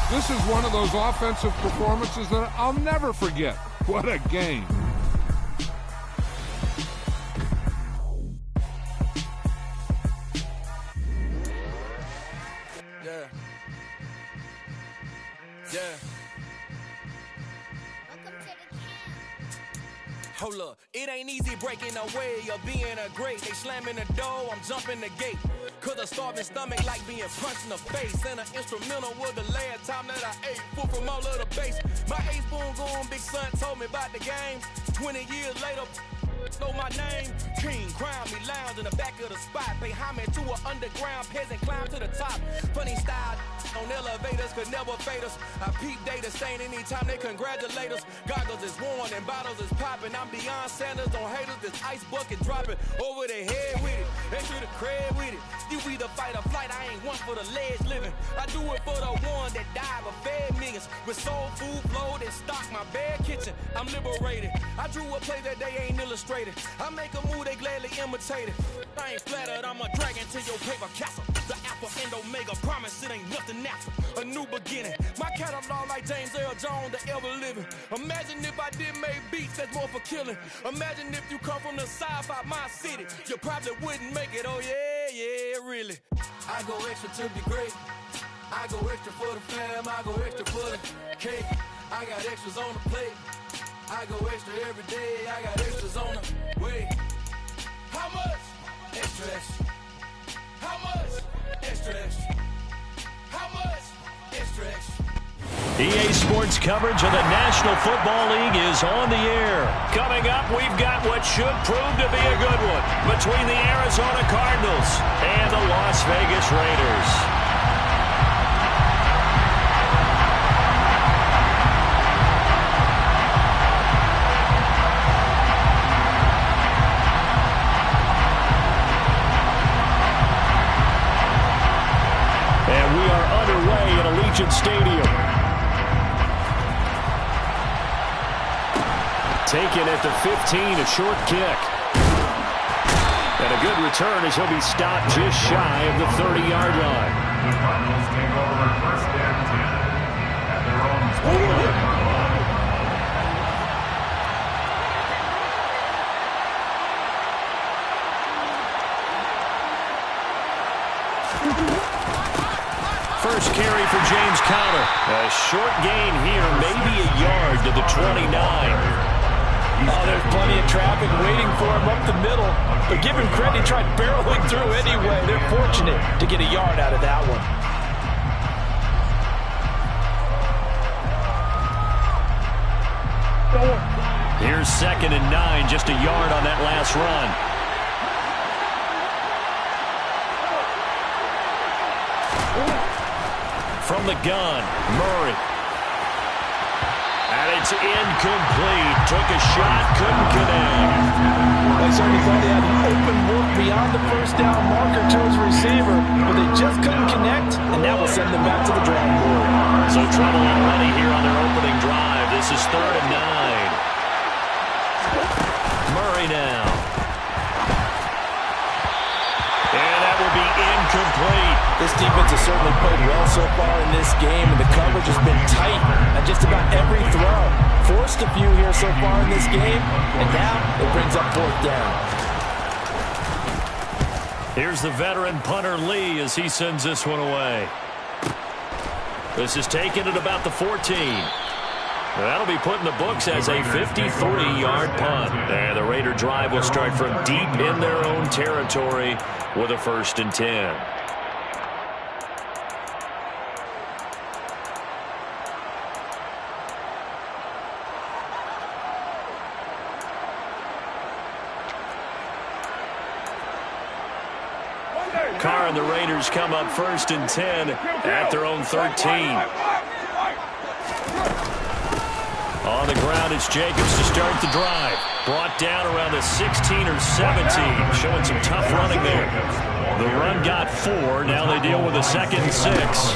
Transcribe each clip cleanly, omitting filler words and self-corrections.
This is one of those offensive performances that I'll never forget. What a game. Hold up, it ain't easy breaking away or being a great. They slamming the door, I'm jumping the gate. Cause a starving stomach like being punched in the face. And an instrumental was the last time that I ate. Food from all of the base. My A-spoon going, big son told me about the game. 20 years later, know my name. King crown me lounge in the back of the spot. Pay homage to an underground peasant, climb to the top. Funny style on elevators could never fade us. I peep data stain anytime they congratulate us. Goggles is worn and bottles is popping. I'm beyond Sanders on haters. This ice bucket dropping over their head with it. They should have cred with it. You either fight or flight. I ain't one for the ledge living. I do it for the one that died but fed millions. With soul food flowed and stocked my bare kitchen. I'm liberated. I drew a play that they ain't illustrated. I make a move, they gladly imitate it. I ain't flattered, I'm a dragon to your paper castle. The alpha and omega, promise it ain't nothing after. A new beginning. My catalog like James Earl Jones, the ever living. Imagine if I did make beats that's more for killing. Imagine if you come from the south out my city. You probably wouldn't make it, oh yeah, really. I go extra to be great. I go extra for the fam, I go extra for the cake. I got extras on the plate. I go extra every day, I got extras on the way. How much? Extra, extra. How much? Extra, extra. How much? Extra, extra. EA Sports coverage of the National Football League is on the air. Coming up, we've got what should prove to be a good one between the Arizona Cardinals and the Las Vegas Raiders. Stadium. Taken at the 15, a short kick. And a good return as he'll be stopped just shy of the 30-yard line. The Cardinals take over first and 10 at their own 20. First carry for James Conner. A short gain here, maybe a yard to the 29. Oh, there's plenty of traffic waiting for him up the middle. But give him credit, he tried barreling through anyway. They're fortunate to get a yard out of that one. Here's 2nd and 9, just a yard on that last run. From the gun, Murray. And it's incomplete. Took a shot, couldn't connect. I certainly thought they had an open look beyond the first down marker to his receiver, but they just couldn't connect, and that will send them back to the drawing board. So trouble already here on their opening drive. This is 3rd and 9. Murray now. And that will be incomplete. This defense has certainly played well so far in this game, and the coverage has been tight on just about every throw. Forced a few here so far in this game, and now it brings up 4th down. Here's the veteran punter Lee as he sends this one away. This is taken at about the 14. That'll be put in the books as a 53-yard punt. And the Raider drive will start from deep in their own territory with a 1st and 10. Carr and the Raiders come up 1st and 10 at their own 13. On the ground, it's Jacobs to start the drive. Brought down around the 16 or 17. Showing some tough running there. The run got 4. Now they deal with a 2nd and 6.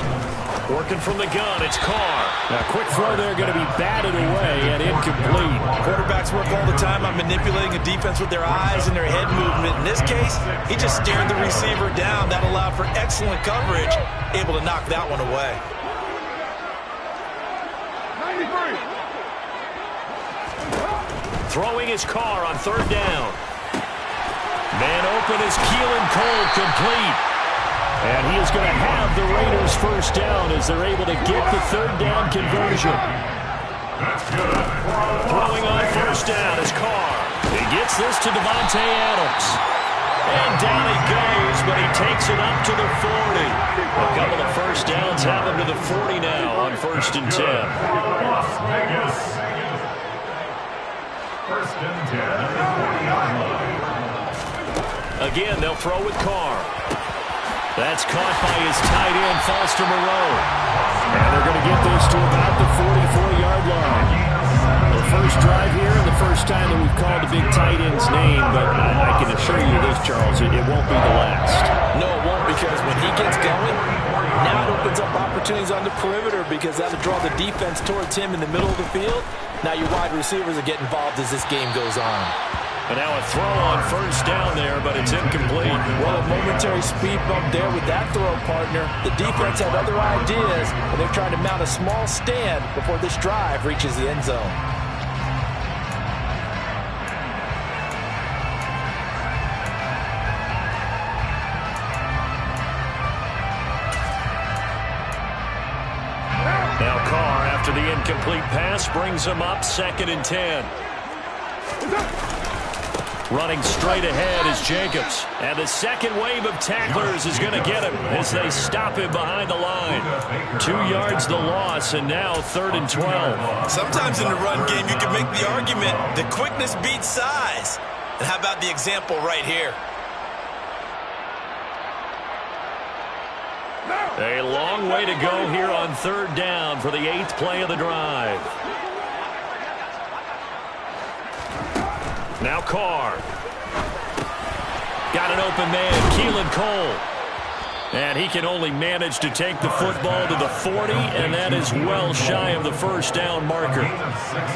Working from the gun, it's Carr. Now, quick throw there, going to be batted away and incomplete. Quarterbacks work all the time on manipulating a defense with their eyes and their head movement. In this case, he just stared the receiver down. That allowed for excellent coverage, able to knock that one away. Throwing his car on third down. Man open is Keelan Cole, complete. And he is going to have the Raiders first down as they're able to get the third down conversion. Throwing on first down is Carr. He gets this to Davante Adams. And down he goes, but he takes it up to the 40. A couple of first downs have him to the 40 now on 1st and 10. Las Vegas. 1st and 10 at the 40-yard line. Again, they'll throw with Carr. That's caught by his tight end, Foster Moreau. And they're going to get this to about the 44-yard line. The first drive here and the first time that we've called the big tight end's name, but I can assure you this, Charles, it won't be the last. No, it won't, because when he gets going, now it opens up opportunities on the perimeter because that'll draw the defense towards him in the middle of the field. Now your wide receivers will get involved as this game goes on. And now a throw on first down there, but it's incomplete. Well, a momentary speed bump there with that throw, partner. The defense had other ideas, and they're trying to mount a small stand before this drive reaches the end zone. Now Carr, after the incomplete pass, brings him up 2nd and 10. Running straight ahead is Jacobs. And the second wave of tacklers is going to get him as they stop him behind the line. 2 yards the loss, and now 3rd and 12. Sometimes in the run game, you can make the argument that quickness beats size. And how about the example right here? A long way to go here on 3rd down for the 8th play of the drive. Now Carr. Got an open man, Keelan Cole. And he can only manage to take the football to the 40, and that is well shy of the first down marker.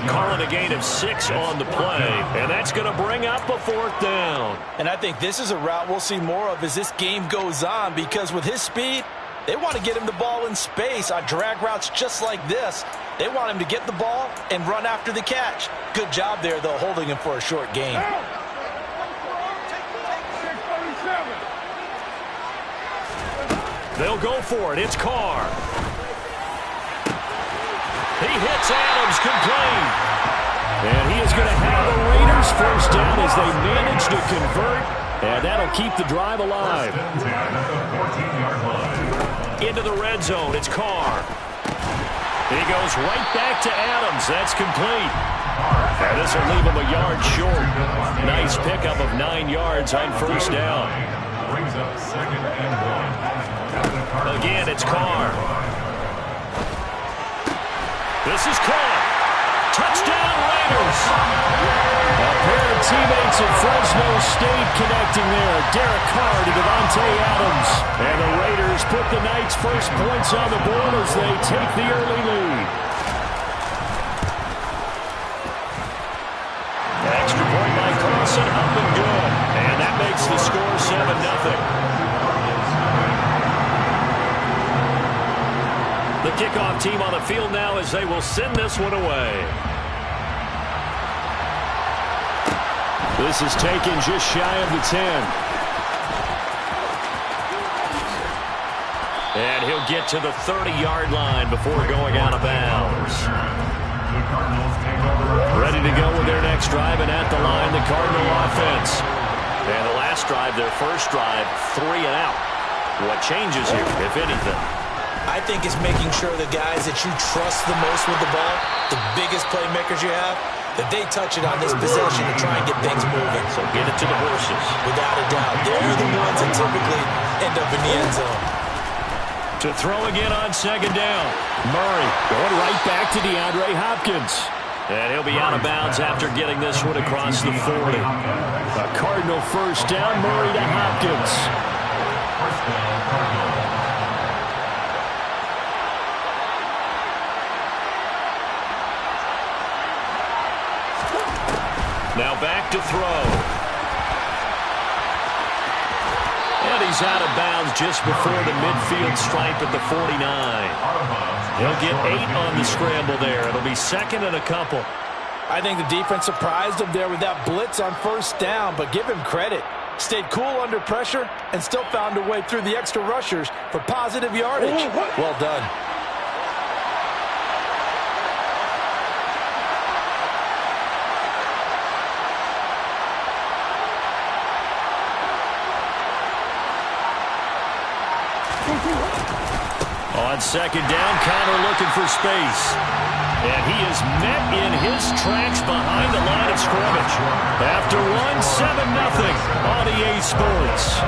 Calling a gain of 6 on the play, and that's going to bring up a 4th down. And I think this is a route we'll see more of as this game goes on, because with his speed, they want to get him the ball in space on drag routes just like this. They want him to get the ball and run after the catch. Good job there, though, holding him for a short gain. They'll go for it. It's Carr. He hits Adams, complete. And he is going to have the Raiders first down as they manage to convert. And that'll keep the drive alive. Into the red zone. It's Carr. He goes right back to Adams. That's complete. And this will leave him a yard short. Nice pickup of 9 yards on first down. Brings up 2nd and 1. Again, it's Carr. This is caught. Touchdown, Raiders. A pair of teammates at Fresno State connecting there. Derek Carr to Davante Adams. And the Raiders put the Knights' first points on the board as they take the early lead. Extra point by Carlson, up and good. And that makes the score 7-0. The kickoff team on the field now as they will send this one away. This is taken just shy of the 10. And he'll get to the 30-yard line before going out of bounds. Ready to go with their next drive, and at the line, the Cardinal offense. And the last drive, their first drive, 3 and out. What changes here, if anything? I think it's making sure the guys that you trust the most with the ball, the biggest playmakers you have, that they touch it on this possession to try and get things moving. So get it to the horses. Without a doubt. They're the ones that typically end up in the end zone. To throw again on 2nd down. Murray going right back to DeAndre Hopkins. And he'll be out of bounds after getting this one across the 40. A Cardinal first down, Murray to Hopkins. First down, Cardinal. Now back to throw. And he's out of bounds just before the midfield stripe at the 49. He'll get 8 on the scramble there. It'll be second and a couple. I think the defense surprised him there with that blitz on first down, but give him credit. Stayed cool under pressure and still found a way through the extra rushers for positive yardage. Well done. On second down, Connor looking for space. And he is met in his tracks behind the line of scrimmage. After one, 7-0 on EA Sports.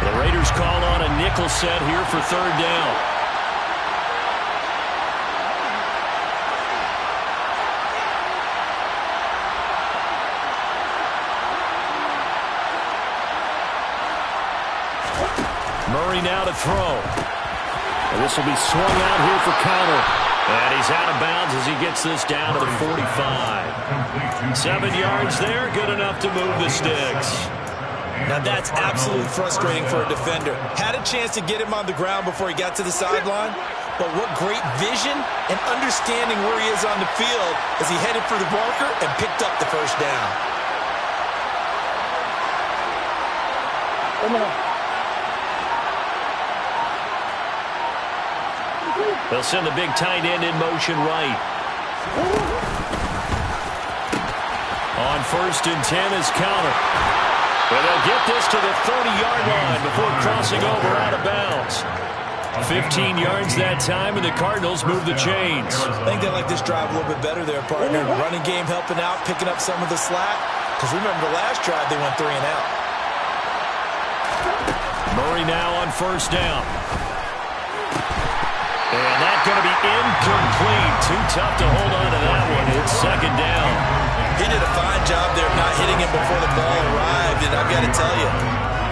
The Raiders call on a nickel set here for third down. Murray now to throw. And this will be swung out here for Connor. And he's out of bounds as he gets this down to the 45. 7 yards there, good enough to move the sticks. Now that's absolutely frustrating for a defender. Had a chance to get him on the ground before he got to the sideline, but what great vision and understanding where he is on the field as he headed for the marker and picked up the first down. They'll send the big tight end in motion right. On first and 10 is Connor. And they'll get this to the 30-yard line before crossing over out of bounds. 15 yards that time, and the Cardinals move the chains. I think they like this drive a little bit better there, partner. Running game helping out, picking up some of the slack. Because remember, the last drive they went 3 and out. Murray now on first down. And that's going to be incomplete. Too tough to hold on to that one. It's second down. He did a fine job there of not hitting him before the ball arrived, and I've got to tell you,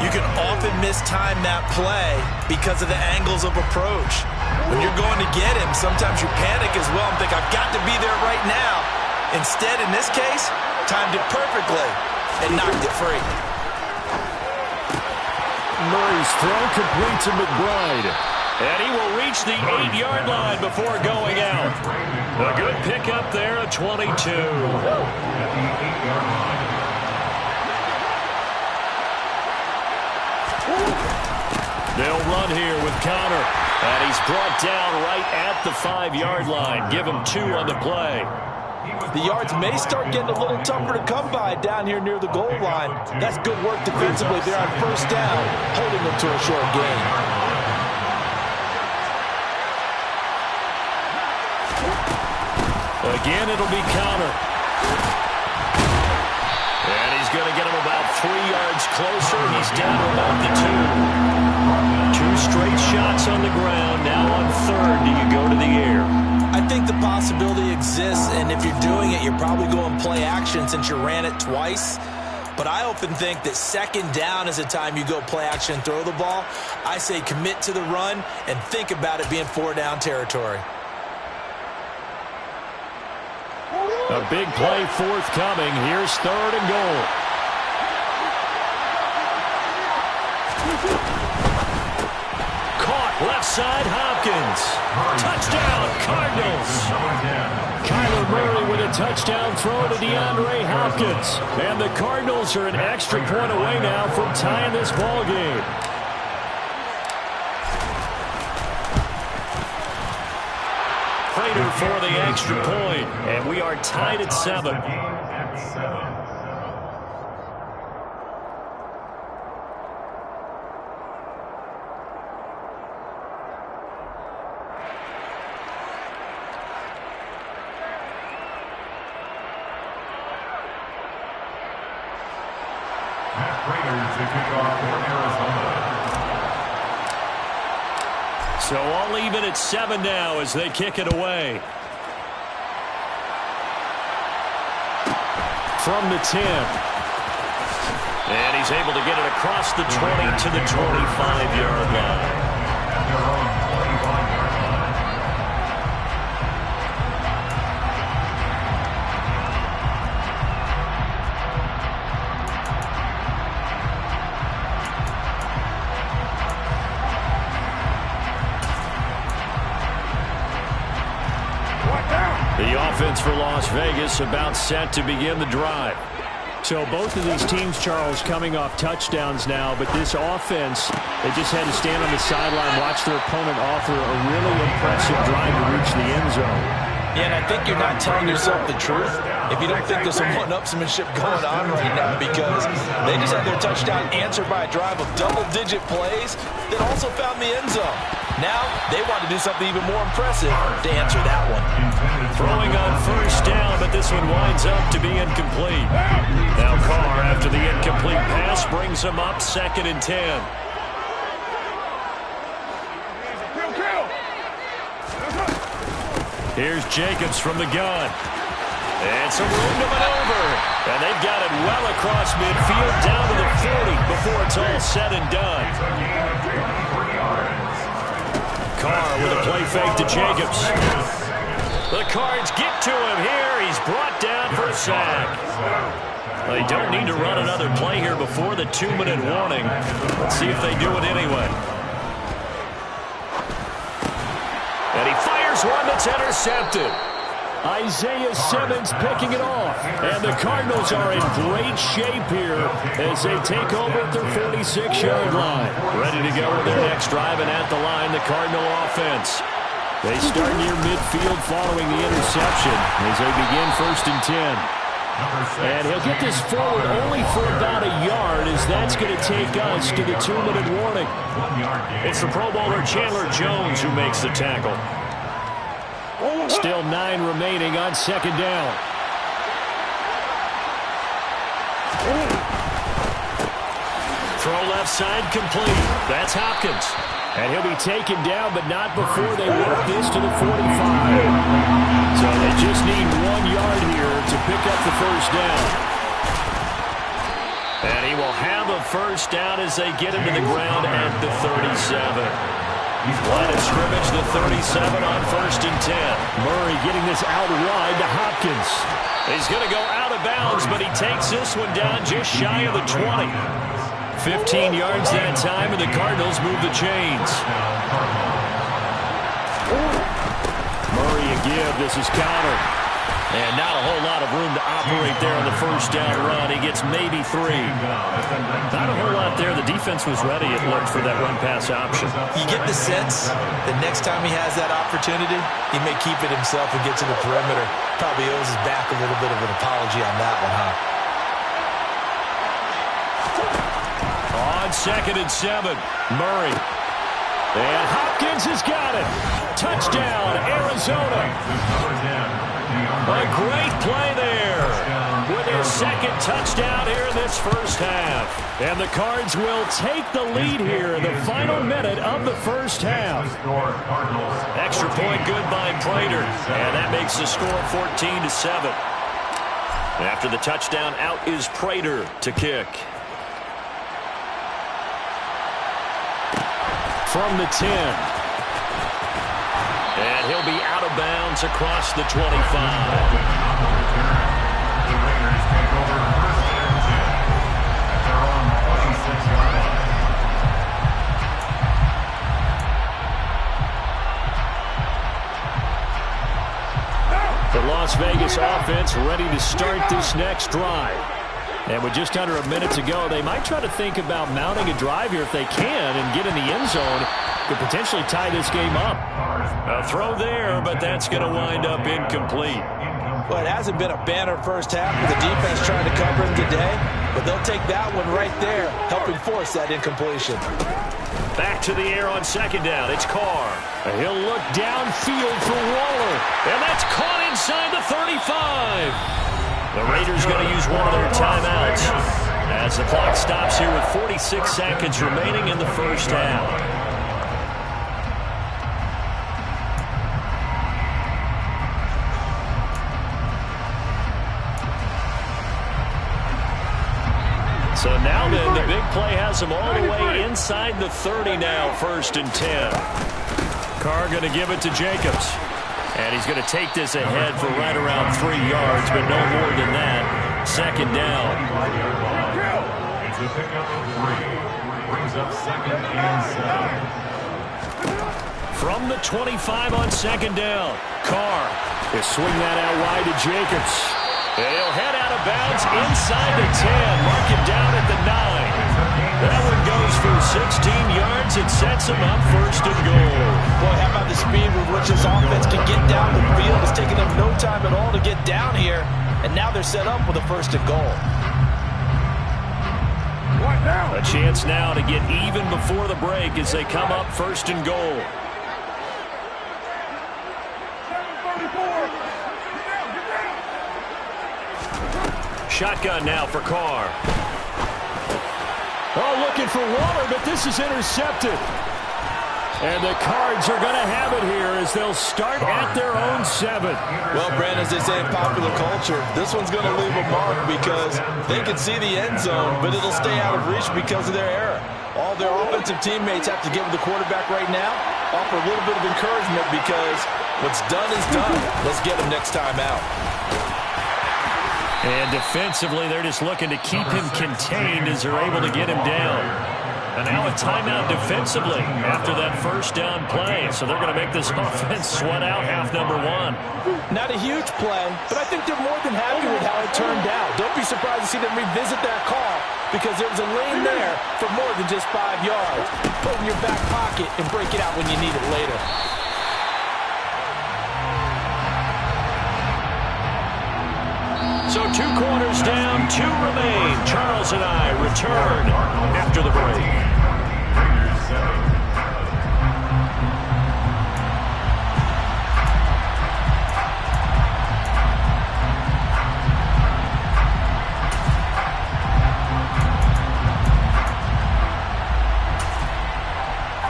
you can often mistime that play because of the angles of approach. When you're going to get him, sometimes you panic as well and think, I've got to be there right now. Instead, in this case, timed it perfectly and knocked it free. Murray's throw complete to McBride. And he will reach the 8-yard line before going out. A good pickup there at 22. They'll run here with Connor. And he's brought down right at the 5-yard line. Give him 2 on the play. The yards may start getting a little tougher to come by down here near the goal line. That's good work defensively there on first down, holding them to a short gain. Again, it'll be Connor. And he's going to get him about 3 yards closer. He's down to about the 2. 2 straight shots on the ground. Now on third, do you go to the air? I think the possibility exists, and if you're doing it, you're probably going play action since you ran it twice. But I often think that second down is the time you go play action and throw the ball. I say commit to the run and think about it being 4-down territory. A big play forthcoming. Here's third and goal. Caught left side, Hopkins. Touchdown, Cardinals. Kyler Murray with a touchdown throw to DeAndre Hopkins. And the Cardinals are an extra point away now from tying this ball game. Prater for the extra point, and we are tied at 7. Raiders to kick off for Arizona. So all even at 7 now as they kick it away. From the 10. And he's able to get it across the 20 to the 25-yard line. The offense for Las Vegas about set to begin the drive. So both of these teams, Charles, coming off touchdowns now, but this offense, they just had to stand on the sideline, watch their opponent offer a really impressive drive to reach the end zone. Yeah, and I think you're not telling yourself the truth if you don't think there's some one-upsmanship going on right now, because they just had their touchdown answered by a drive of double-digit plays that also found the end zone. Now they want to do something even more impressive to answer that one. Throwing on first down, but this one winds up to be incomplete. Now Carr, after the incomplete pass, brings him up 2nd and 10. Here's Jacobs from the gun. And some room to maneuver. And they've got it well across midfield down to the 40 before it's all said and done. Carr with a play fake to Jacobs. The Cards get to him here. He's brought down for a sack. They don't need to run another play here before the 2-minute warning. Let's see if they do it anyway. And he fires one that's intercepted. Isaiah Simmons picking it off. And the Cardinals are in great shape here as they take over at their 46-yard line. Ready to go with their next drive, and at the line, the Cardinal offense. They start near midfield following the interception as they begin 1st and 10. And he'll get this forward only for about a yard, as that's going to take us to the 2-minute warning. It's the Pro Bowler Chandler Jones who makes the tackle. Still 9 remaining on 2nd down. Throw left side complete. That's Hopkins. And he'll be taken down, but not before they work this to the 45. So they just need 1 yard here to pick up the first down. And he will have a first down as they get him to the ground at the 37. Line of scrimmage, the 37 on 1st and 10. Murray getting this out wide to Hopkins. He's going to go out of bounds, but he takes this one down just shy of the 20. 15 yards that time, and the Cardinals move the chains. Murray a give. This is countered. And not a whole lot of room to operate there on the first down run. He gets maybe 3. Not a whole lot there. The defense was ready, it looked, for that run-pass option. You get the sense that next time he has that opportunity, he may keep it himself and get to the perimeter. Probably owes his back a little bit of an apology on that one, huh? On 2nd and 7, Murray. And Hopkins has got it. Touchdown, Arizona. A great play there with his 2nd touchdown here in this first half. And the Cards will take the lead here in the final minute of the first half. Extra point good by Prater. And that makes the score 14-7. After the touchdown, out is Prater to kick. From the 10. And he'll be out of bounds across the 25. The Las Vegas offense ready to start this next drive. And with just under a minute to go, they might try to think about mounting a drive here if they can and get in the end zone to potentially tie this game up. A throw there, but that's going to wind up incomplete. Well, it hasn't been a banner first half with the defense trying to cover him today, but they'll take that one right there, helping force that incompletion. Back to the air on 2nd down. It's Carr. He'll look downfield for Waller. And that's caught inside the 35. The Raiders going to use one of their timeouts as the clock stops here with 46 seconds remaining in the first half. So now Now then, the big play has him all the way inside the 30 now, 1st and 10. Carr going to give it to Jacobs. And he's going to take this ahead for right around 3 yards, but no more than that. 2nd down. It's a pickup of 3. Brings up 2nd and 7. From the 25 on 2nd down. Carr will swing that out wide to Jacobs. And he'll head out of bounds inside the 10. Mark him down at the 9. That one goes for 16 yards. It sets him up 1st and goal. Boy, how about the speed with which this offense can get down the field? It's taken them no time at all to get down here. And now they're set up with a 1st and goal. A chance now to get even before the break as they come up 1st and goal. Shotgun now for Carr. Oh, looking for Waller, but this is intercepted. And the Cards are going to have it here as they'll start at their own 7. Well, Brandon, as they say in popular culture, this one's going to leave a mark because they can see the end zone, but it'll stay out of reach because of their error. All their offensive teammates have to give the quarterback right now, offer a little bit of encouragement because what's done is done. Let's get him next time out. And defensively, they're just looking to keep him contained as they're able to get him down. And now a timeout defensively after that 1st down play. So they're going to make this offense sweat out half number 1. Not a huge play, but I think they're more than happy with how it turned out. Don't be surprised to see them revisit that call because there was a lane there for more than just 5 yards. Put it in your back pocket and break it out when you need it later. So 2 quarters down, 2 remain. Charles and I return after the break.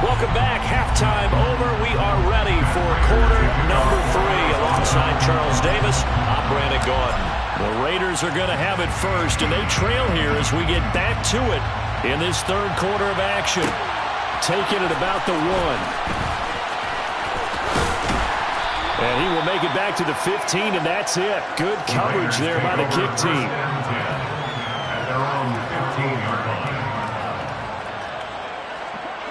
Welcome back. Halftime over. We are ready for quarter number 3. Alongside Charles Davis, I'm Brandon Gaudin. The Raiders are going to have it first, and they trail here as we get back to it in this 3rd quarter of action. Taking it about the 1. And he will make it back to the 15, and that's it. Good coverage there by the kick team.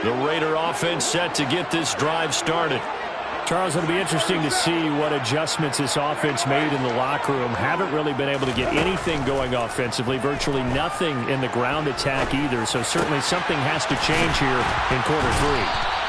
The Raider offense set to get this drive started. Charles, it'll be interesting to see what adjustments this offense made in the locker room. Haven't really been able to get anything going offensively, virtually nothing in the ground attack either. So certainly something has to change here in quarter 3.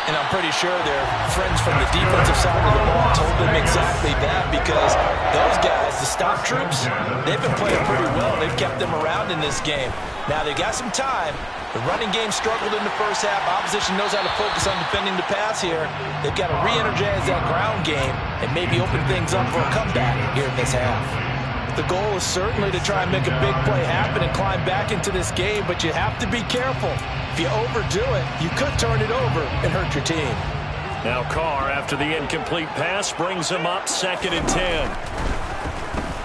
And I'm pretty sure their friends from the defensive side of the ball told them exactly that because those guys, the stop troops, they've been playing pretty well. They've kept them around in this game. Now they've got some time. The running game struggled in the first half. Opposition knows how to focus on defending the pass here. They've got to re-energize that ground game and maybe open things up for a comeback here in this half. The goal is certainly to try and make a big play happen and climb back into this game, but you have to be careful. If you overdo it, you could turn it over and hurt your team. Now Carr, after the incomplete pass, brings him up 2nd and 10.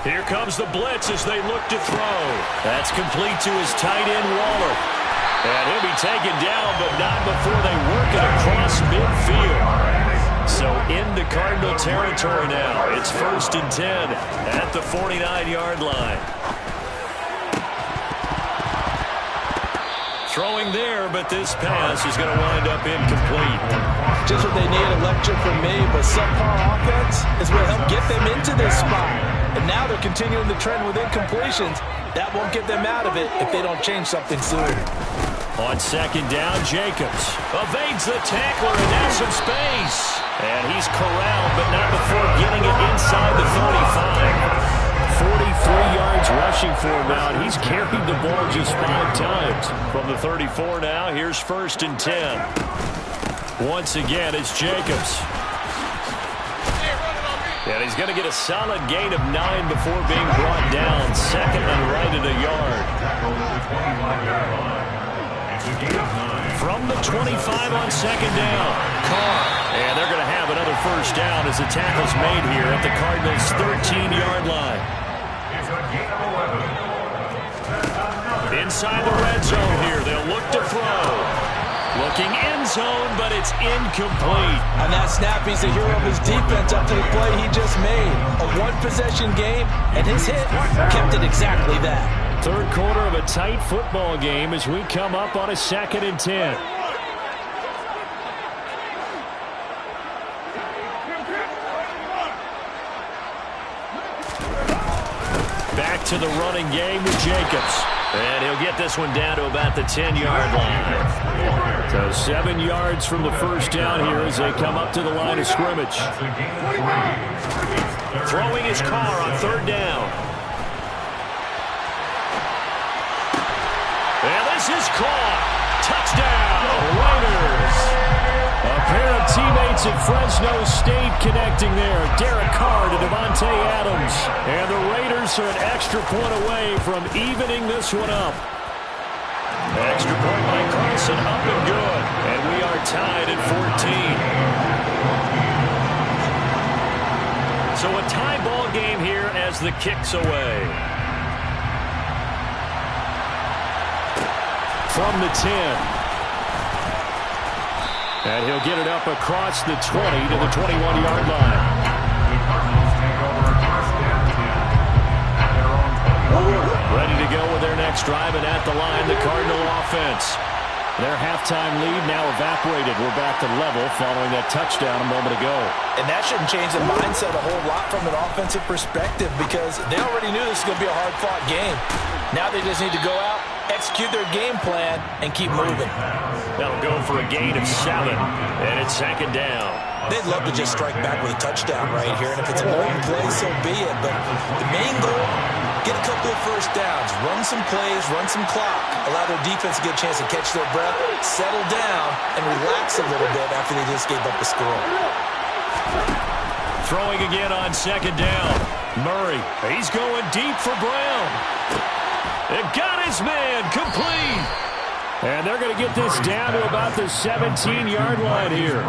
Here comes the blitz as they look to throw. That's complete to his tight end, Waller. And he'll be taken down, but not before they work it across midfield. So into Cardinal territory now. It's 1st and 10 at the 49-yard line. Throwing there, but this pass is going to wind up incomplete. Just what they need, a lecture from me, but subpar offense is what helped get them into this spot. And now they're continuing the trend with incompletions. That won't get them out of it if they don't change something soon. On 2nd down, Jacobs evades the tackler, and now some space. And he's corralled, but not before getting it inside the 35. 43 yards rushing for him now, and he's carried the ball just 5 times. From the 34 now, here's 1st and 10. Once again, it's Jacobs. And he's going to get a solid gain of 9 before being brought down. 2nd and right at a yard. From the 25 on 2nd down, Carr. And they're going to have another 1st down as the tackle's made here at the Cardinals' 13-yard line. inside the red zone here. They'll look to throw. Looking end zone, but it's incomplete. On that snap, he's the hero of his defense up to the play he just made. A one-possession game, and his hit kept it exactly that. Third quarter of a tight football game as we come up on a 2nd and 10. Back to the running game with Jacobs. And he'll get this one down to about the 10-yard line. So 7 yards from the first down here as they come up to the line of scrimmage. Throwing his car on 3rd down. And this is caught. Touchdown, Raiders. A pair of teammates at Fresno State connecting there. Derek Carr to Devontae Adams. And the Raiders are an extra point away from evening this one up. Extra point by Carson, up and good. And we are tied at 14. So a tie ball game here as the kick's away. From the 10. And he'll get it up across the 20 to the 21-yard line. Ready to go with their next drive, and at the line, the Cardinal offense. Their halftime lead now evaporated. We're back to level following that touchdown a moment ago. And that shouldn't change the mindset a whole lot from an offensive perspective because they already knew this was going to be a hard-fought game. Now they just need to go out, execute their game plan, and keep moving. That'll go for a gain of 7, and it's 2nd down. They'd love to just strike back with a touchdown right here, and if it's a long play, so be it. But the main goal, get a couple of first downs, run some plays, run some clock, allow their defense to get a chance to catch their breath, settle down, and relax a little bit after they just gave up the score. Throwing again on 2nd down. Murray, he's going deep for Brown. It got his man, complete. And they're going to get this down to about the 17-yard line here.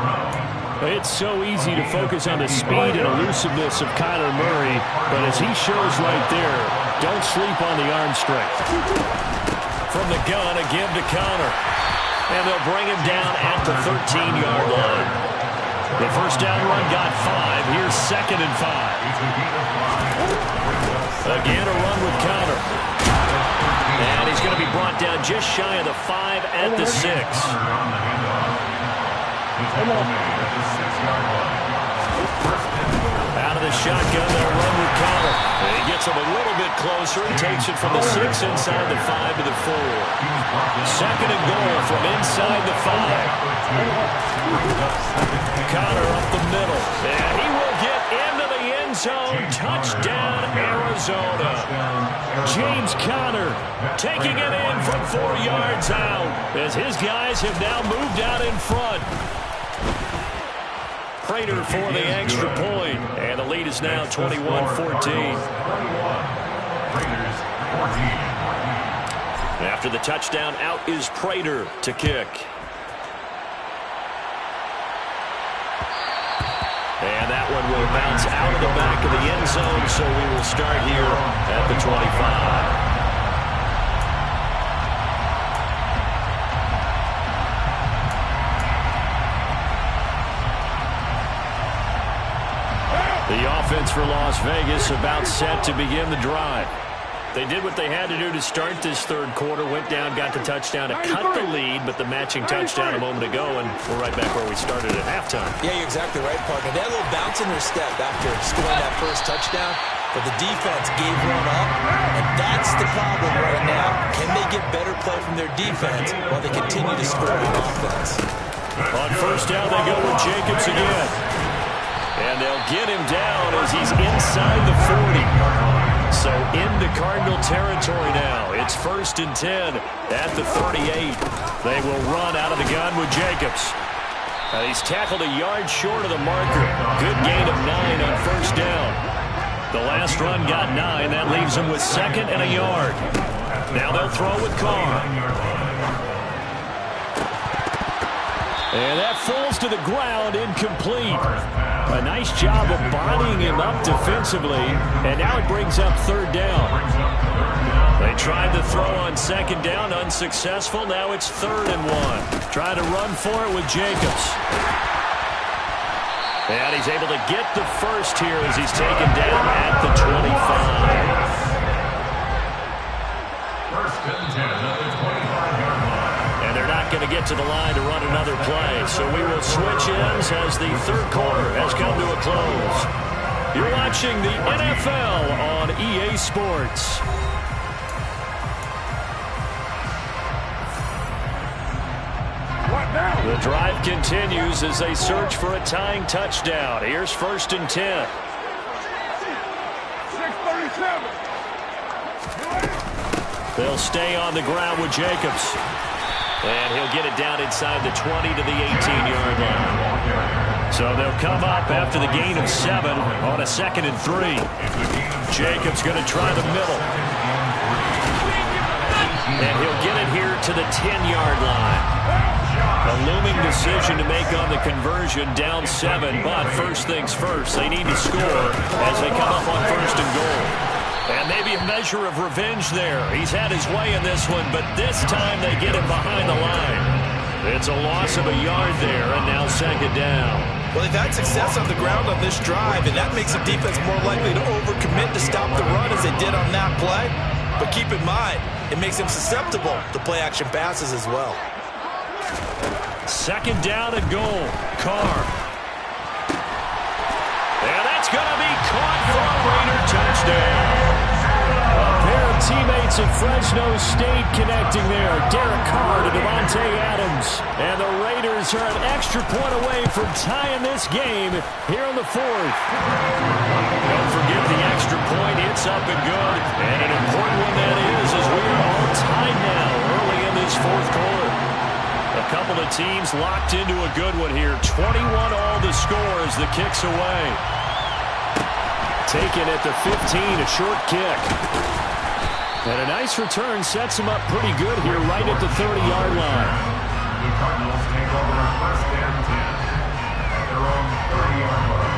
It's so easy to focus on the speed and elusiveness of Kyler Murray, but as he shows right there, don't sleep on the arm strength. From the gun, a give to Connor. And they'll bring him down at the 13-yard line. The first down run got 5. Here's 2nd and 5. Again, a run with Connor. And he's going to be brought down just shy of the 5 at the 6. Out of the shotgun, they'll run with Connor. And he gets him a little bit closer and takes it from the 6 inside the 5 to the 4. 2nd and goal from inside the 5. Connor up the middle. And he will get into the end zone. Touchdown, Arizona. James Conner taking it in from 4 yards out as his guys have now moved out in front. Prater for the extra point, and the lead is now 21-14. After the touchdown, out is Prater to kick. And that one will bounce out of the back of the end zone, so we will start here at the 25. The offense for Las Vegas about set to begin the drive. They did what they had to do to start this third quarter, went down, got the touchdown to cut the lead, but the matching touchdown a moment ago, and we're right back where we started at halftime. Yeah, you're exactly right, partner. They had a little bounce in their step after scoring that first touchdown, but the defense gave one up, and that's the problem right now. Can they get better play from their defense while they continue to score on offense? On first down, they go with Jacobs again. And they'll get him down as he's inside the 40. So into Cardinal territory now. It's 1st and 10 at the 38. They will run out of the gun with Jacobs. He's tackled a yard short of the marker. Good gain of 9 on first down. The last run got 9. That leaves him with 2nd and a yard. Now they'll throw with Carr. And that falls to the ground, incomplete. A nice job of bodying him up defensively, and now it brings up third down. They tried to throw on second down, unsuccessful. Now it's 3rd and 1. Trying to run for it with Jacobs. And he's able to get the first here as he's taken down at the 25. 1st and 10 at the 25-yard line. And they're not going to get to the line to run another play. So we will switch ends as the 3rd quarter has come to a close. You're watching the NFL on EA Sports. The drive continues as they search for a tying touchdown. Here's 1st and 10. 6:37. They'll stay on the ground with Jacobs. And he'll get it down inside the 20 to the 18-yard line. So they'll come up after the gain of 7 on a 2nd and 3. Jacobs going to try the middle. And he'll get it here to the 10-yard line. A looming decision to make on the conversion, down 7, but first things first, they need to score as they come up on 1st and goal. And maybe a measure of revenge there. He's had his way in this one, but this time they get him behind the line. It's a loss of a yard there, and now 2nd down. Well, they've had success on the ground on this drive, and that makes the defense more likely to overcommit to stop the run as they did on that play. But keep in mind, it makes them susceptible to play-action passes as well. 2nd down and goal. Carr. And that's going to be caught for a Raider touchdown. A pair of teammates at Fresno State connecting there. Derek Carr to Devontae Adams. And the Raiders are an extra point away from tying this game here in the 4th. Don't forget the extra point. It's up and good. And an important one that is, as we are all tied now early in this 4th quarter. A couple of teams locked into a good one here. 21 all the score as the kick's away. Taken at the 15, a short kick. And a nice return sets him up pretty good here right at the 30-yard line. The Cardinals take over 1st and 10 at their own 30-yard line.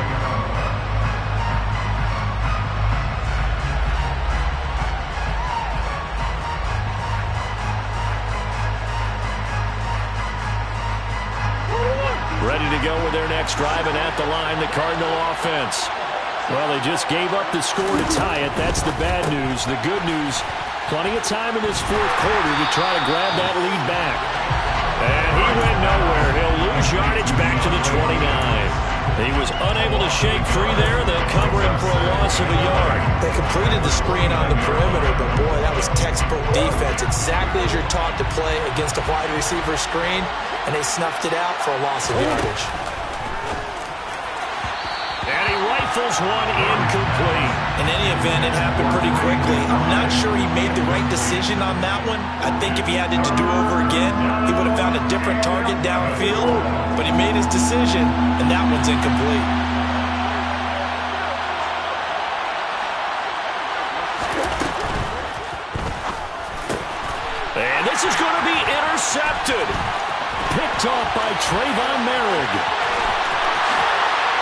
Ready to go with their next drive, and at the line, the Cardinal offense. Well, they just gave up the score to tie it. That's the bad news. The good news, plenty of time in this 4th quarter to try to grab that lead back. And he went nowhere. He'll lose yardage back to the 29. He was unable to shake free there. They'll cover him for a loss of a yard. They completed the screen on the perimeter, but boy, that was textbook defense. Exactly as you're taught to play against a wide receiver screen, and they snuffed it out for a loss of yardage. And he rifles one incomplete. In any event, it happened pretty quickly. I'm not sure he made the right decision on that one. I think if he had it to do over again, he would have found a different target downfield. But he made his decision, and that one's incomplete. And this is going to be intercepted. Picked off by Trayvon Merrick.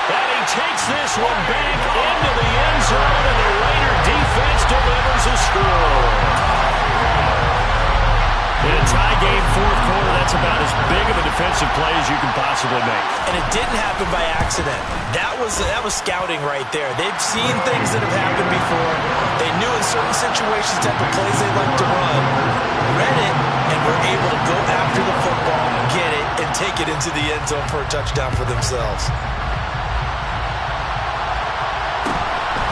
And he takes this one back into the end zone, and the Raider defense delivers a score. In a tie game, 4th quarter, that's about as big of a defensive play as you can possibly make. And it didn't happen by accident. That was scouting right there. They've seen things that have happened before. They knew in certain situations type of plays they like to run, read it, and were able to go after the football, get it, and take it into the end zone for a touchdown for themselves.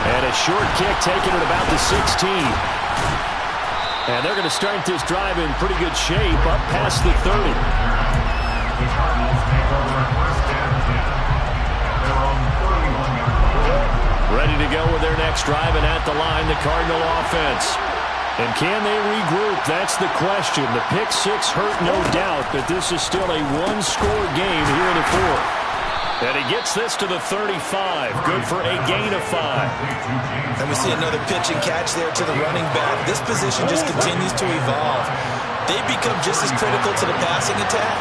And a short kick taken at about the 16. And they're going to start this drive in pretty good shape up past the 30. The Cardinals take over 1st and 10 at their own 31-yard line. Ready to go with their next drive, and at the line, the Cardinal offense. And can they regroup? That's the question. The pick 6 hurt, no doubt, but this is still a one-score game here in the 4th. And he gets this to the 35. Good for a gain of 5. And we see another pitch and catch there to the running back. This position just continues to evolve. They become just as critical to the passing attack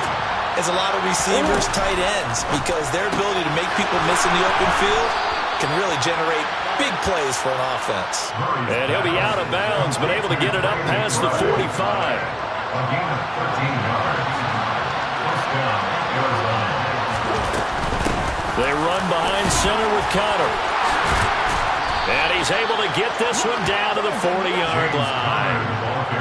is a lot of receivers, tight ends, because their ability to make people miss in the open field can really generate big plays for an offense. And he'll be out of bounds, but able to get it up past the 45. A gain of 13 yards. First down, Arizona. They run behind center with Connor. And he's able to get this one down to the 40-yard line.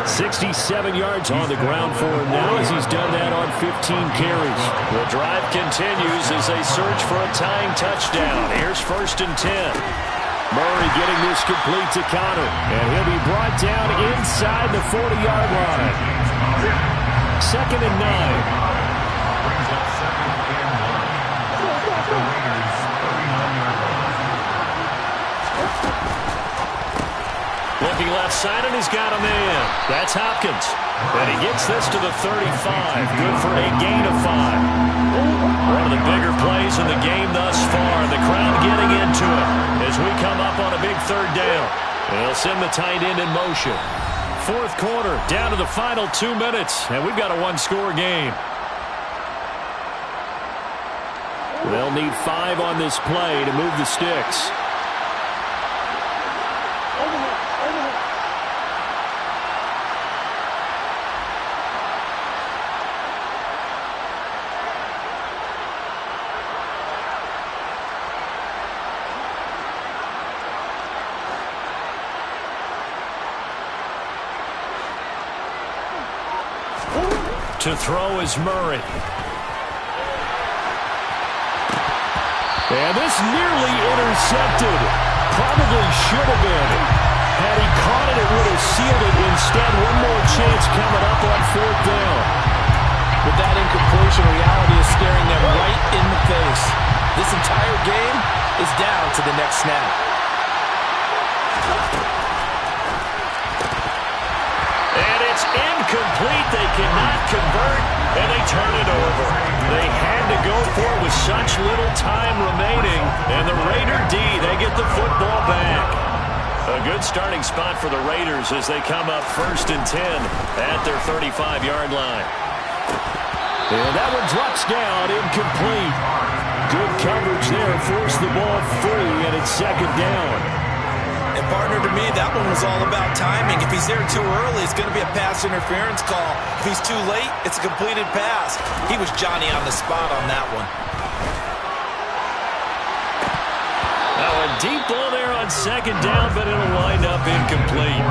67 yards on the ground for him now as he's done that on 15 carries. The drive continues as they search for a tying touchdown. Here's 1st and 10. Murray getting this complete to Connor. And he'll be brought down inside the 40-yard line. 2nd and 9. Brings up 2nd and 1. The Raiders, 39-yard line. Looking left side, and he's got a man. That's Hopkins. And he gets this to the 35. Good for a gain of 5. One of the bigger plays in the game thus far. The crowd getting into it as we come up on a big 3rd down. And they'll send the tight end in motion. 4th quarter, down to the final 2 minutes. And we've got a 1-score game. They'll need 5 on this play to move the sticks. To throw is Murray. And this nearly intercepted. Probably should have been. Had he caught it, it would have sealed it. Instead, one more chance coming up on 4th down. With that incompletion, reality is staring them right in the face. This entire game is down to the next snap. And it's incomplete. They cannot convert, and they turn it over. They had to go for it with such little time remaining, and the Raider D, they get the football back. A good starting spot for the Raiders as they come up 1st and 10 at their 35-yard line. And that one drops down, incomplete. Good coverage there, forced the ball free, and it's 2nd down. And partner, to me, that one was all about timing. If he's there too early, it's going to be a pass interference call. If he's too late, it's a completed pass. He was Johnny on the spot on that one. Now a deep ball there on 2nd down, but it'll wind up incomplete.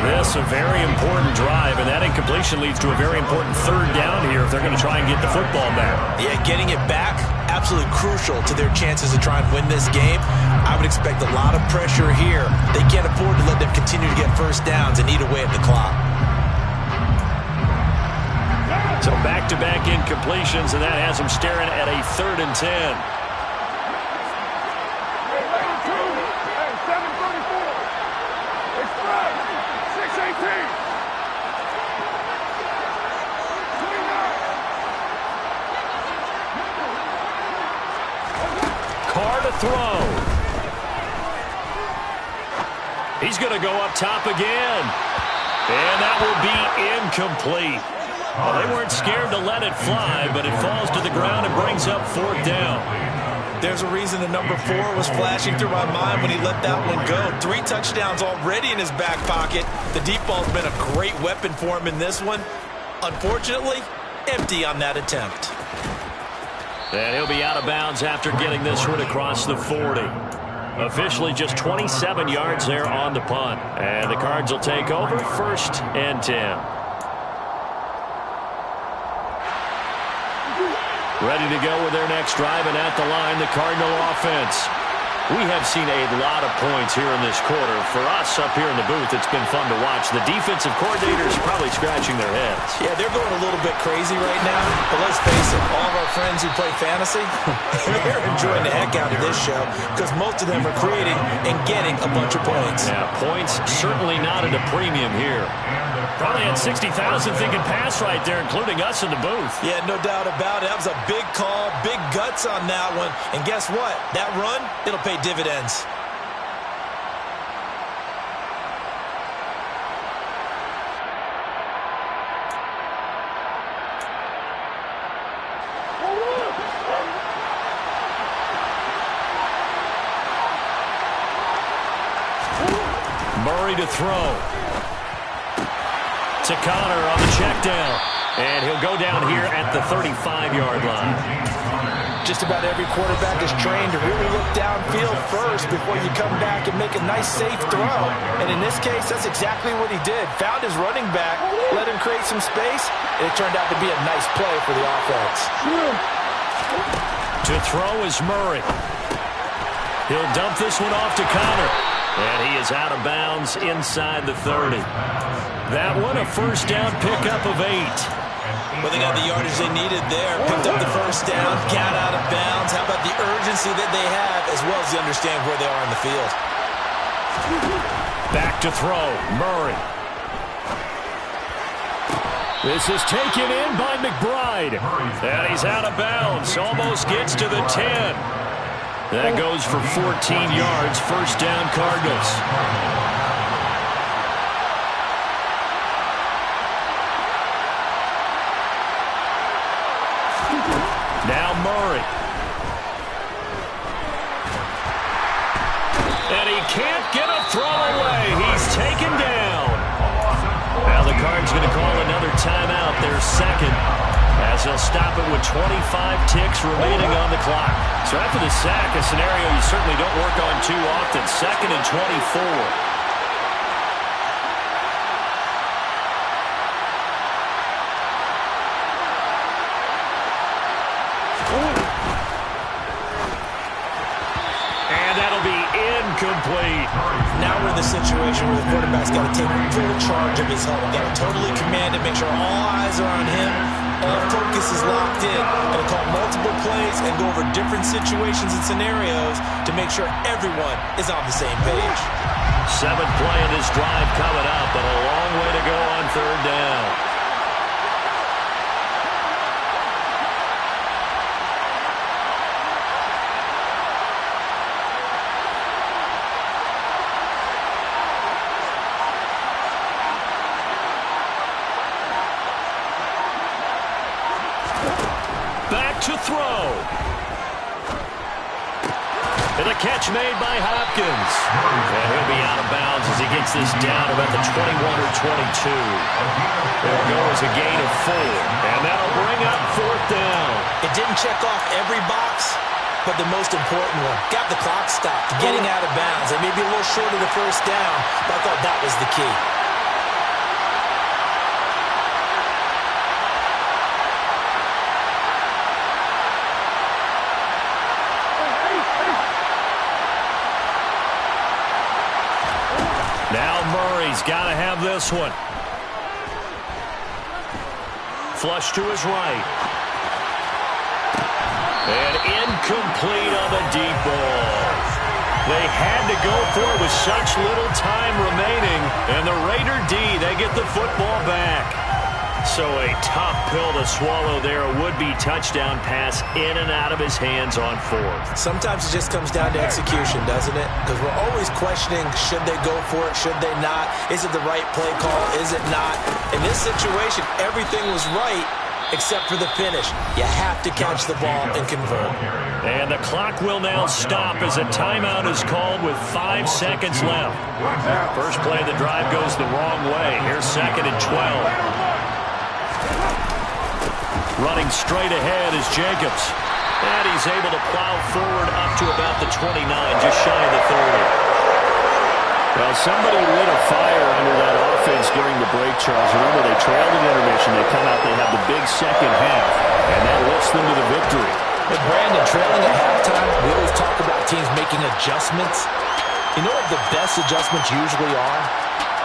This a very important drive, and that incompletion leads to a very important 3rd down here if they're going to try and get the football back. Yeah, getting it back, absolutely crucial to their chances to try and win this game. I would expect a lot of pressure here. They can't afford to let them continue to get 1st downs and eat away at the clock. So back-to-back incompletions, and that has them staring at a 3rd and 10. Carr to throw. He's going to go up top again. And that will be incomplete. Well, they weren't scared to let it fly, but it falls to the ground and brings up 4th down. There's a reason the number 4 was flashing through my mind when he let that one go. 3 touchdowns already in his back pocket. The deep ball's been a great weapon for him in this one. Unfortunately, empty on that attempt. And he'll be out of bounds after getting this one across the 40. Officially just 27 yards there on the punt. And the Cards will take over 1st and 10. Ready to go with their next drive, and at the line, the Cardinal offense. We have seen a lot of points here in this quarter. For us up here in the booth, it's been fun to watch. The defensive coordinators probably scratching their heads. Yeah, they're going a little bit crazy right now. But let's face it, all of our friends who play fantasy, they're enjoying the heck out of this show because most of them are creating and getting a bunch of points. Yeah, points certainly not at a premium here. Probably had 60,000 thinking pass right there, including us in the booth. Yeah, no doubt about it. That was a big call, big guts on that one. And guess what? That run, it'll pay dividends. Murray to throw. To Connor on the check down. And he'll go down here at the 35-yard line. Just about every quarterback is trained to really look downfield first before you come back and make a nice, safe throw. And in this case, that's exactly what he did. Found his running back, let him create some space, and it turned out to be a nice play for the offense. To throw is Murray. He'll dump this one off to Connor. And he is out of bounds inside the 30. That one a first down pickup of 8. Well, they got the yardage they needed there. Picked up the first down, got out of bounds. How about the urgency that they have as well as the understand where they are in the field? Back to throw, Murray. This is taken in by McBride. And he's out of bounds. Almost gets to the 10. That goes for 14 yards. First down, Cardinals. Now Murray. And he can't get a throw away. He's taken down. Now the Cards going to call another timeout, their second, as they'll stop it with 25 ticks remaining on the clock. So after the sack, a scenario you certainly don't work on too often. Second and 24. Complete. Now we're in the situation where the quarterback's got to take full charge of his huddle. Got to totally command it, make sure all eyes are on him, all focus is locked in. Got to call multiple plays and go over different situations and scenarios to make sure everyone is on the same page. 7th play of this drive coming up, but a long way to go on third down. To throw. And a catch made by Hopkins. And he'll be out of bounds as he gets this down about the 21 or 22. There goes a gain of 4. And that'll bring up 4th down. It didn't check off every box, but the most important one. Got the clock stopped, getting out of bounds. They may be a little short of the first down, but I thought that was the key. Now Murray's got to have this one. Flush to his right. And incomplete on the deep ball. They had to go for it with such little time remaining. And the Raider D, they get the football back. So a tough pill to swallow there. A would-be touchdown pass in and out of his hands on 4th. Sometimes it just comes down to execution, doesn't it? Because we're always questioning, should they go for it, should they not? Is it the right play call, is it not? In this situation, everything was right except for the finish. You have to catch the ball and convert. And the clock will now stop as a timeout is called with 5 seconds left. First play of the drive goes the wrong way. Here's 2nd and 12. Running straight ahead is Jacobs. And he's able to plow forward up to about the 29, just shy of the 30. Well, somebody lit a fire under that offense during the break, Charles. Remember, they trailed in intermission. They come out, they have the big second half, and that lifts them to the victory. With Brandon trailing at halftime, we always talk about teams making adjustments. You know what the best adjustments usually are?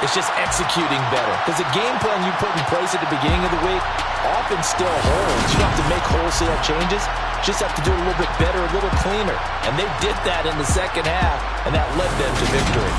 It's just executing better. Because the game plan you put in place at the beginning of the week often still holds. You don't have to make wholesale changes. You just have to do it a little bit better, a little cleaner. And they did that in the second half, and that led them to victory.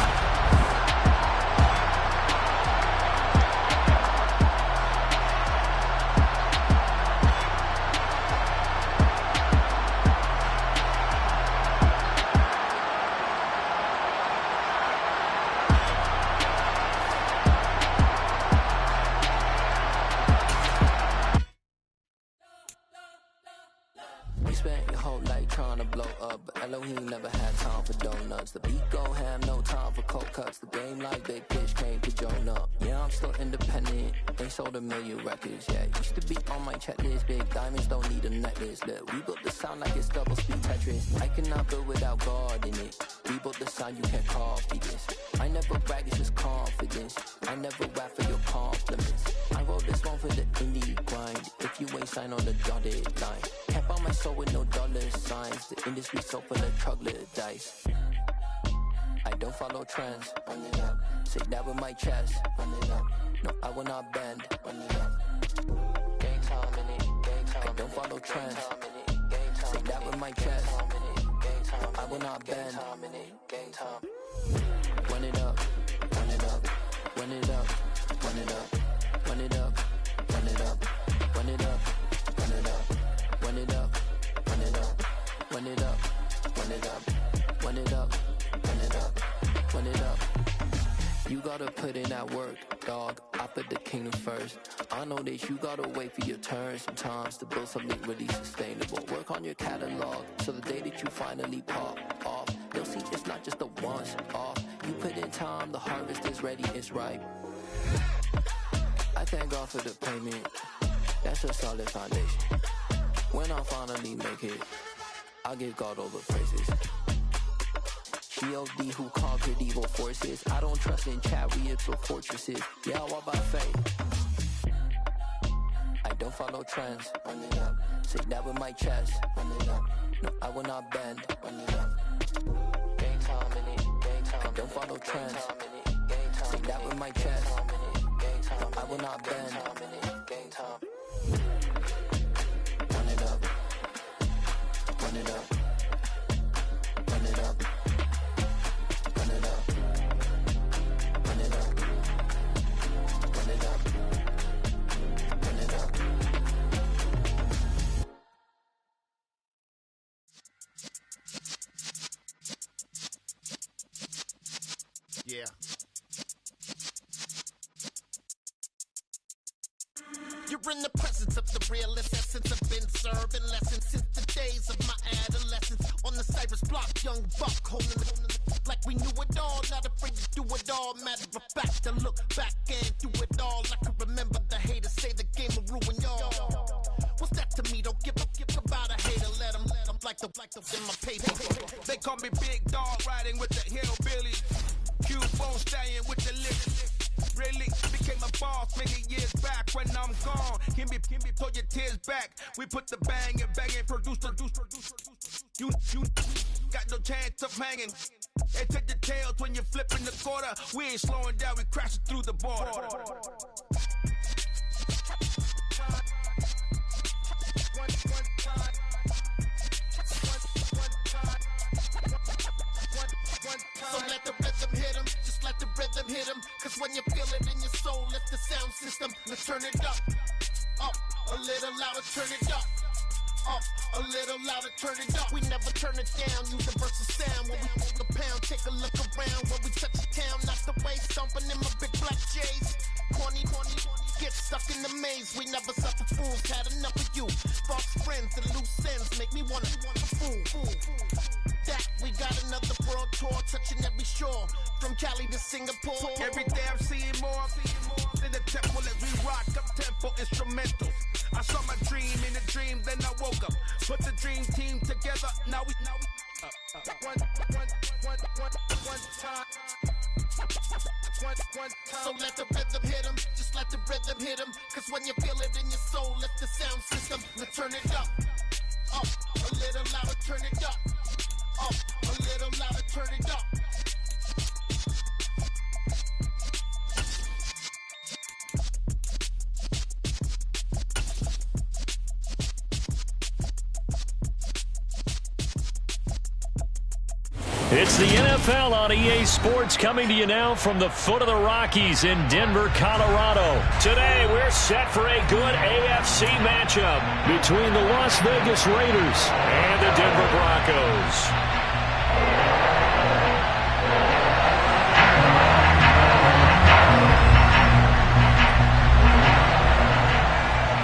You spent your whole life trying to blow up, but Elohim never had time for donuts. The beat go ham, no time for cold cuts. The game like big pitch came to Jonah. Yeah, I'm still independent. Ain't sold a million records yet. Used to be on my checklist. Big diamonds don't need a necklace. Look, we built the sound like it's double speed Tetris. I cannot build without God in it. We built the sound, you can't copy this. I never brag, it's just confidence. I never rap for your compliments. I wrote this one for the indie grind. If you ain't signed on the dotted line, can't buy my soul with no dollar signs. The industry so full of troglodytes. I don't follow trends. Run it up. Say that with my chest. Run it up. No, I will not bend. Run it up. Gang time in it. Gang time. I don't follow trends. Say that with my chest. I will not bend. Gang time. Run it up. Run it up. Run it up. Run it up. Run it up. Run it up. Run it up. Run it up. Run it up. Run it up. Run it up. Run it up. Run it up. Run it up. Run it up. You gotta put in that work, dog. I put the kingdom first. I know that you gotta wait for your turn sometimes to build something really sustainable. Work on your catalog so the day that you finally pop off, you'll see it's not just a once off. You put in time, the harvest is ready, it's ripe. I thank God for the payment. That's a solid foundation. When I finally make it, I'll give God all the praises. G.O.D. who conquered evil forces. I don't trust in chariots or fortresses. Yeah, I walk by faith. I don't follow trends. Run it up. Say that with my chest. Run it up. No, I will not bend. Run it up. Gang time in it. Gang time. I don't follow trends. Say that with my chest. No, I will not bend. Gang time. Run it up. Run it up. Run it up. Run it up. Run it up. Run it up. Run it up. Yeah. You're in the presence of the realest essence. I've been serving lessons since the days of my adolescence. On the Cypress block, young buck holding it like we knew it all. Not afraid to do it all. Matter of fact, to look back and do it all. I can remember the haters say the game will ruin y'all. What's that to me? Don't give about a hater. Let them like the in my paper. They call me Big Dog, riding with the hillbilly. Q-Bone stallion with the lyrics. Really became a boss many years back. When I'm gone, can be pull your tears back. We put the bang and produce. You got no chance of hanging. They take the tails when you're flipping the quarter. We ain't slowing down, we crashing through the border. So let the rhythm hit him, just let the rhythm hit him. Cause when you feel it in your soul, lift the sound system. Let's turn it up, a little louder, turn it up, a little louder, turn it up. We never turn it down, universal sound. When we pull the pound, take a look around. When we touch the town, knock the way, stomping in my big black J's. Corny, get stuck in the maze. We never suffer fools, had enough of you. False friends and loose ends make me wanna fool. That we got another world tour, touching every shore, from Cali to Singapore. Every day I'm seeing more in the temple as we rock up tempo instrumentals. I saw my dream in a dream, then I woke up. Put the dream team together, now we one time. So let the rhythm hit him, just let the rhythm hit him. Cause when you feel it in your soul, lift the sound system. Let's turn it up, a little louder, turn it up, a little louder, turn it up. It's the NFL on EA Sports, coming to you now from the foot of the Rockies in Denver, Colorado. Today, we're set for a good AFC matchup between the Las Vegas Raiders and the Denver Broncos.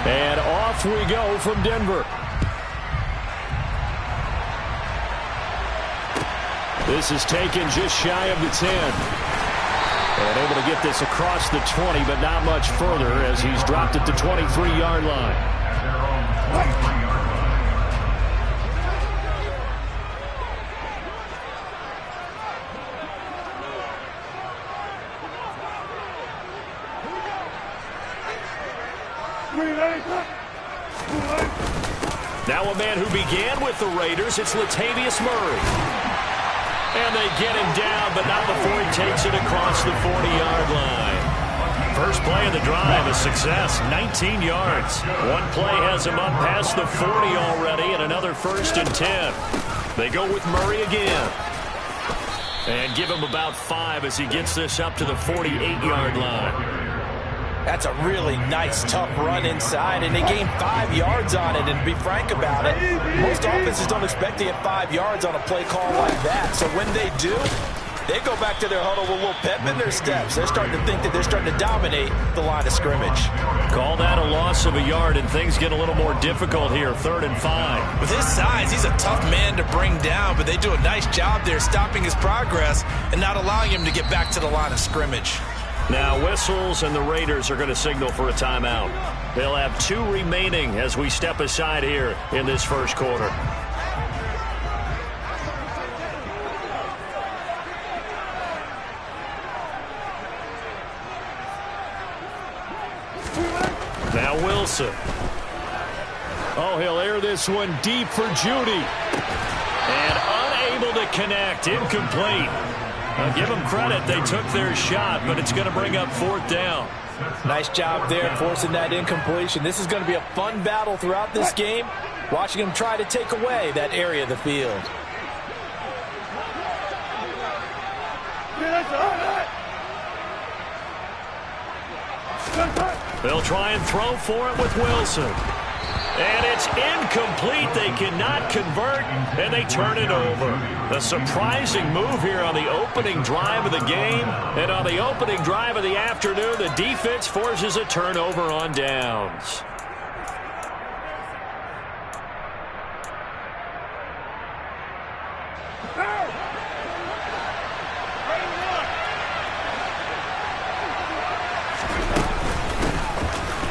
And off we go from Denver. This is taken just shy of the 10. And able to get this across the 20, but not much further as he's dropped it to 23-yard line. Now a man who began with the Raiders, it's Latavius Murray. And they get him down, but not before he takes it across the 40-yard line. First play of the drive, a success, 19 yards. One play has him up past the 40 already, and another 1st and 10. They go with Murray again. And give him about 5 as he gets this up to the 48-yard line. That's a really nice, tough run inside, and they gained 5 yards on it. And to be frank about it, most offenses don't expect to get 5 yards on a play call like that. So when they do, they go back to their huddle with a little pep in their steps. They're starting to think that they're starting to dominate the line of scrimmage. Call that a loss of a yard, and things get a little more difficult here, 3rd and 5. With his size, he's a tough man to bring down, but they do a nice job there stopping his progress and not allowing him to get back to the line of scrimmage. Now whistles, and the Raiders are going to signal for a timeout. They'll have 2 remaining as we step aside here in this first quarter. Now Wilson. Oh, he'll air this one deep for Judy. And unable to connect, incomplete. I'll give them credit. They took their shot, but it's going to bring up 4th down. Nice job there forcing that incompletion. This is going to be a fun battle throughout this game, watching them try to take away that area of the field. They'll try and throw for it with Wilson. And it's incomplete. They cannot convert, and they turn it over. A surprising move here on the opening drive of the game. And on the opening drive of the afternoon, the defense forces a turnover on downs.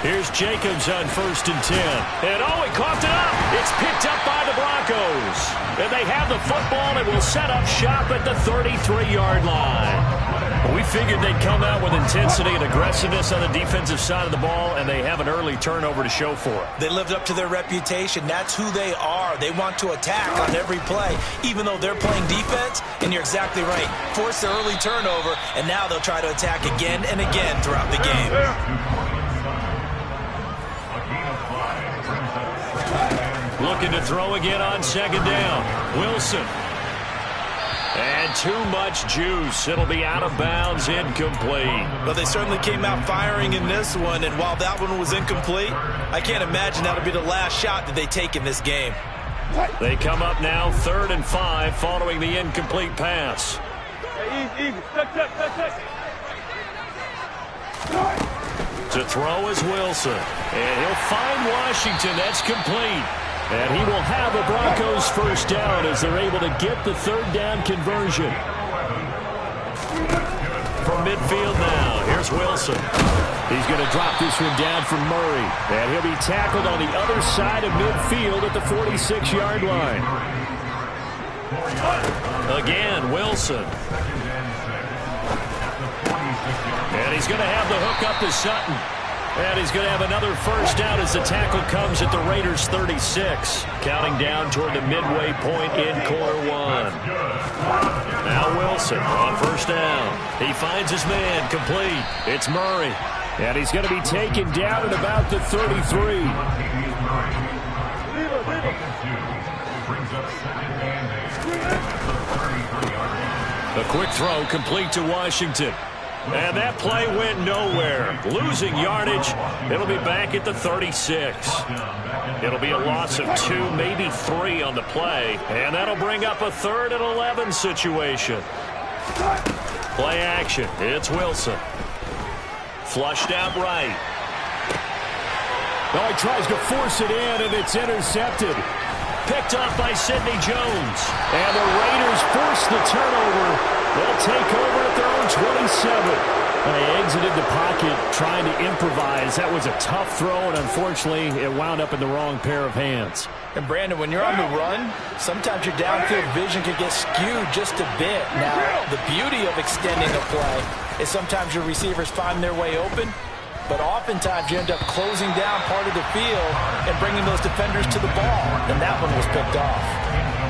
Here's Jacobs on 1st and 10. And oh, he coughed it up. It's picked up by the Broncos. And they have the football and will set up shop at the 33-yard line. We figured they'd come out with intensity and aggressiveness on the defensive side of the ball, and they have an early turnover to show for it. They lived up to their reputation. That's who they are. They want to attack on every play, even though they're playing defense. And you're exactly right. Force the early turnover, and now they'll try to attack again and again throughout the game. Looking to throw again on 2nd down. Wilson. And too much juice. It'll be out of bounds, incomplete. Well, they certainly came out firing in this one, and while that one was incomplete, I can't imagine that'll be the last shot that they take in this game. They come up now 3rd and 5 following the incomplete pass. To throw is Wilson. And he'll find Washington. That's complete. And he will have a Broncos 1st down as they're able to get the 3rd down conversion. From midfield now, here's Wilson. He's going to drop this one down from Murray. And he'll be tackled on the other side of midfield at the 46-yard line. Again, Wilson. And he's going to have the hook up to Sutton. And he's going to have another 1st down as the tackle comes at the Raiders' 36. Counting down toward the midway point in quarter 1. Now Wilson on 1st down. He finds his man, complete. It's Murray. And he's going to be taken down at about the 33. A quick throw complete to Washington. And that play went nowhere. Losing yardage. It'll be back at the 36. It'll be a loss of 2, maybe 3 on the play. And that'll bring up a 3rd and 11 situation. Play action. It's Wilson. Flushed out right. Oh, he tries to force it in, and it's intercepted. picked off by Sidney Jones. And the Raiders force the turnover. They'll take over at their own 27. They exited the pocket trying to improvise. That was a tough throw, and unfortunately, it wound up in the wrong pair of hands. And Brandon, when you're on the run, sometimes your downfield vision can get skewed just a bit. Now, the beauty of extending a play is sometimes your receivers find their way open, but oftentimes you end up closing down part of the field and bringing those defenders to the ball, and that one was picked off.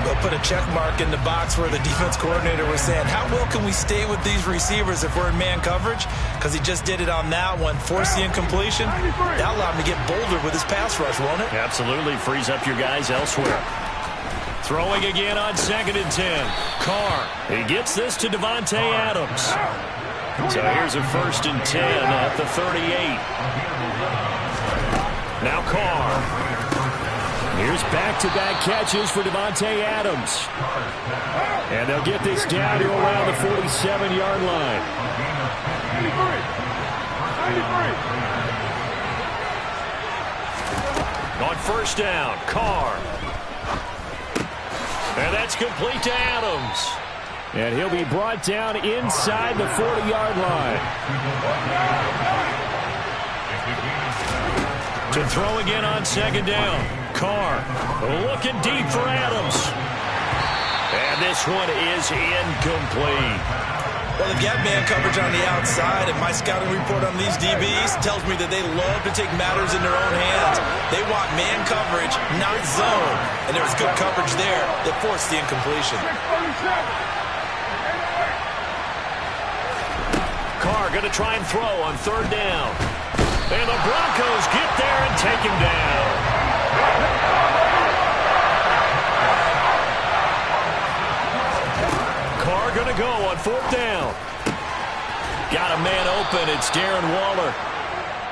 They'll put a check mark in the box where the defense coordinator was saying, how well can we stay with these receivers if we're in man coverage? Because he just did it on that one, forced the incompletion. That allowed him to get bolder with his pass rush, won't it? Absolutely. Frees up your guys elsewhere. Throwing again on 2nd and 10. Carr. He gets this to Davante Adams. So here's a 1st and 10 at the 38. Now Carr. Here's back-to-back catches for Davante Adams. And they'll get this down to around the 47-yard line. On 1st down, Carr. And that's complete to Adams. And he'll be brought down inside the 40-yard line. To throw again on 2nd down. Carr looking deep for Adams. And this one is incomplete. Well, they've got man coverage on the outside, and my scouting report on these DBs tells me that they love to take matters in their own hands. They want man coverage, not zone. And there was good coverage there that forced the incompletion. Carr going to try and throw on 3rd down. And the Broncos get there and take him down. Carr going to go on 4th down. Got a man open. It's Darren Waller.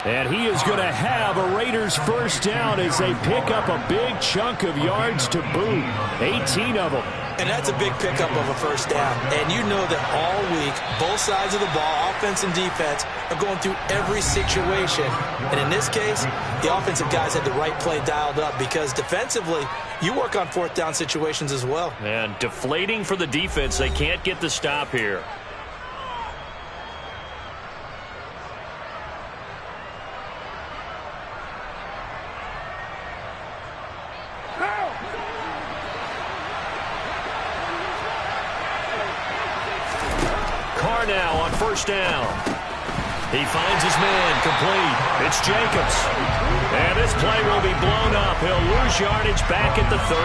And he is going to have a Raiders 1st down as they pick up a big chunk of yards to boot. 18 of them. And that's a big pickup of a 1st down. And you know that all week, both sides of the ball, offense and defense, are going through every situation. And in this case, the offensive guys had the right play dialed up because defensively, you work on 4th down situations as well. And deflating for the defense. They can't get the stop here. Now on 1st down. He finds his man complete. It's Jacobs. And this play will be blown up. He'll lose yardage back at the 38.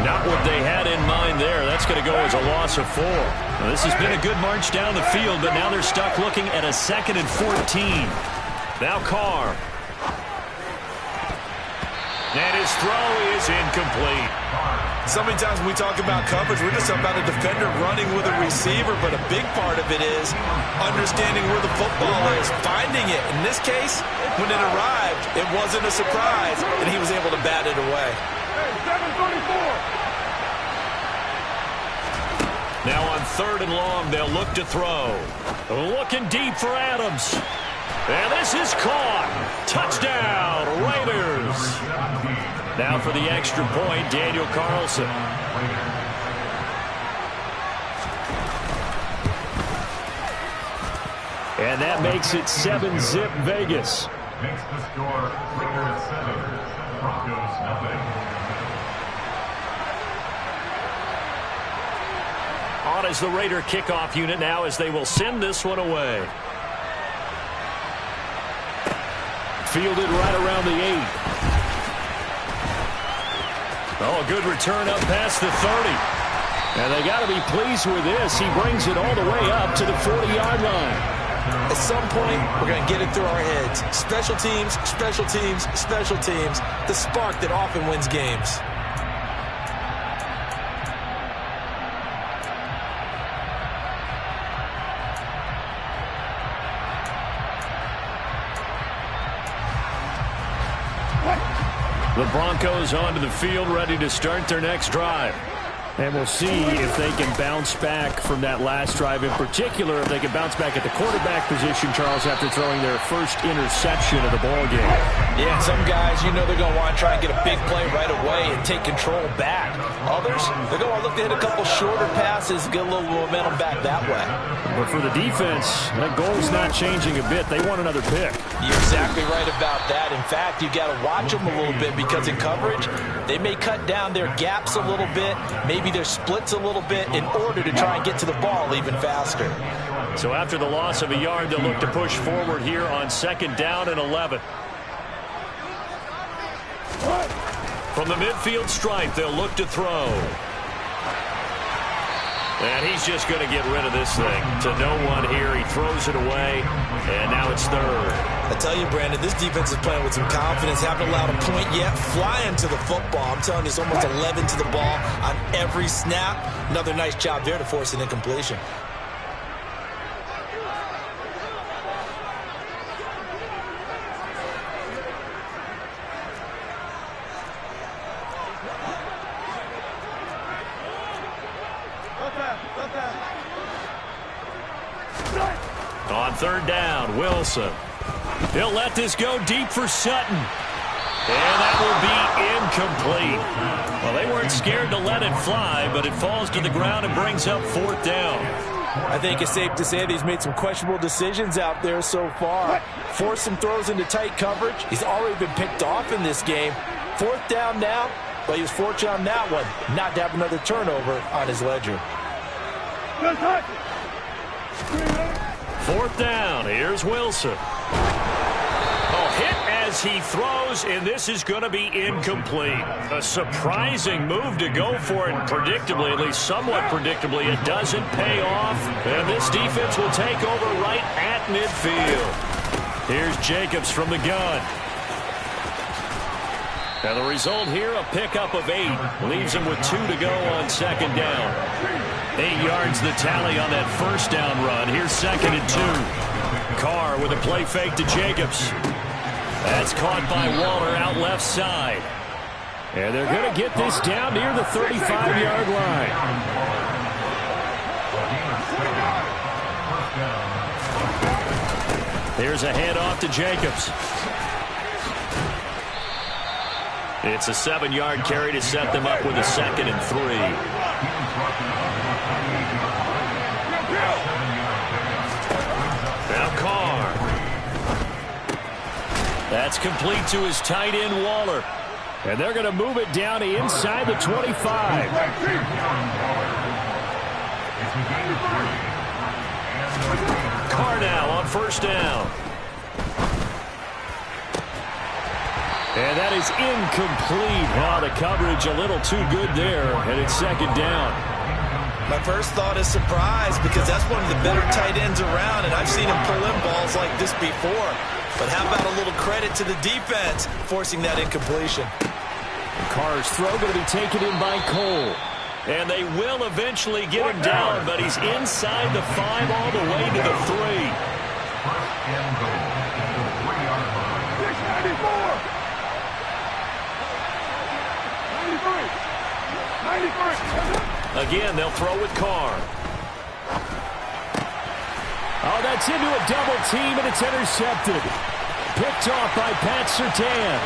Not what they had in mind there. That's going to go as a loss of 4. Now, this has been a good march down the field, but now they're stuck looking at a 2nd and 14. Now Carr. And his throw is incomplete. So many times when we talk about coverage, we're just about a defender running with a receiver, but a big part of it is understanding where the football is, finding it. In this case, when it arrived, it wasn't a surprise, and he was able to bat it away. Now on 3rd and long, they'll look to throw. Looking deep for Adams. And this is caught. Touchdown, Raiders. Now for the extra point, Daniel Carlson. And that makes it 7-zip Vegas. Makes the score Raiders 7, Broncos nothing. On is the Raider kickoff unit now as they will send this one away. Fielded right around the 8. Oh, a good return up past the 30. And they got to be pleased with this. He brings it all the way up to the 40-yard line. At some point, we're going to get it through our heads. Special teams, special teams, special teams. The spark that often wins games. The Broncos onto the field, ready to start their next drive. And we'll see if they can bounce back from that last drive. In particular, if they can bounce back at the quarterback position, Charles, after throwing their first interception of the ball game. Yeah, some guys, you know they're going to want to try and get a big play right away and take control back. Others, they're going to look to hit a couple shorter passes, get a little momentum back that way. But for the defense, that goal's not changing a bit. They want another pick. You're exactly right about that. In fact, you got to watch them a little bit because in coverage, they may cut down their gaps a little bit, maybe their splits a little bit in order to try and get to the ball even faster. So after the loss of a yard, they'll look to push forward here on 2nd down and 11. From the midfield stripe, they'll look to throw. And he's just going to get rid of this thing. To no one here. He throws it away, and now it's 3rd. I tell you, Brandon, this defense is playing with some confidence. Haven't allowed a point yet. Flying to the football. I'm telling you, it's almost 11 to the ball on every snap. Another nice job there to force an incompletion. On 3rd down, Wilson. He'll let this go deep for Sutton. And that will be incomplete. Well, they weren't scared to let it fly, but it falls to the ground and brings up 4th down. I think it's safe to say that he's made some questionable decisions out there so far. Forced some throws into tight coverage. He's already been picked off in this game. 4th down now, but he was fortunate on that one not to have another turnover on his ledger. 4th down. Here's Wilson. Oh, hit as he throws, and this is going to be incomplete. A surprising move to go for it, predictably, at least somewhat predictably. It doesn't pay off, and this defense will take over right at midfield. Here's Jacobs from the gun. And the result here, a pickup of 8. Leaves him with 2 to go on 2nd down. 8 yards the tally on that 1st down run. Here's 2nd and 2. Carr with a play fake to Jacobs. That's caught by Waller out left side. And they're going to get this down near the 35-yard line. Here's a handoff to Jacobs. It's a 7-yard carry to set them up with a 2nd and 3. Now Carr. That's complete to his tight end, Waller. And they're going to move it down to inside the 25. Carr now on 1st down. And that is incomplete. Wow, the coverage a little too good there, and it's 2nd down. My first thought is surprise because that's one of the better tight ends around, and I've seen him pull in balls like this before. But how about a little credit to the defense forcing that incompletion? And Carr's throw going to be taken in by Cole. And they will eventually get him down, but he's inside the 5 all the way to the 3. Again, they'll throw with Carr. Oh, that's into a double team, and it's intercepted. Picked off by Pat Surtain.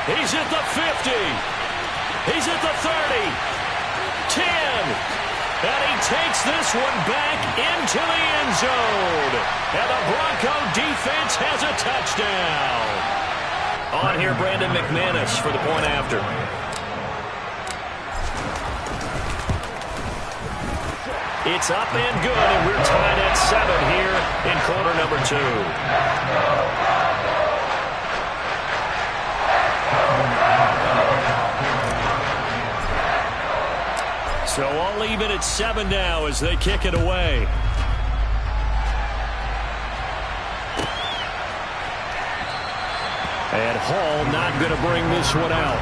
He's at the 50. He's at the 30. 10. And he takes this one back into the end zone. And the Bronco defense has a touchdown. On here, Brandon McManus for the point after. It's up and good, and we're tied at 7 here in quarter number 2. So all even at 7 now as they kick it away. And Hall not going to bring this one out.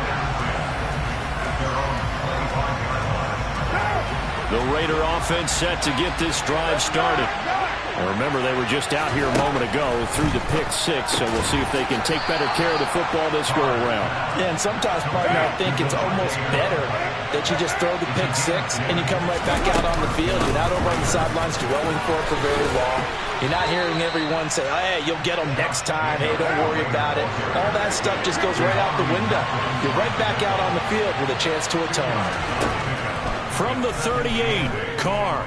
The Raider offense set to get this drive started. And remember, they were just out here a moment ago through the pick 6, so we'll see if they can take better care of the football this go around. Yeah, and sometimes, partner, I think it's almost better that you just throw the pick six and you come right back out on the field. You're not over on the sidelines dwelling for it for very long. You're not hearing everyone say, hey, you'll get them next time. Hey, don't worry about it. All that stuff just goes right out the window. You're right back out on the field with a chance to atone. From the 38, Carr.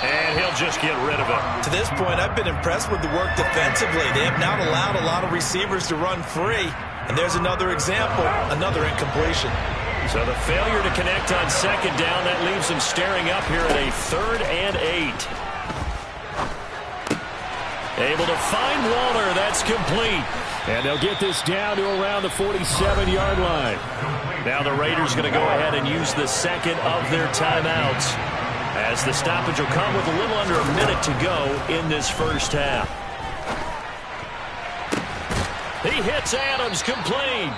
And he'll just get rid of it. To this point, I've been impressed with the work defensively. They have not allowed a lot of receivers to run free. And there's another example, another incompletion. So the failure to connect on second down, that leaves them staring up here at a 3rd and 8. Able to find Waller. That's complete. And they'll get this down to around the 47-yard line. Now the Raiders going to go ahead and use the second of their timeouts, as the stoppage will come with a little under a minute to go in this first half. He hits Adams, complete.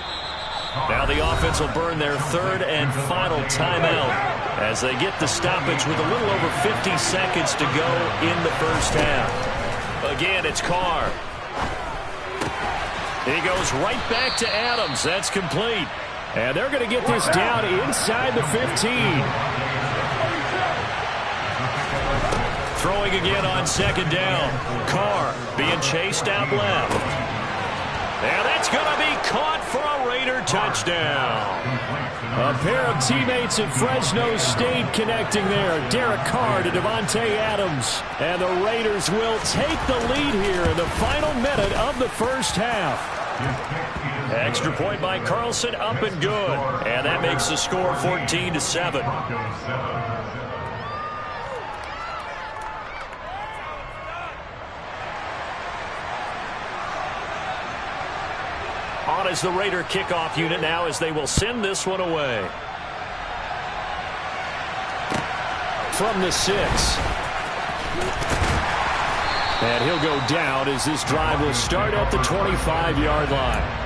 Now the offense will burn their 3rd and final timeout as they get the stoppage with a little over 50 seconds to go in the first half. Again, it's Carr. He goes right back to Adams. That's complete. And they're going to get this down inside the 15. Throwing again on second down. Carr being chased out left. And that's going to be caught for a Raider touchdown. A pair of teammates at Fresno State connecting there. Derek Carr to Devontae Adams. And the Raiders will take the lead here in the final minute of the first half. Extra point by Carlson, up and good. And that makes the score 14-7. On is the Raider kickoff unit now as they will send this one away. From the 6. And he'll go down as this drive will start at the 25-yard line.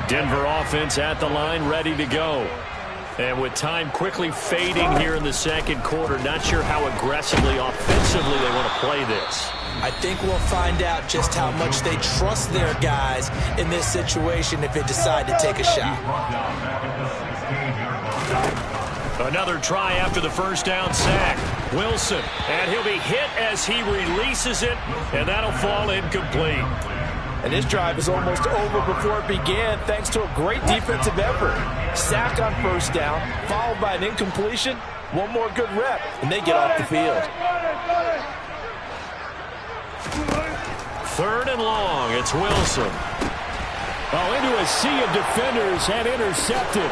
Denver offense at the line, ready to go. And with time quickly fading here in the second quarter, not sure how aggressively, offensively they want to play this. I think we'll find out just how much they trust their guys in this situation if they decide to take a shot. Another try after the first down sack. Wilson, and he'll be hit as he releases it, and that'll fall incomplete. And his drive is almost over before it began thanks to a great defensive effort. Sack on first down, followed by an incompletion. One more good rep, and they get off the field. 3rd and long, it's Wilson. Oh, into a sea of defenders and intercepted.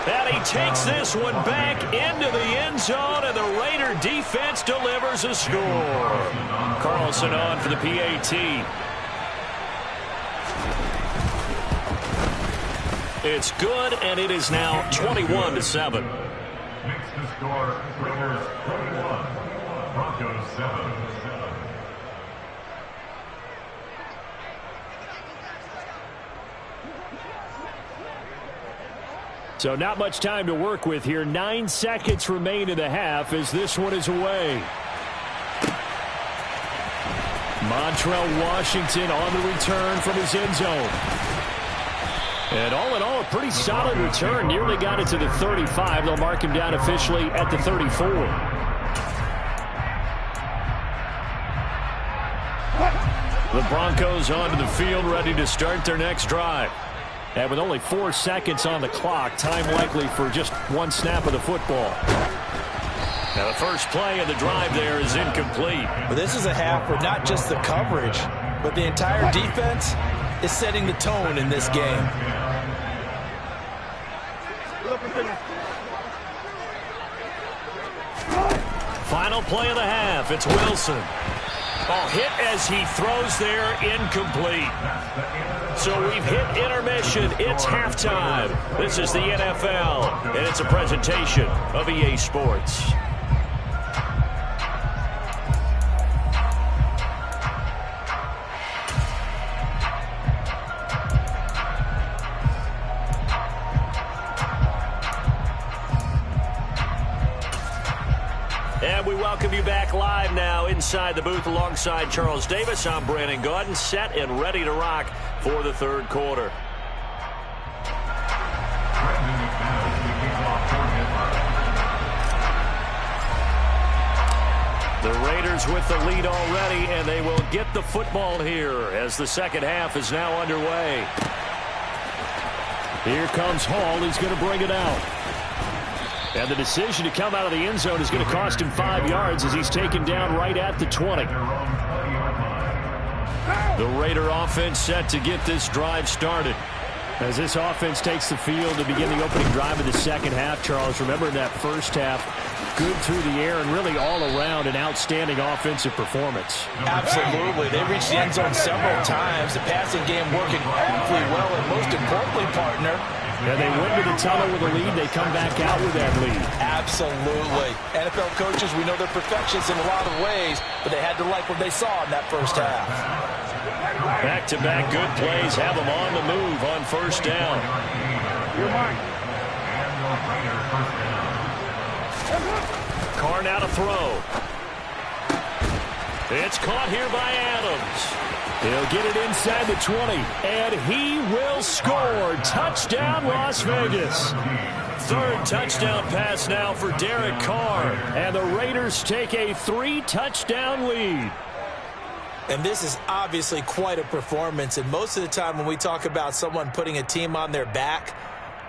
And he takes this one back into the end zone, and the Raider defense delivers a score. Carlson on for the PAT. It's good, and it is now 21-7. Makes the score Raiders 21, Broncos 7. So not much time to work with here. 9 seconds remain in the half as this one is away. Montrell Washington on the return from his end zone. And all in all, a pretty solid return. Nearly got it to the 35. They'll mark him down officially at the 34. The Broncos onto the field, ready to start their next drive. And with only 4 seconds on the clock, time likely for just one snap of the football. Now the first play of the drive there is incomplete. But this is a half where not just the coverage, but the entire defense is setting the tone in this game. Final play of the half, it's Wilson. Oh, hit as he throws there, incomplete. So we've hit intermission. It's halftime. This is the NFL, and it's a presentation of EA Sports. And we welcome you back live now inside the booth alongside Charles Davis. I'm Brandon Gaudin, set and ready to rock for the third quarter. The Raiders with the lead already, and they will get the football here as the second half is now underway. Here comes Hall. He's going to bring it out. And the decision to come out of the end zone is going to cost him 5 yards as he's taken down right at the 20. The Raider offense set to get this drive started. As this offense takes the field to begin the opening drive of the second half, Charles, remember in that first half, good through the air and really all around an outstanding offensive performance. Absolutely. They reached the end zone several times. The passing game working awfully well, and most importantly, partner, and they went to the tunnel with a lead. They come back out with that lead. Absolutely. NFL coaches, we know they're perfectionists in a lot of ways, but they had to like what they saw in that first half. Back-to-back good plays have them on the move on first down. Carr now to throw. It's caught here by Adams. He'll get it inside the 20, and he will score. Touchdown, Las Vegas. Third touchdown pass now for Derek Carr, and the Raiders take a 3-touchdown lead. And this is obviously quite a performance, and most of the time when we talk about someone putting a team on their back,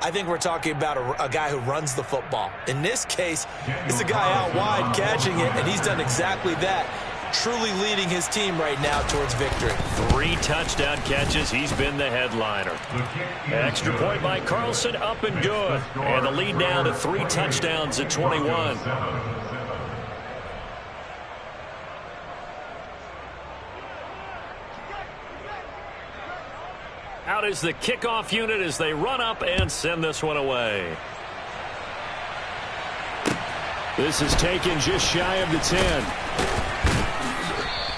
I think we're talking about a guy who runs the football. In this case, it's a guy out wide catching it, and he's done exactly that, truly leading his team right now towards victory. 3 touchdown catches. He's been the headliner. Extra point by Carlson, up and good. And the lead down to 3 touchdowns at 21. Out is the kickoff unit as they run up and send this one away. This is taken just shy of the 10.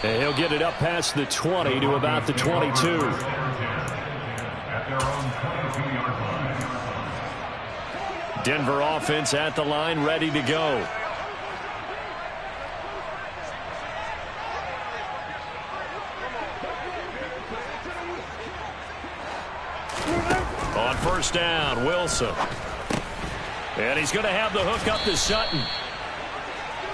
And he'll get it up past the 20 to about the 22. Denver offense at the line, ready to go. On first down, Wilson. And he's going to have the hook up to Sutton.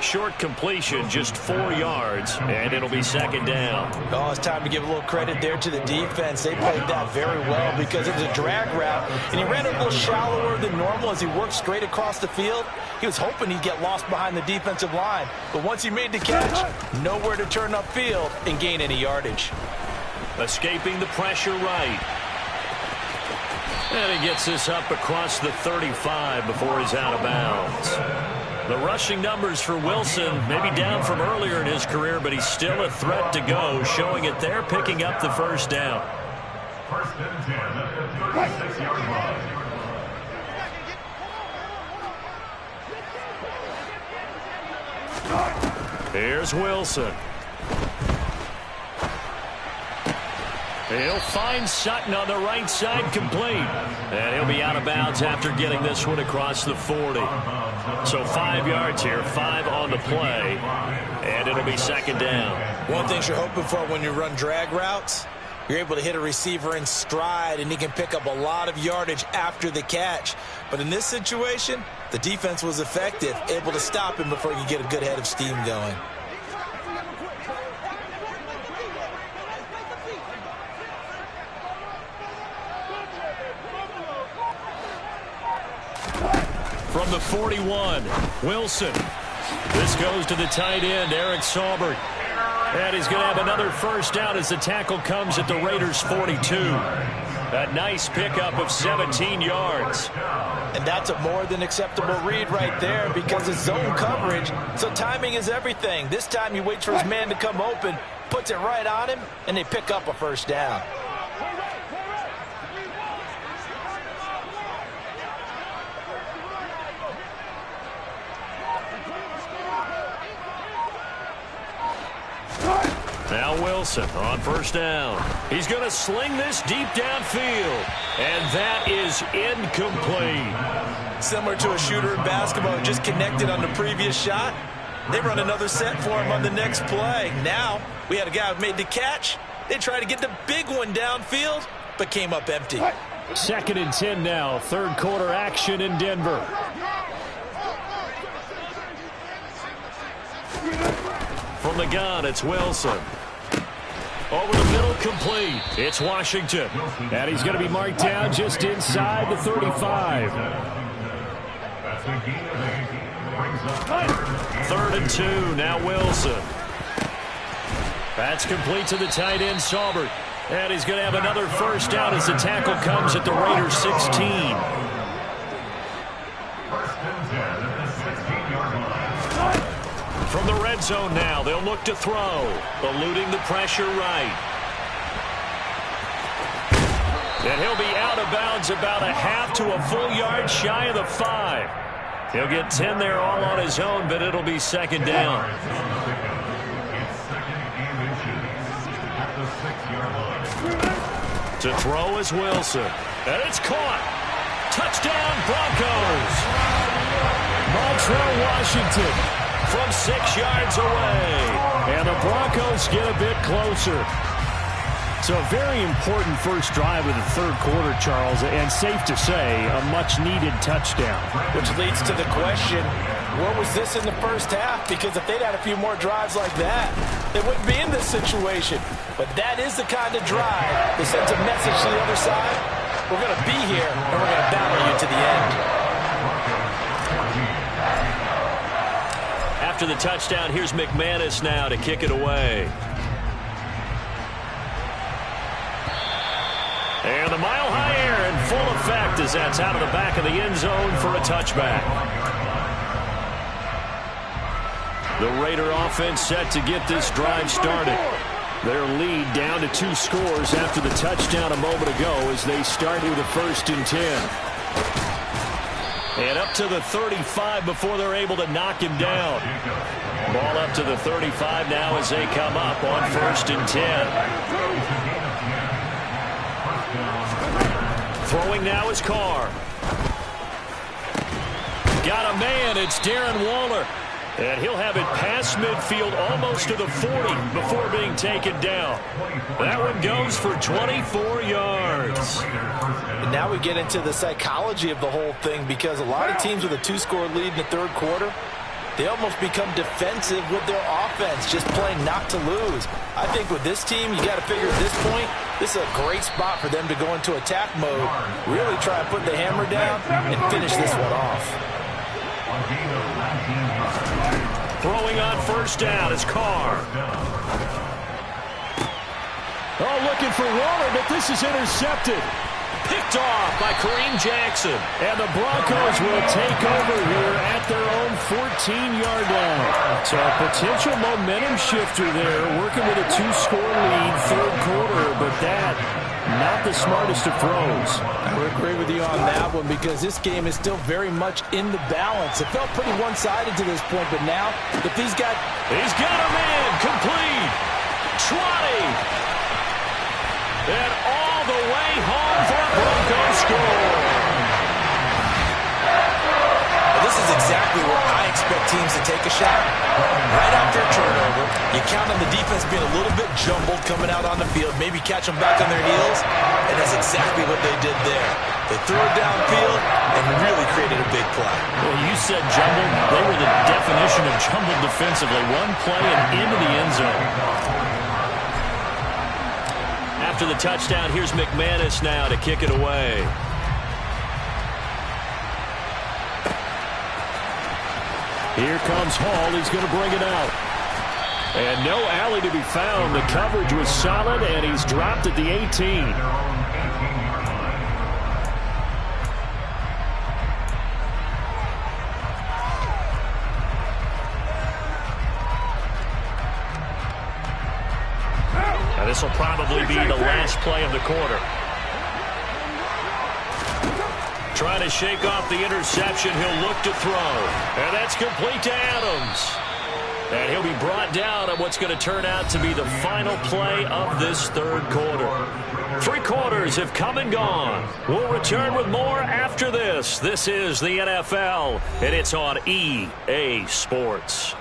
Short completion, just 4 yards, and it'll be second down. Oh, it's time to give a little credit there to the defense. They played that very well because it was a drag route, and he ran a little shallower than normal as he worked straight across the field. He was hoping he'd get lost behind the defensive line, but once he made the catch, nowhere to turn upfield and gain any yardage. Escaping the pressure right. And he gets this up across the 35 before he's out of bounds. The rushing numbers for Wilson may be down from earlier in his career, but he's still a threat to go, showing it there, picking up the first down. First and 10 at the 36-yard line. Here's Wilson. He'll find Sutton on the right side, complete. And he'll be out of bounds after getting this one across the 40. So 5 yards here, 5 on the play, and it'll be second down. One thing you're hoping for when you run drag routes, you're able to hit a receiver in stride, and he can pick up a lot of yardage after the catch. But in this situation, the defense was effective, able to stop him before he could get a good head of steam going. From the 41, Wilson. This goes to the tight end, Eric Saubert. And he's going to have another first down as the tackle comes at the Raiders' 42. A nice pickup of 17 yards. And that's a more than acceptable read right there because it's zone coverage, so timing is everything. This time he waits for his man to come open, puts it right on him, and they pick up a first down. Now Wilson on first down. He's going to sling this deep downfield. And that is incomplete. Similar to a shooter in basketball who just connected on the previous shot. They run another set for him on the next play. Now, we had a guy who made the catch. They tried to get the big one downfield, but came up empty. 2nd and 10 now. Third quarter action in Denver. From the gun, it's Wilson. Over the middle, complete. It's Washington. And he's going to be marked down just inside the 35. 3rd and 2, now Wilson. That's complete to the tight end, Saubert. And he's going to have another first down as the tackle comes at the Raiders' 16. From the red zone now, they'll look to throw. Eluding the pressure right. And he'll be out of bounds about a half to a full yard shy of the 5. He'll get 10 there all on his own, but it'll be 2nd down. To throw is Wilson. And it's caught. Touchdown, Broncos. Montrell Washington from 6 yards away. And the Broncos get a bit closer. So a very important first drive of the third quarter, Charles, and safe to say, a much-needed touchdown. Which leads to the question, where was this in the first half? Because if they'd had a few more drives like that, they wouldn't be in this situation. But that is the kind of drive that sends a message to the other side. We're going to be here, and we're going to battle you to the end. After the touchdown, here's McManus now to kick it away. And the mile-high air in full effect as that's out of the back of the end zone for a touchback. The Raider offense set to get this drive started. Their lead down to 2 scores after the touchdown a moment ago as they start with a 1st and 10. And up to the 35 before they're able to knock him down. Ball up to the 35 now as they come up on 1st and 10. Throwing now is Carr. Got a man. It's Darren Waller. And he'll have it past midfield almost to the 40 before being taken down. That one goes for 24 yards. And now we get into the psychology of the whole thing, because a lot of teams with a 2-score lead in the third quarter, they almost become defensive with their offense, just playing not to lose. I think with this team, you got to figure at this point, this is a great spot for them to go into attack mode, really try and put the hammer down and finish this one off. Throwing on 1st down is Carr. Oh, looking for Waller, but this is intercepted. Picked off by Kareem Jackson. And the Broncos will take over here at their own 14-yard line. So a potential momentum shifter there, working with a 2-score lead, third quarter, but that, not the smartest of throws. I would agree with you on that one, because this game is still very much in the balance. It felt pretty one-sided to this point, but now, if he's got a man, complete, Trotty, and all the way home for a Broncos score. This is exactly where I expect teams to take a shot. Right after a turnover, you count on the defense being a little bit jumbled coming out on the field, maybe catch them back on their heels, and that's exactly what they did there. They threw it downfield and really created a big play. Well, you said jumbled. They were the definition of jumbled defensively. One play and into the end zone. After the touchdown, here's McManus now to kick it away. Here comes Hall. He's going to bring it out. And no alley to be found. The coverage was solid, and he's dropped at the 18. Now this will probably be the last play of the quarter. Trying to shake off the interception. He'll look to throw. And that's complete to Adams. And he'll be brought down on what's going to turn out to be the final play of this third quarter. 3 quarters have come and gone. We'll return with more after this. This is the NFL, and it's on EA Sports.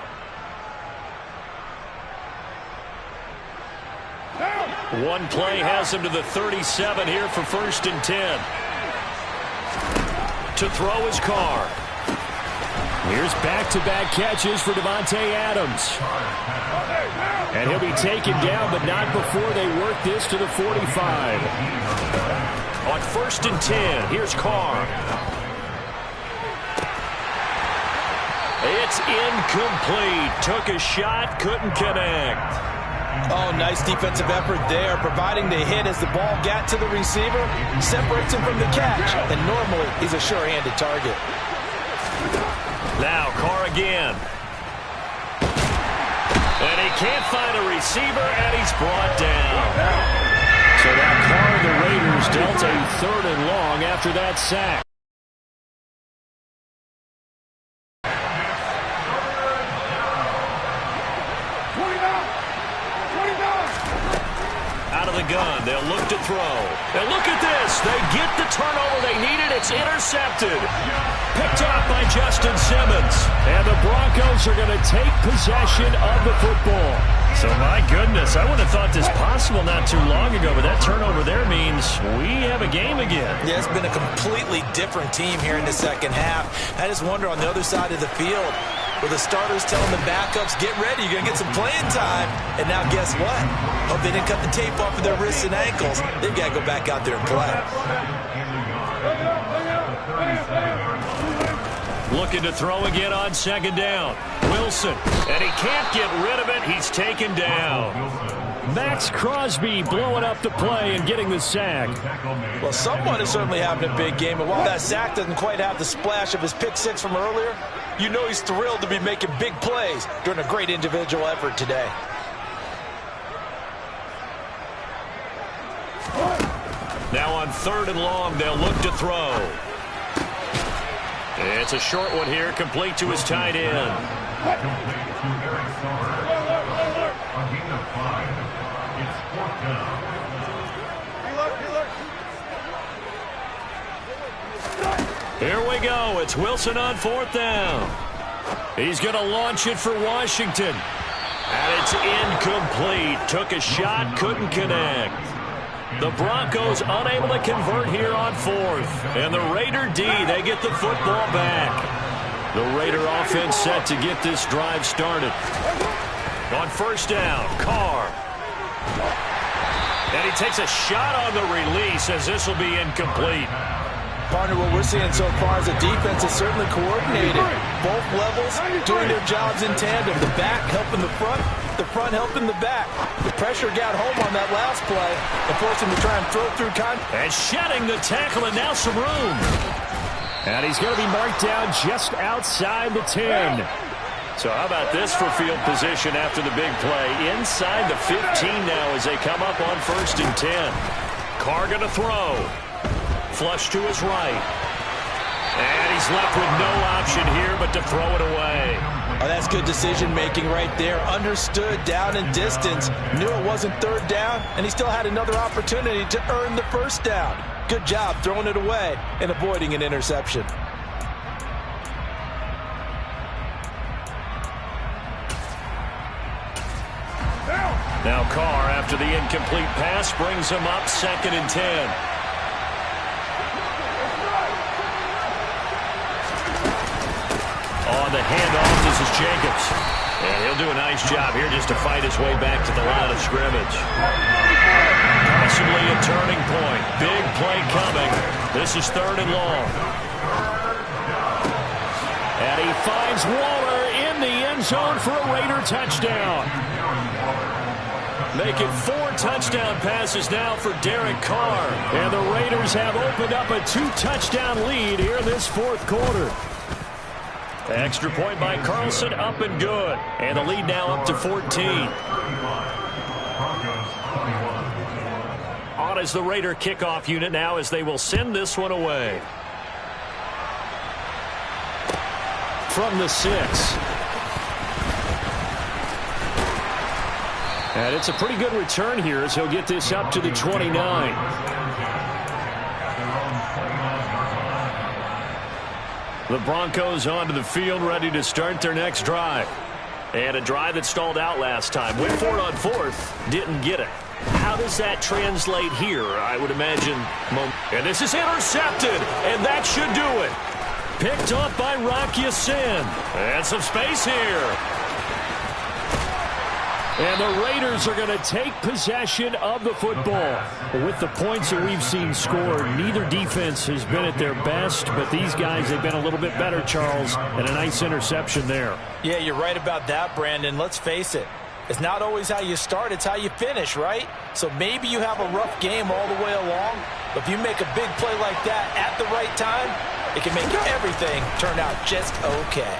One play has him to the 37 here for 1st and 10. To throw his Carr. Here's back-to-back catches for Davante Adams. And he'll be taken down, but not before they work this to the 45. On 1st and 10, here's Carr. It's incomplete. Took a shot, couldn't connect. Oh, nice defensive effort there, providing the hit as the ball got to the receiver, separates him from the catch, and normally he's a sure-handed target. Now Carr again. And he can't find a receiver, and he's brought down. So now Carr and the Raiders dealt a 3rd and long after that sack. Out of the gun, they'll look to throw. And look at this. They get the turnover they needed. It's intercepted. Picked off by Justin Simmons. And the Broncos are going to take possession of the football. So, my goodness, I wouldn't have thought this possible not too long ago, but that turnover there means we have a game again. Yeah, it's been a completely different team here in the second half. I just wonder on the other side of the field, where the starters telling the backups, get ready, you're going to get some playing time. And now guess what? Hope they didn't cut the tape off of their wrists and ankles. They've got to go back out there and play. Looking to throw again on 2nd down. Wilson, and he can't get rid of it. He's taken down. Max Crosby blowing up the play and getting the sack. Well, someone is certainly having a big game, and while that sack doesn't quite have the splash of his pick six from earlier, you know he's thrilled to be making big plays during a great individual effort today. Now on 3rd and long, they'll look to throw. It's a short one here, complete to his tight end. Here we go. It's Wilson on 4th down. He's going to launch it for Washington. And it's incomplete. Took a shot, couldn't connect. The Broncos unable to convert here on 4th. And the Raider D, they get the football back. The Raider offense set to get this drive started. On 1st down, Carr. And he takes a shot on the release as this will be incomplete. Partner, what we're seeing so far is the defense is certainly coordinated. Both levels doing their jobs in tandem. The back helping the front helping the back. The pressure got home on that last play and forced him to try and throw through contact. And shedding the tackle, and now some room. And he's going to be marked down just outside the 10. So how about this for field position after the big play? Inside the 15 now as they come up on 1st and 10. Carr going to throw. Flush to his right. And he's left with no option here but to throw it away. Oh, that's good decision-making right there. Understood down and distance. Knew it wasn't 3rd down, and he still had another opportunity to earn the 1st down. Good job throwing it away and avoiding an interception. Now Carr, after the incomplete pass, brings him up 2nd and 10. On the handoff, this is Jacobs. And he'll do a nice job here just to fight his way back to the line of scrimmage. Possibly a turning point. Big play coming. This is 3rd and long. And he finds Waller in the end zone for a Raider touchdown. Making 4 touchdown passes now for Derek Carr. And the Raiders have opened up a 2-touchdown lead here in this 4th quarter. Extra point by Carlson, up and good. And the lead now up to 14. On is the Raider kickoff unit now as they will send this one away. From the 6. And it's a pretty good return here as he'll get this up to the 29. The Broncos onto the field, ready to start their next drive. And a drive that stalled out last time. Went for it on 4th, didn't get it. How how does that translate here? I would imagine. And this is intercepted, and that should do it. Picked up by Rocky Sin. And some space here. And the Raiders are going to take possession of the football. With the points that we've seen scored, neither defense has been at their best, but these guys, they've been a little bit better, Charles, and a nice interception there. Yeah, you're right about that, Brandon. Let's face it. It's not always how you start, it's how you finish, right? So maybe you have a rough game all the way along, but if you make a big play like that at the right time, it can make everything turn out just okay.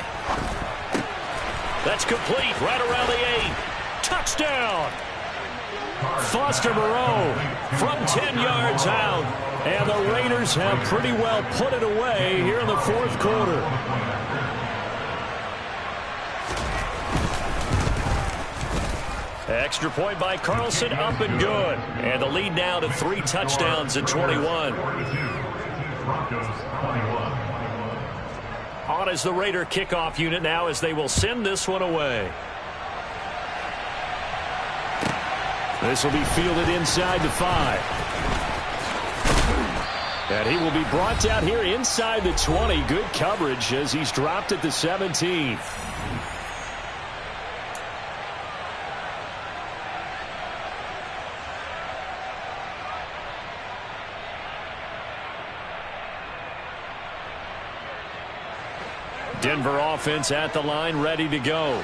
That's complete right around the 8. Touchdown! Foster Moreau from 10 yards out. And the Raiders have pretty well put it away here in the fourth quarter. Extra point by Carlson, up and good. And the lead now to 3 touchdowns and 21. On is the Raider kickoff unit now as they will send this one away. This will be fielded inside the 5. And he will be brought down here inside the 20. Good coverage as he's dropped at the 17. Denver offense at the line, ready to go.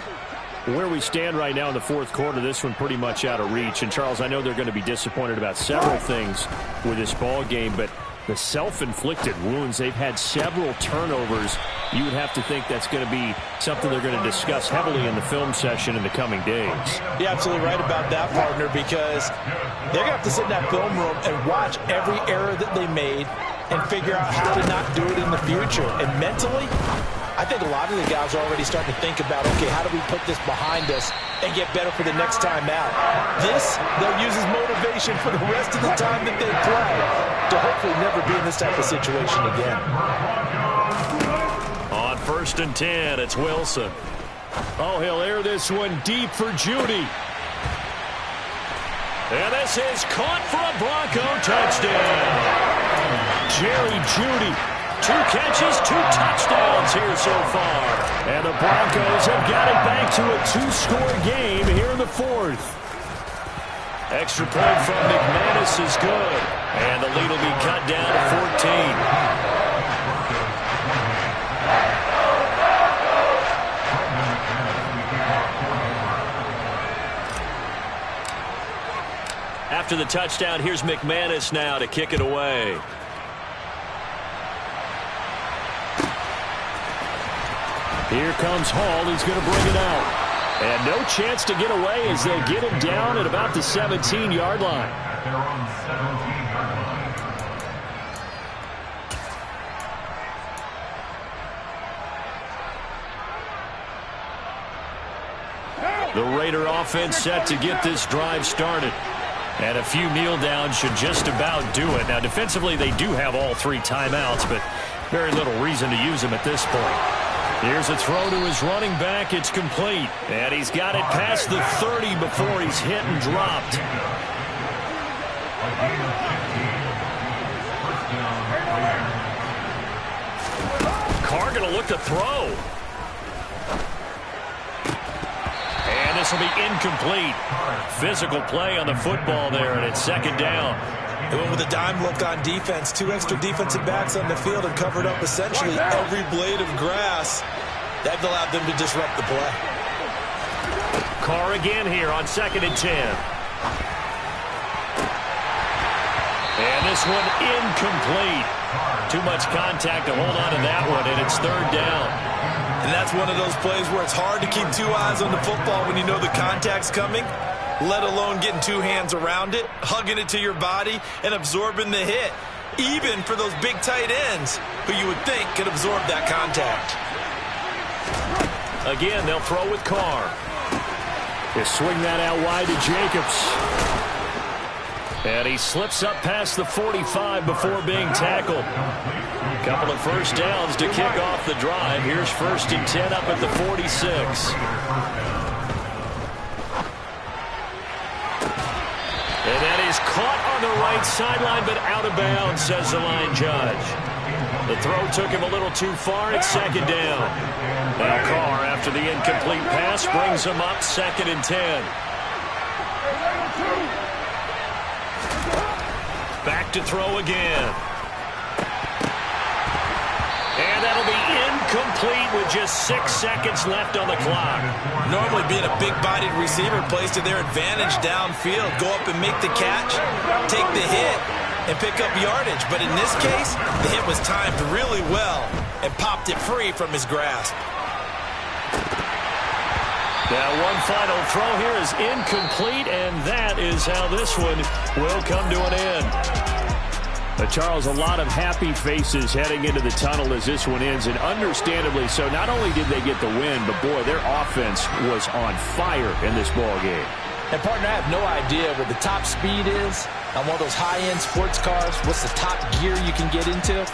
Where we stand right now in the fourth quarter, this one pretty much out of reach. And, Charles, I know they're going to be disappointed about several things with this ball game, but the self-inflicted wounds, they've had several turnovers. You would have to think that's going to be something they're going to discuss heavily in the film session in the coming days. You're absolutely right about that, partner, because they're going to have to sit in that film room and watch every error that they made and figure out how to not do it in the future. And mentally, I think a lot of the guys are already starting to think about, okay, how do we put this behind us and get better for the next time out? This, they'll use as motivation for the rest of the time that they play to hopefully never be in this type of situation again. On 1st and 10, it's Wilson. Oh, he'll air this one deep for Judy. And this is caught for a Bronco touchdown. Jerry Judy. 2 catches, 2 touchdowns here so far. And the Broncos have got it back to a 2-score game here in the fourth. Extra point from McManus is good. And the lead will be cut down to 14. After the touchdown, here's McManus now to kick it away. Here comes Hall. He's going to bring it out. And no chance to get away as they'll get him down at about the 17-yard line. The Raider offense set to get this drive started. And a few kneel downs should just about do it. Now, defensively, they do have all 3 timeouts, but very little reason to use them at this point. Here's a throw to his running back. It's complete. And he's got it past the 30 before he's hit and dropped. Carr going to look to throw. And this will be incomplete. Physical play on the football there, and it's 2nd down. They went with a dime look on defense. 2 extra defensive backs on the field and covered up essentially every blade of grass. That allowed them to disrupt the play. Carr again here on 2nd and 10. And this one incomplete. Too much contact to hold on to that one, and it's 3rd down. And that's one of those plays where it's hard to keep 2 eyes on the football when you know the contact's coming, let alone getting 2 hands around it, hugging it to your body, and absorbing the hit, even for those big tight ends who you would think could absorb that contact. Again, they'll throw with Carr. They swing that out wide to Jacobs. And he slips up past the 45 before being tackled. Couple of first downs to kick off the drive. Here's 1st and 10 up at the 46. And that right sideline, but out of bounds, says the line judge. The throw took him a little too far. It's second down. Now Carr, after the incomplete pass, brings him up 2nd and 10. Back to throw again. And that'll be incomplete with just 6 seconds left on the clock. Normally being a big-bodied receiver plays to their advantage downfield. Go up and make the catch, take the hit, and pick up yardage. But in this case, the hit was timed really well and popped it free from his grasp. Now one final throw here is incomplete, and that is how this one will come to an end. Charles, a lot of happy faces heading into the tunnel as this one ends, and understandably so. Not only did they get the win, but boy, their offense was on fire in this ball game. And partner, I have no idea what the top speed is on one of those high-end sports cars. What's the top gear you can get into?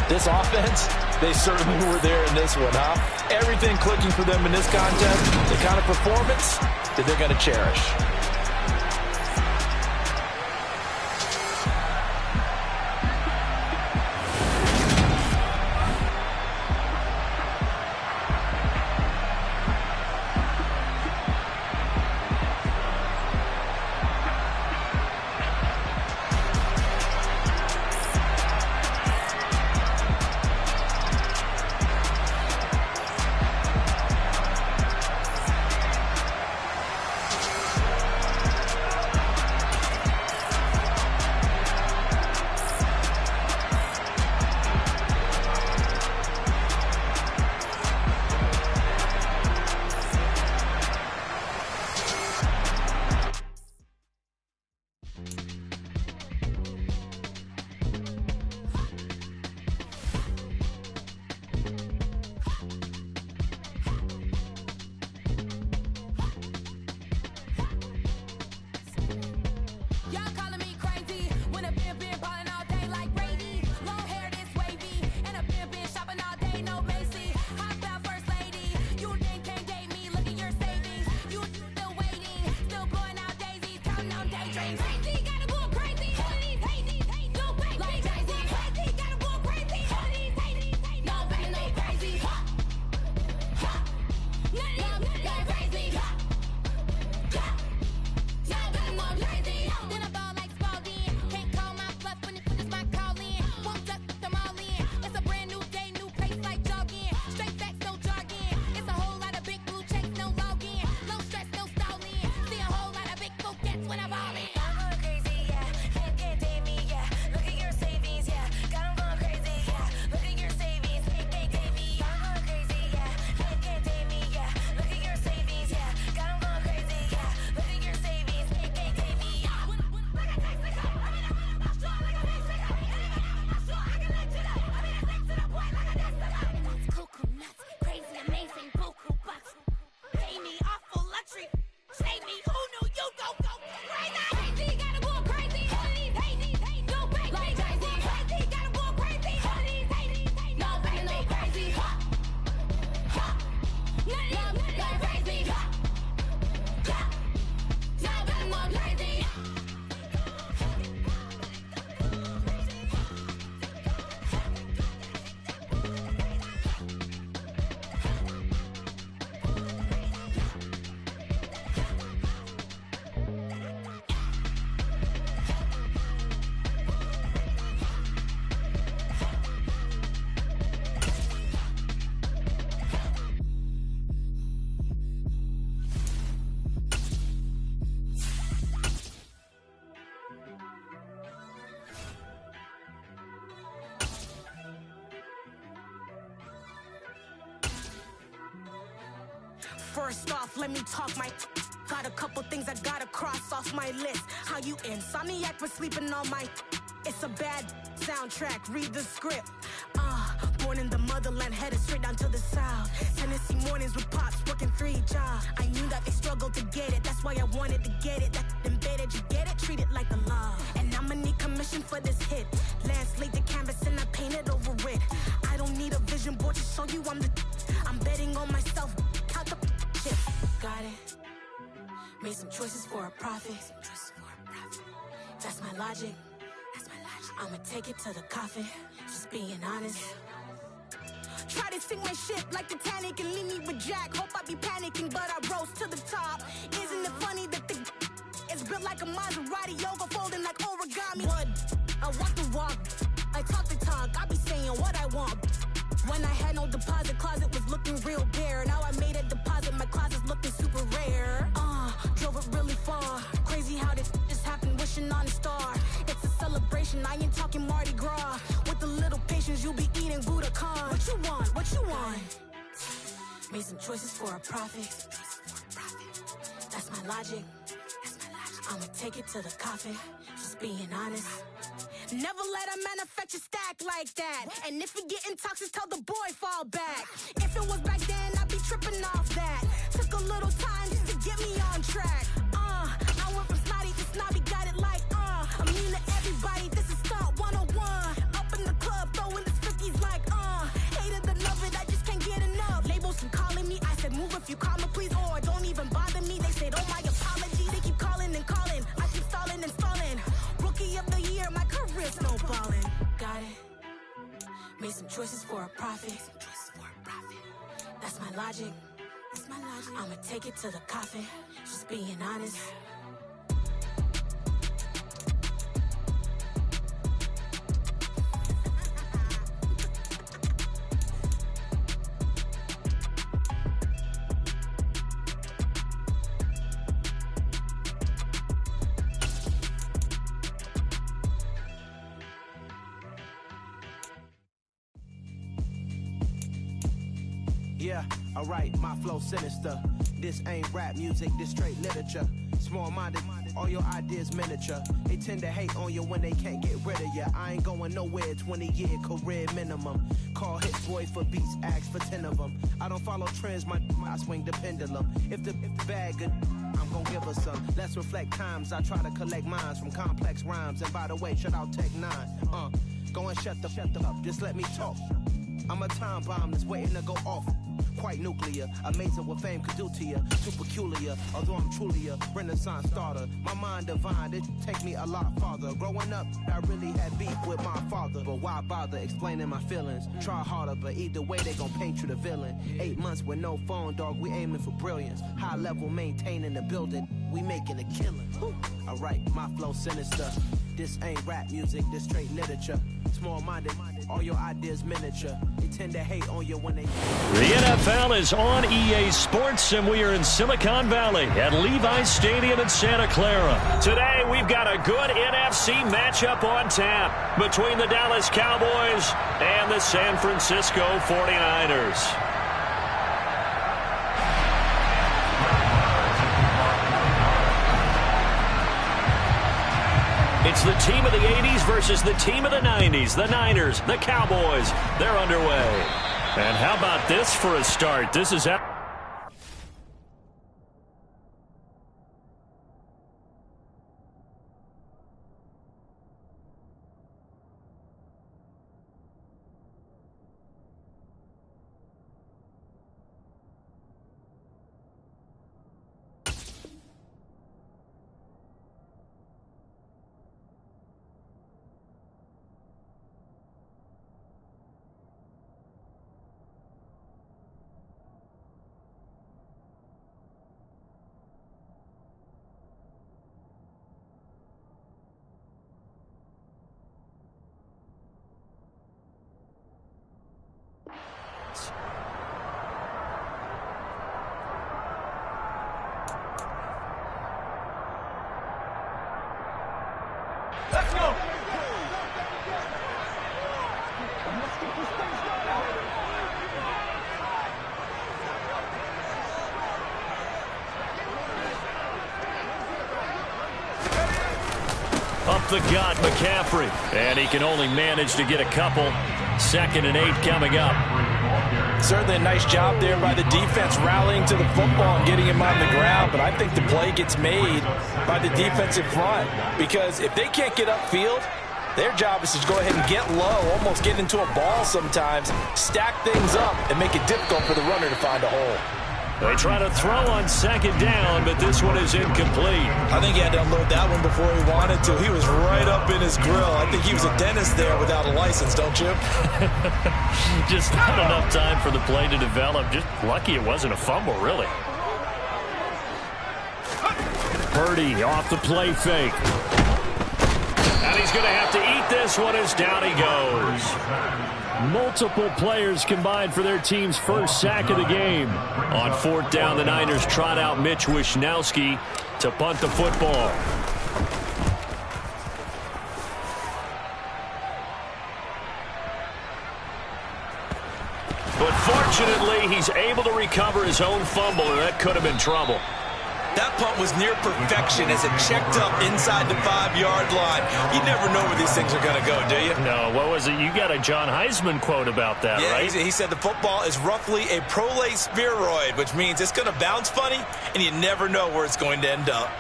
This offense, they certainly were there in this one, huh? Everything clicking for them in this contest, the kind of performance that they're going to cherish. First off, let me talk my got a couple things I gotta cross off my list. How you insomniac for sleeping on my it's a bad soundtrack, read the script. Born in the motherland, headed straight down to the south. Tennessee mornings with pops, working 3 jobs. I knew that they struggled to get it, that's why I wanted to get it. That embedded, you get it, treat it like a law. And I'ma need commission for this hit. Lance laid the canvas and I painted over it. I don't need a vision board to show you I'm betting on myself, count the shit. Got it, made some choices for a profit. That's my logic. I'ma take it to the coffin, just being honest. Try to sink my ship like Titanic and leave me with Jack. Hope I be panicking, but I rose to the top. Isn't it funny that the it's built like a Maserati, yoga folding like origami? What? I walk the walk, I talk the talk, I be saying what I want. When I had no deposit, closet was looking real bare. Now I made a deposit, my closet's looking super rare. Drove it really far. Crazy how this just happened, wishing on a star. It's a celebration, I ain't talking Mardi Gras. With a little patience, you'll be eating Budokan. What you want? What you want? Made some choices for a profit. That's my logic. I'ma take it to the coffin, just being honest. Never let a manufacture stack like that. And if it getting toxic, tell the boy fall back. If it was back then, I'd be tripping off that. Took a little time just to get me on track. I went from snotty to snobby, got it like, I'm mean to everybody, this is stunt 101. Up in the club, throwing the 50s like, hate it or love it, I just can't get enough. Labels keep calling me, I said move if you call me please, or don't even bother me. They said, oh my apology, they keep calling and calling. I keep stalling and stalling. Rookie of the year, my career snowballing. Got it. Made some choices for a profit. That's my logic. I'ma take it to the coffin, just being honest. Yeah, alright, my flow sinister. This ain't rap music, this straight literature. Small-minded, all your ideas miniature. They tend to hate on you when they can't get rid of you. I ain't going nowhere, 20-year career minimum. Call hit boy for beats, ask for 10 of them. I don't follow trends, I swing the pendulum. If the bag good, I'm gonna give her some. Let's reflect times, I try to collect minds from complex rhymes. And by the way, shut out Tech 9. Go and shut the up, just let me talk. I'm a time bomb that's waiting to go off. Quite nuclear, amazing what fame could do to you. Too peculiar, although I'm truly a renaissance starter. My mind divine, it take me a lot farther. Growing up, I really had beef with my father. But why bother explaining my feelings? Try harder, but either way they gon' paint you the villain. 8 months with no phone, dog, we aiming for brilliance. High level maintaining the building, we making a killing. Alright, my flow sinister. This ain't rap music, this straight literature. Small-minded, all your ideas miniature. They tend to hate on you when they... The NFL is on EA Sports, and we are in Silicon Valley at Levi's Stadium in Santa Clara. Today, we've got a good NFC matchup on tap between the Dallas Cowboys and the San Francisco 49ers. It's the team of the 80s versus the team of the 90s. The Niners, the Cowboys, they're underway. And how about this for a start? This is... Let's go! Up the gut, McCaffrey. And he can only manage to get a couple. 2nd and 8 coming up. Certainly a nice job there by the defense rallying to the football and getting him on the ground, but I think the play gets made by the defensive front because if they can't get upfield, their job is to go ahead and get low, almost get into a ball sometimes, stack things up, and make it difficult for the runner to find a hole. They try to throw on second down, but this one is incomplete. I think he had to unload that one before he wanted to. He was right up in his grill. I think he was a dentist there without a license, don't you? Just not enough time for the play to develop. Just lucky it wasn't a fumble, really. Purdy off the play fake. And he's going to have to eat this one as down he goes. Multiple players combined for their team's first sack of the game. On fourth down, the Niners trot out Mitch Wishnowski to punt the football. But fortunately, he's able to recover his own fumble, and that could have been trouble. That punt was near perfection as it checked up inside the 5-yard line. You never know where these things are going to go, do you? No, what was it? You got a John Heisman quote about that, right? He said the football is roughly a prolate spheroid, which means it's going to bounce funny, and you never know where it's going to end up.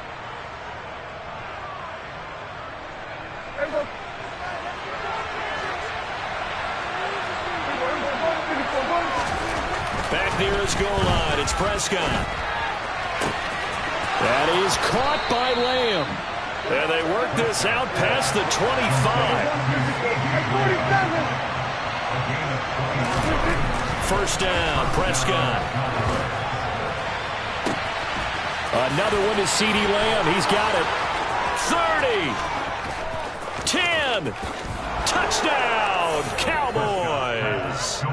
Back near his goal line, it's Prescott. That is caught by Lamb. And they work this out past the 25. First down, Prescott. Another one to CeeDee Lamb. He's got it. 30. 10. Touchdown, Cowboys.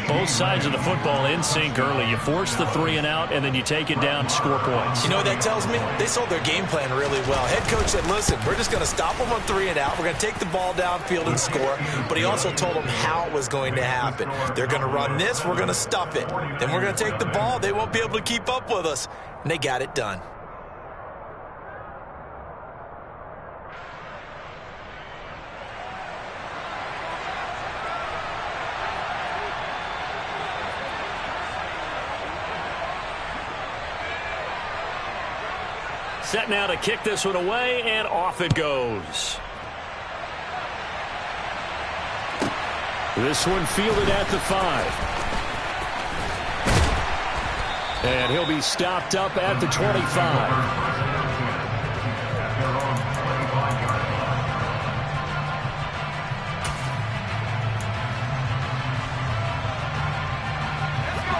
Both sides of the football in sync early. You force the 3 and out, and then you take it down, score points. You know what that tells me? They sold their game plan really well. Head coach said, listen, we're just going to stop them on 3 and out. We're going to take the ball downfield and score. But he also told them how it was going to happen. They're going to run this. We're going to stuff it. Then we're going to take the ball. They won't be able to keep up with us. And they got it done. Set now to kick this one away, and off it goes. This one fielded at the 5. And he'll be stopped up at the 25.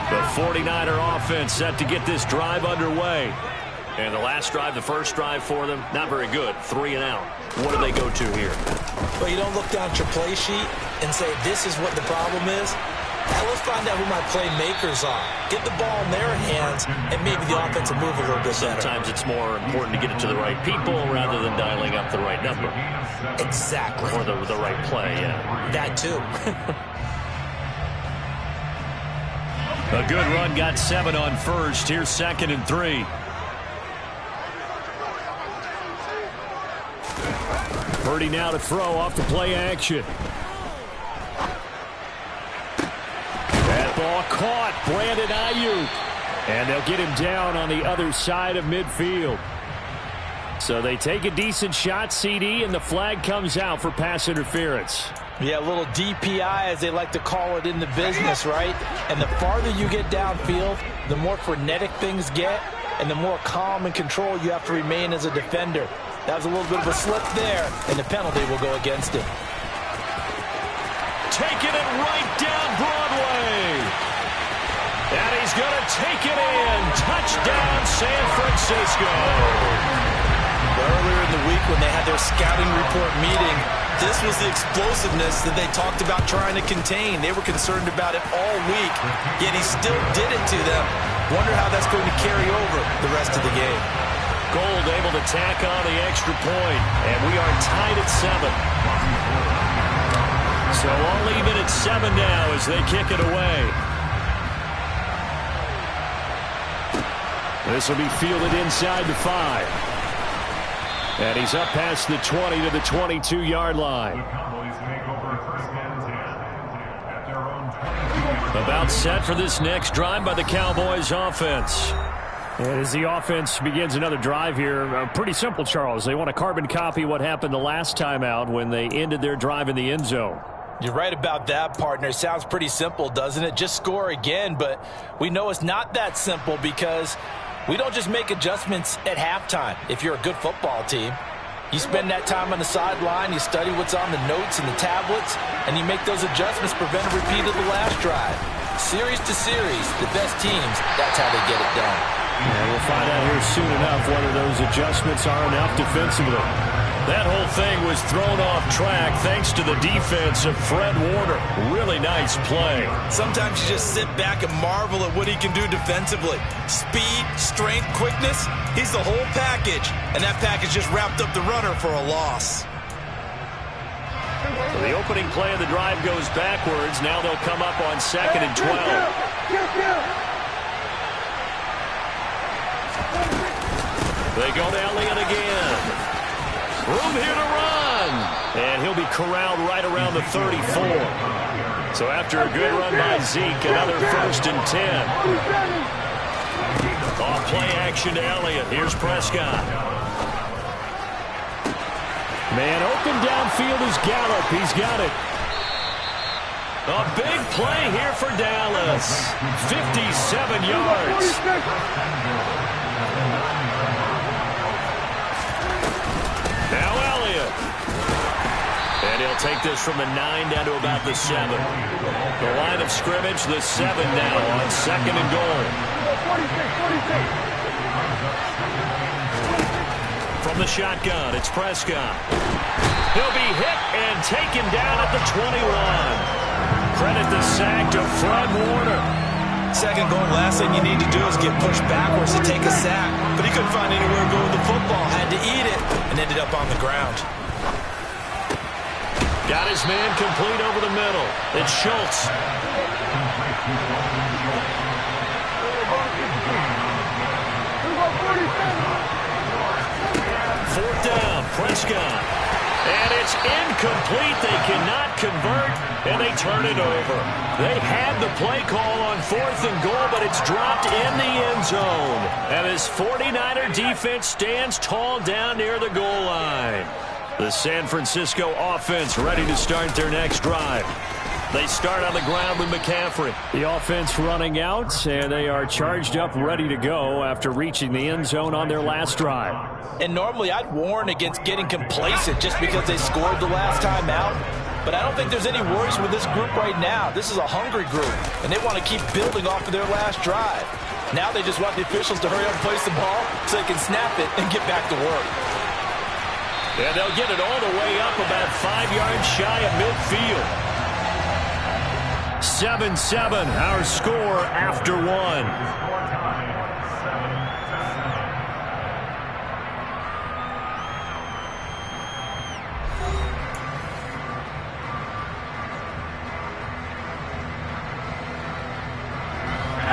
The 49er offense set to get this drive underway. And the last drive, the first drive for them, not very good. 3 and out. What do they go to here? Well, you don't look down at your play sheet and say, this is what the problem is. Now let's find out who my playmakers are. Get the ball in their hands, and maybe the offense will move a little bit better. Sometimes it's more important to get it to the right people rather than dialing up the right number. Exactly. Or the right play, yeah. That too. A good run, got 7 on first. Here's 2nd and 3. Purdy now to throw off the play action. That ball caught. Brandon Ayuk. And they'll get him down on the other side of midfield. So they take a decent shot, CD, and the flag comes out for pass interference. Yeah, a little DPI, as they like to call it in the business, right? And the farther you get downfield, the more frenetic things get, and the more calm and control you have to remain as a defender. That was a little bit of a slip there, and the penalty will go against it. Taking it right down Broadway. And he's going to take it in. Touchdown, San Francisco. Earlier in the week when they had their scouting report meeting, this was the explosiveness that they talked about trying to contain. They were concerned about it all week, yet he still did it to them. Wonder how that's going to carry over the rest of the game. Gold able to tack on the extra point, and we are tied at 7. So all even at 7 now as they kick it away. This will be fielded inside the 5. And he's up past the 20 to the 22-yard line. About set for this next drive by the Cowboys offense. And as the offense begins another drive here, pretty simple, Charles. They want to carbon copy what happened the last time out when they ended their drive in the end zone. You're right about that, partner. Sounds pretty simple, doesn't it? Just score again, but we know it's not that simple because we don't just make adjustments at halftime. If you're a good football team, you spend that time on the sideline, you study what's on the notes and the tablets, and you make those adjustments, prevent a repeat of the last drive. Series to series, the best teams, that's how they get it done. And we'll find out here soon enough whether those adjustments are enough defensively. That whole thing was thrown off track thanks to the defense of Fred Warner. Really nice play. Sometimes you just sit back and marvel at what he can do defensively. Speed, strength, quickness, he's the whole package. And that package just wrapped up the runner for a loss. So the opening play of the drive goes backwards. Now they'll come up on 2nd and 12. They go to Elliott again. Room here to run. And he'll be corralled right around the 34. So after a good run by Zeke, another 1st and 10. Off play action to Elliott. Here's Prescott. Man open downfield is Gallup. He's got it. A big play here for Dallas. 57 yards. Now Elliott. And he'll take this from the 9 down to about the 7. The line of scrimmage, the 7 now on 2nd and goal. From the shotgun, it's Prescott. He'll be hit and taken down at the 21. Credit the sack to Fred Warner. 2nd goal, last thing you need to do is get pushed backwards to take a sack. But he couldn't find anywhere to go with the football. Had to eat it and ended up on the ground. Got his man complete over the middle. It's Schultz. Fourth down, Prescott. And it's incomplete. They cannot convert, and they turn it over. They had the play call on 4th and goal, but it's dropped in the end zone. And his 49er defense stands tall down near the goal line. The San Francisco offense ready to start their next drive. They start on the ground with McCaffrey. The offense running out, and they are charged up, ready to go after reaching the end zone on their last drive. And normally I'd warn against getting complacent just because they scored the last time out. But I don't think there's any worries with this group right now. This is a hungry group, and they want to keep building off of their last drive. Now they just want the officials to hurry up and place the ball so they can snap it and get back to work. And they'll get it all the way up about 5 yards shy of midfield. 7-7, our score after 1.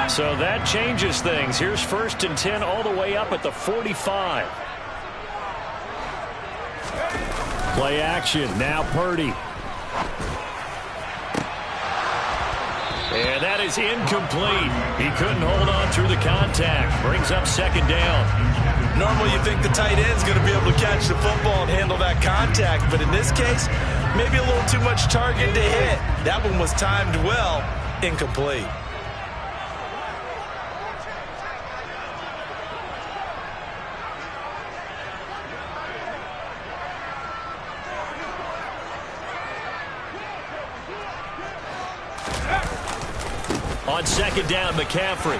So that changes things. Here's 1st and 10 all the way up at the 45. Play action. Now Purdy. And that is incomplete. He couldn't hold on through the contact. Brings up 2nd down. Normally you think the tight end's going to be able to catch the football and handle that contact. But in this case, maybe a little too much target to hit. That one was timed well. Incomplete. On 2nd down, McCaffrey.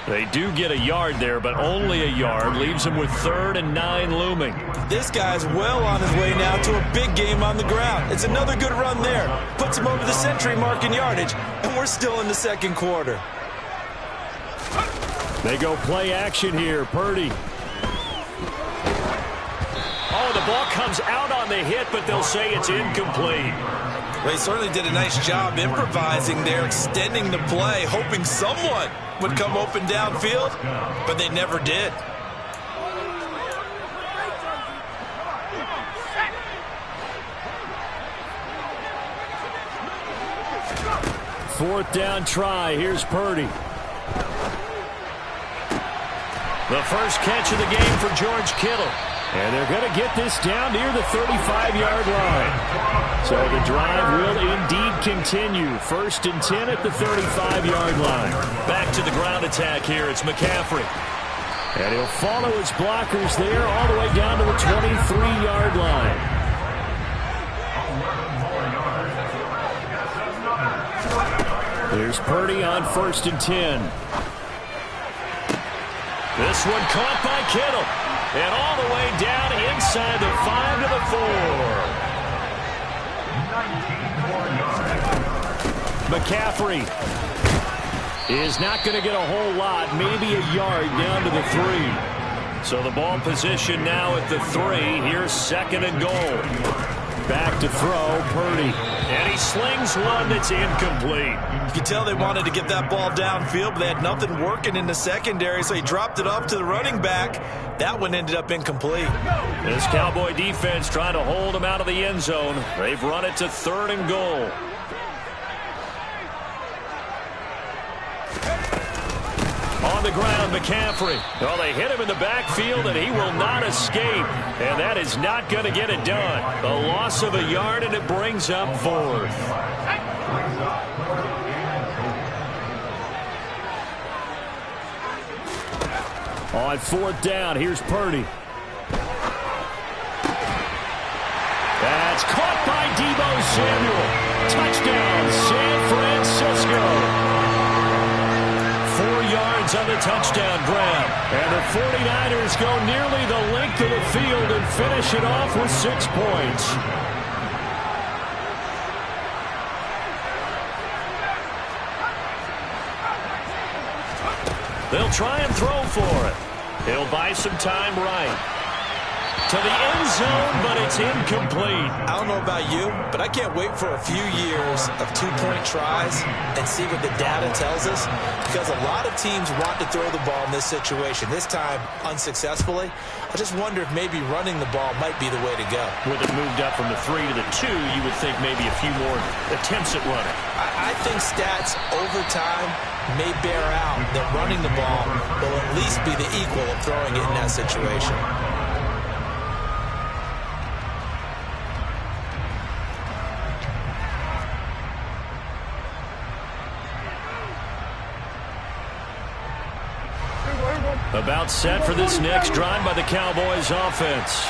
They do get a yard there, but only a yard. Leaves him with 3rd and 9 looming. This guy's well on his way now to a big game on the ground. It's another good run there. Puts him over the century mark in yardage, and we're still in the 2nd quarter. They go play action here. Purdy. Oh, the ball comes out on the hit, but they'll say it's incomplete. Well, he certainly did a nice job improvising there, extending the play, hoping someone would come open downfield, but they never did. Fourth down try. Here's Purdy. The first catch of the game for George Kittle. And they're going to get this down near the 35-yard line. So the drive will indeed continue. 1st and 10 at the 35-yard line. Back to the ground attack here. It's McCaffrey. And he'll follow his blockers there all the way down to the 23-yard line. There's Purdy on 1st and 10. This one caught by Kittle. And all the way down inside the 5 to the 4. McCaffrey is not going to get a whole lot, maybe a yard down to the 3. So the ball position now at the 3. Here's 2nd and goal. Back to throw, Purdy. And he slings one that's incomplete. You can tell they wanted to get that ball downfield, but they had nothing working in the secondary, so he dropped it off to the running back. That one ended up incomplete. This Cowboy defense trying to hold him out of the end zone. They've run it to 3rd and goal. On the ground, McCaffrey. Well, they hit him in the backfield, and he will not escape. And that is not going to get it done. The loss of a yard, and it brings up 4th. On 4th down, here's Purdy. That's caught by Deebo Samuel. Touchdown, San Francisco. 4 yards on the touchdown grab. And the 49ers go nearly the length of the field and finish it off with 6 points. They'll try and throw for it. He'll buy some time right. To the end zone, but it's incomplete. I don't know about you, but I can't wait for a few years of 2-point tries and see what the data tells us, because a lot of teams want to throw the ball in this situation. This time, unsuccessfully. I just wonder if maybe running the ball might be the way to go. With it moved up from the 3 to the 2, you would think maybe a few more attempts at running. I think stats over time may bear out that running the ball will at least be the equal of throwing it in that situation. About set for this next drive by the Cowboys offense.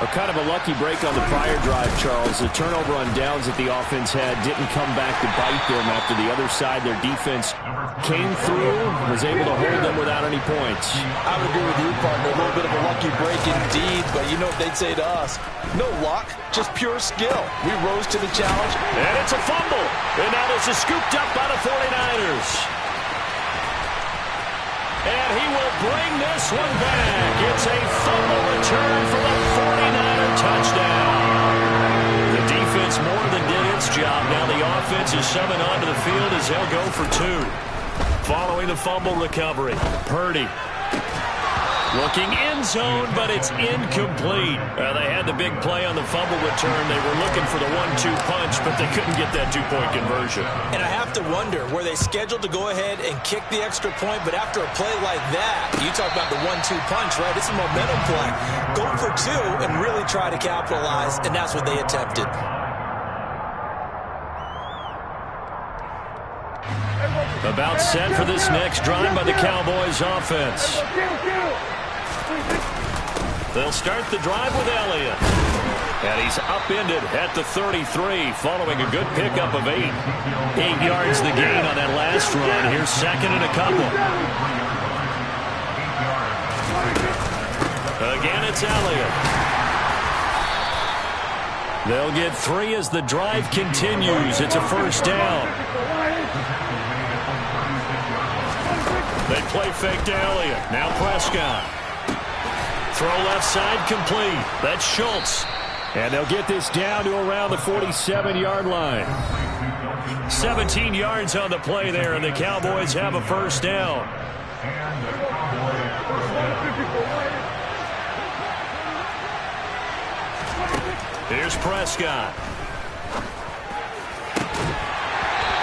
A kind of a lucky break on the prior drive, Charles. The turnover on downs that the offense had didn't come back to bite them after the other side. Their defense came through, was able to hold them without any points. I would agree with you, partner. A little bit of a lucky break indeed, but you know what they'd say to us. No luck, just pure skill. We rose to the challenge. And it's a fumble. And now this is scooped up by the 49ers. And he will bring this one back. It's a fumble return for the 49er touchdown. The defense more than did its job. Now the offense is summoned onto the field as they'll go for 2. Following the fumble recovery, Purdy. Looking end zone, but it's incomplete. They had the big play on the fumble return. They were looking for the 1-2 punch, but they couldn't get that 2-point conversion. And I have to wonder, were they scheduled to go ahead and kick the extra point? But after a play like that, you talk about the 1-2 punch, right? It's a momentum play. Go for 2 and really try to capitalize, and that's what they attempted. About set for this next drive by the Cowboys offense. They'll start the drive with Elliott. And he's upended at the 33 following a good pickup of 8. 8 yards the gain on that last run. Here's 2nd and a couple. Again, it's Elliott. They'll get 3 as the drive continues. It's a first down. They play fake to Elliott. Now Prescott. Throw left side complete. That's Schultz. And they'll get this down to around the 47-yard line. 17 yards on the play there, and the Cowboys have a first down. Here's Prescott.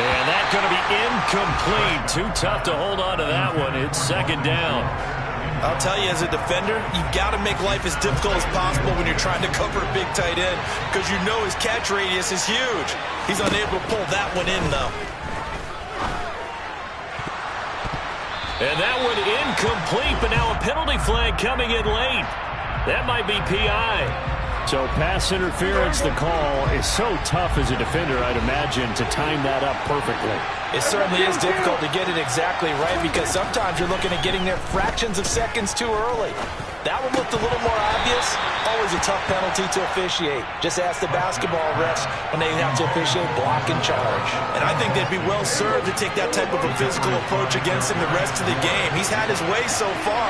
And that's going to be incomplete. Too tough to hold on to that one. It's 2nd down. I'll tell you, as a defender, you've got to make life as difficult as possible when you're trying to cover a big tight end because you know his catch radius is huge. He's unable to pull that one in, though. And that one incomplete, but now a penalty flag coming in late. That might be PI. So pass interference, the call is so tough as a defender, I'd imagine, to time that up perfectly. It certainly is difficult to get it exactly right because sometimes you're looking at getting there fractions of seconds too early. That one looked a little more obvious. Always a tough penalty to officiate. Just ask the basketball refs when they have to officiate block and charge. And I think they'd be well served to take that type of a physical approach against him the rest of the game. He's had his way so far.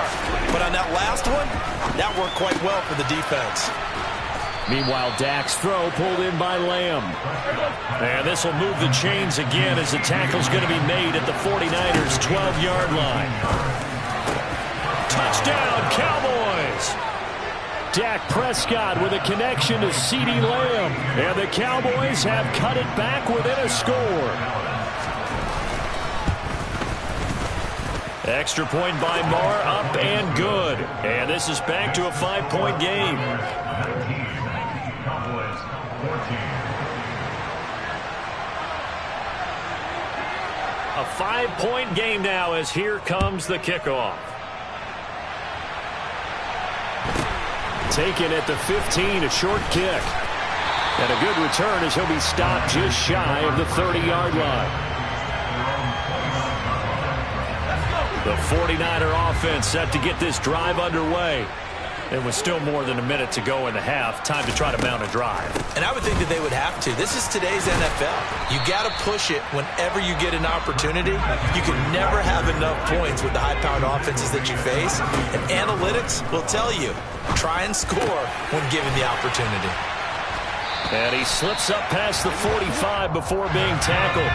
But on that last one, that worked quite well for the defense. Meanwhile, Dak's throw pulled in by Lamb. And this will move the chains again as the tackle's going to be made at the 49ers' 12-yard line. Touchdown, Cowboys! Dak Prescott with a connection to CeeDee Lamb. And the Cowboys have cut it back within a score. Extra point by Marr, up and good. And this is back to a 5-point game. A 5-point game now as here comes the kickoff. Taken at the 15, a short kick. And a good return as he'll be stopped just shy of the 30-yard line. The 49er offense set to get this drive underway. And with still more than a minute to go in the half, time to try to mount a drive. And I would think that they would have to. This is today's NFL. You got to push it whenever you get an opportunity. You can never have enough points with the high-powered offenses that you face. And analytics will tell you, try and score when given the opportunity. And he slips up past the 45 before being tackled.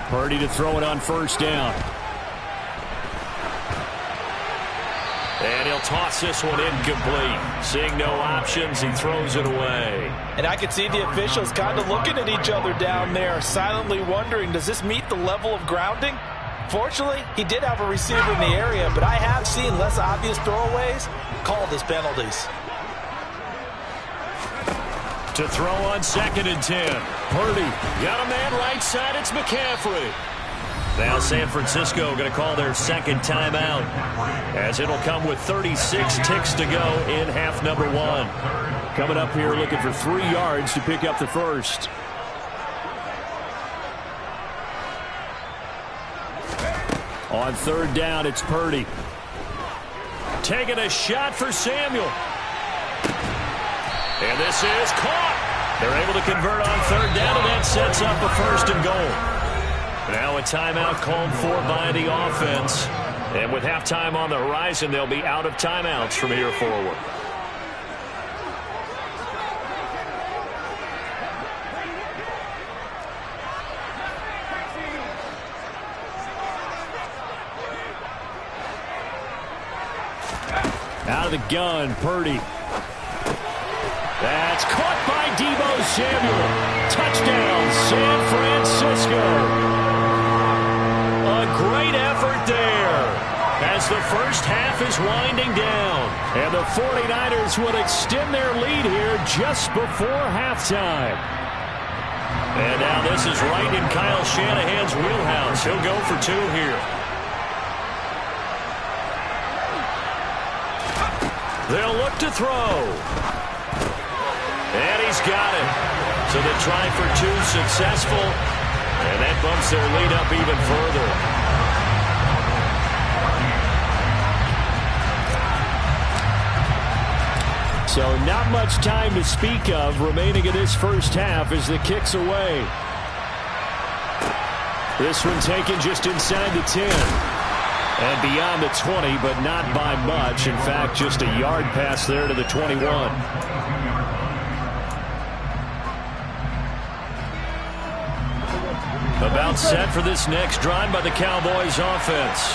Purdy to throw it on first down. And he'll toss this one incomplete. Seeing no options, he throws it away. And I could see the officials kind of looking at each other down there, silently wondering, does this meet the level of grounding? Fortunately, he did have a receiver in the area, but I have seen less obvious throwaways called as penalties. To throw on 2nd and 10. Purdy got a man right side. It's McCaffrey. Now San Francisco going to call their second timeout as it'll come with 36 ticks to go in half number 1. Coming up here looking for 3 yards to pick up the first. On 3rd down, it's Purdy. Taking a shot for Samuel. And this is caught. They're able to convert on 3rd down, and that sets up a 1st and goal. Now a timeout called for by the offense. And with halftime on the horizon, they'll be out of timeouts from here forward. Out of the gun, Purdy. That's caught by Deebo Samuel. Touchdown, San Francisco. A great effort there as the first half is winding down. And the 49ers would extend their lead here just before halftime. And now this is right in Kyle Shanahan's wheelhouse. He'll go for 2 here. They'll look to throw. And he's got it. So the try for 2 successful. And that bumps their lead up even further. So not much time to speak of remaining in this first half as the kick's away. This one taken just inside the 10. And beyond the 20, but not by much. In fact, just a yard pass there to the 21. About set for this next drive by the Cowboys offense.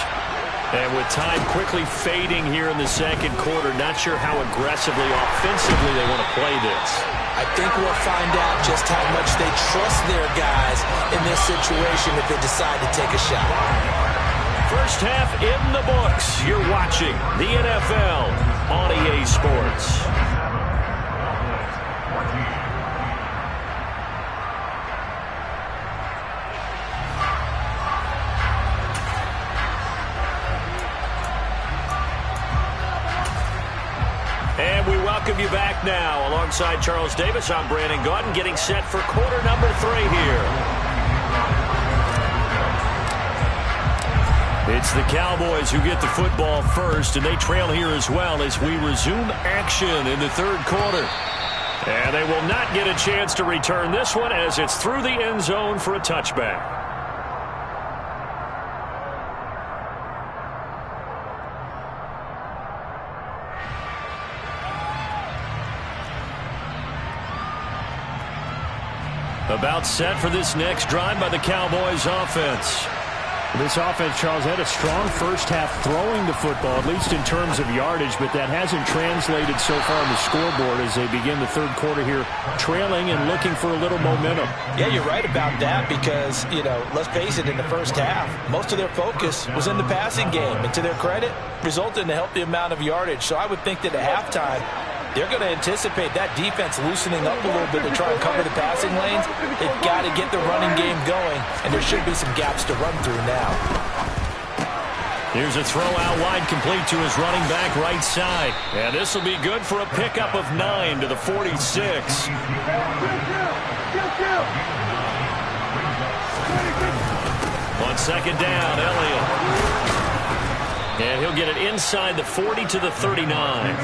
And with time quickly fading here in the second quarter, not sure how aggressively, offensively they want to play this. I think we'll find out just how much they trust their guys in this situation if they decide to take a shot. First half in the books. You're watching the NFL on EA Sports. And we welcome you back now. Alongside Charles Davis, I'm Brandon Gaudin, getting set for quarter number 3 here. It's the Cowboys who get the football first, and they trail here as well as we resume action in the third quarter. And they will not get a chance to return this one as it's through the end zone for a touchback. About set for this next drive by the Cowboys offense. This offense, Charles, had a strong first half throwing the football, at least in terms of yardage, but that hasn't translated so far on the scoreboard as they begin the third quarter here, trailing and looking for a little momentum. Yeah, you're right about that because, let's face it, in the first half, most of their focus was in the passing game. And to their credit, resulted in a healthy amount of yardage. So I would think that at halftime, they're going to anticipate that defense loosening up a little bit to try and cover the passing lanes. They've got to get the running game going, and there should be some gaps to run through now. Here's a throw out wide, complete to his running back right side. And this will be good for a pickup of 9 to the 46. On second down, Elliott. And he'll get it inside the 40 to the 39.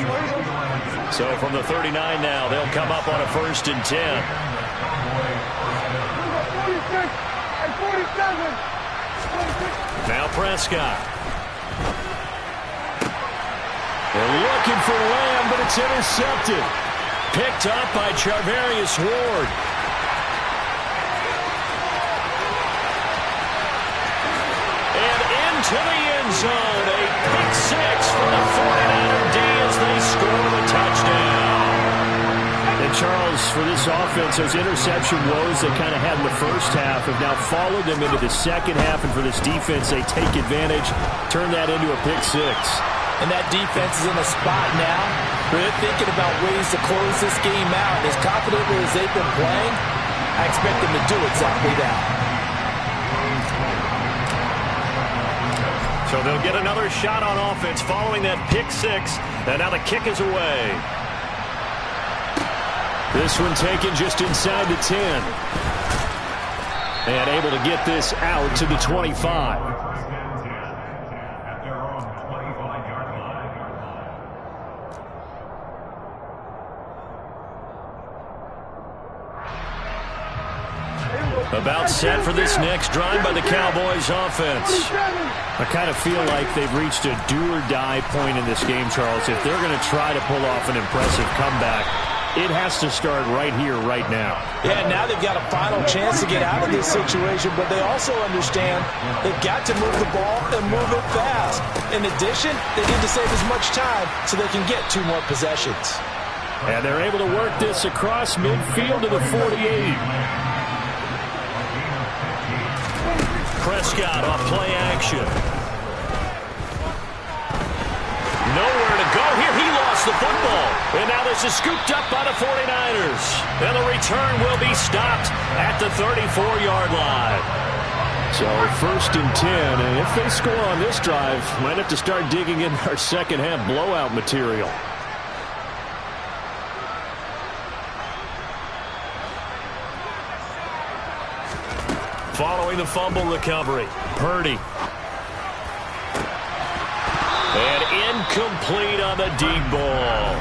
So from the 39 now, they'll come up on a 1st and 10. Now Prescott. They're looking for Lamb, but it's intercepted. Picked up by Charvarius Ward. And into the end zone. A pick 6 for the 49er D as they score the touchdown. And Charles, for this offense, those interception woes they kind of had in the first half have now followed them into the second half. And for this defense, they take advantage, turn that into a pick 6. And that defense is in a spot now where they're thinking about ways to close this game out. As confidently as they've been playing, I expect them to do exactly that. So they'll get another shot on offense following that pick 6. And now the kick is away. This one taken just inside the 10. And able to get this out to the 25. About set for this next drive by the Cowboys offense. I kind of feel like they've reached a do-or-die point in this game, Charles. If they're going to try to pull off an impressive comeback, it has to start right here, right now. Yeah, now they've got a final chance to get out of this situation, but they also understand they've got to move the ball and move it fast. In addition, they need to save as much time so they can get 2 more possessions. And they're able to work this across midfield to the 48. Prescott off play action. Nowhere to go here. He lost the football. And now this is scooped up by the 49ers. And the return will be stopped at the 34-yard line. So 1st and 10. And if they score on this drive, might have to start digging in our second half blowout material. Following the fumble recovery, Purdy. And incomplete on the deep ball.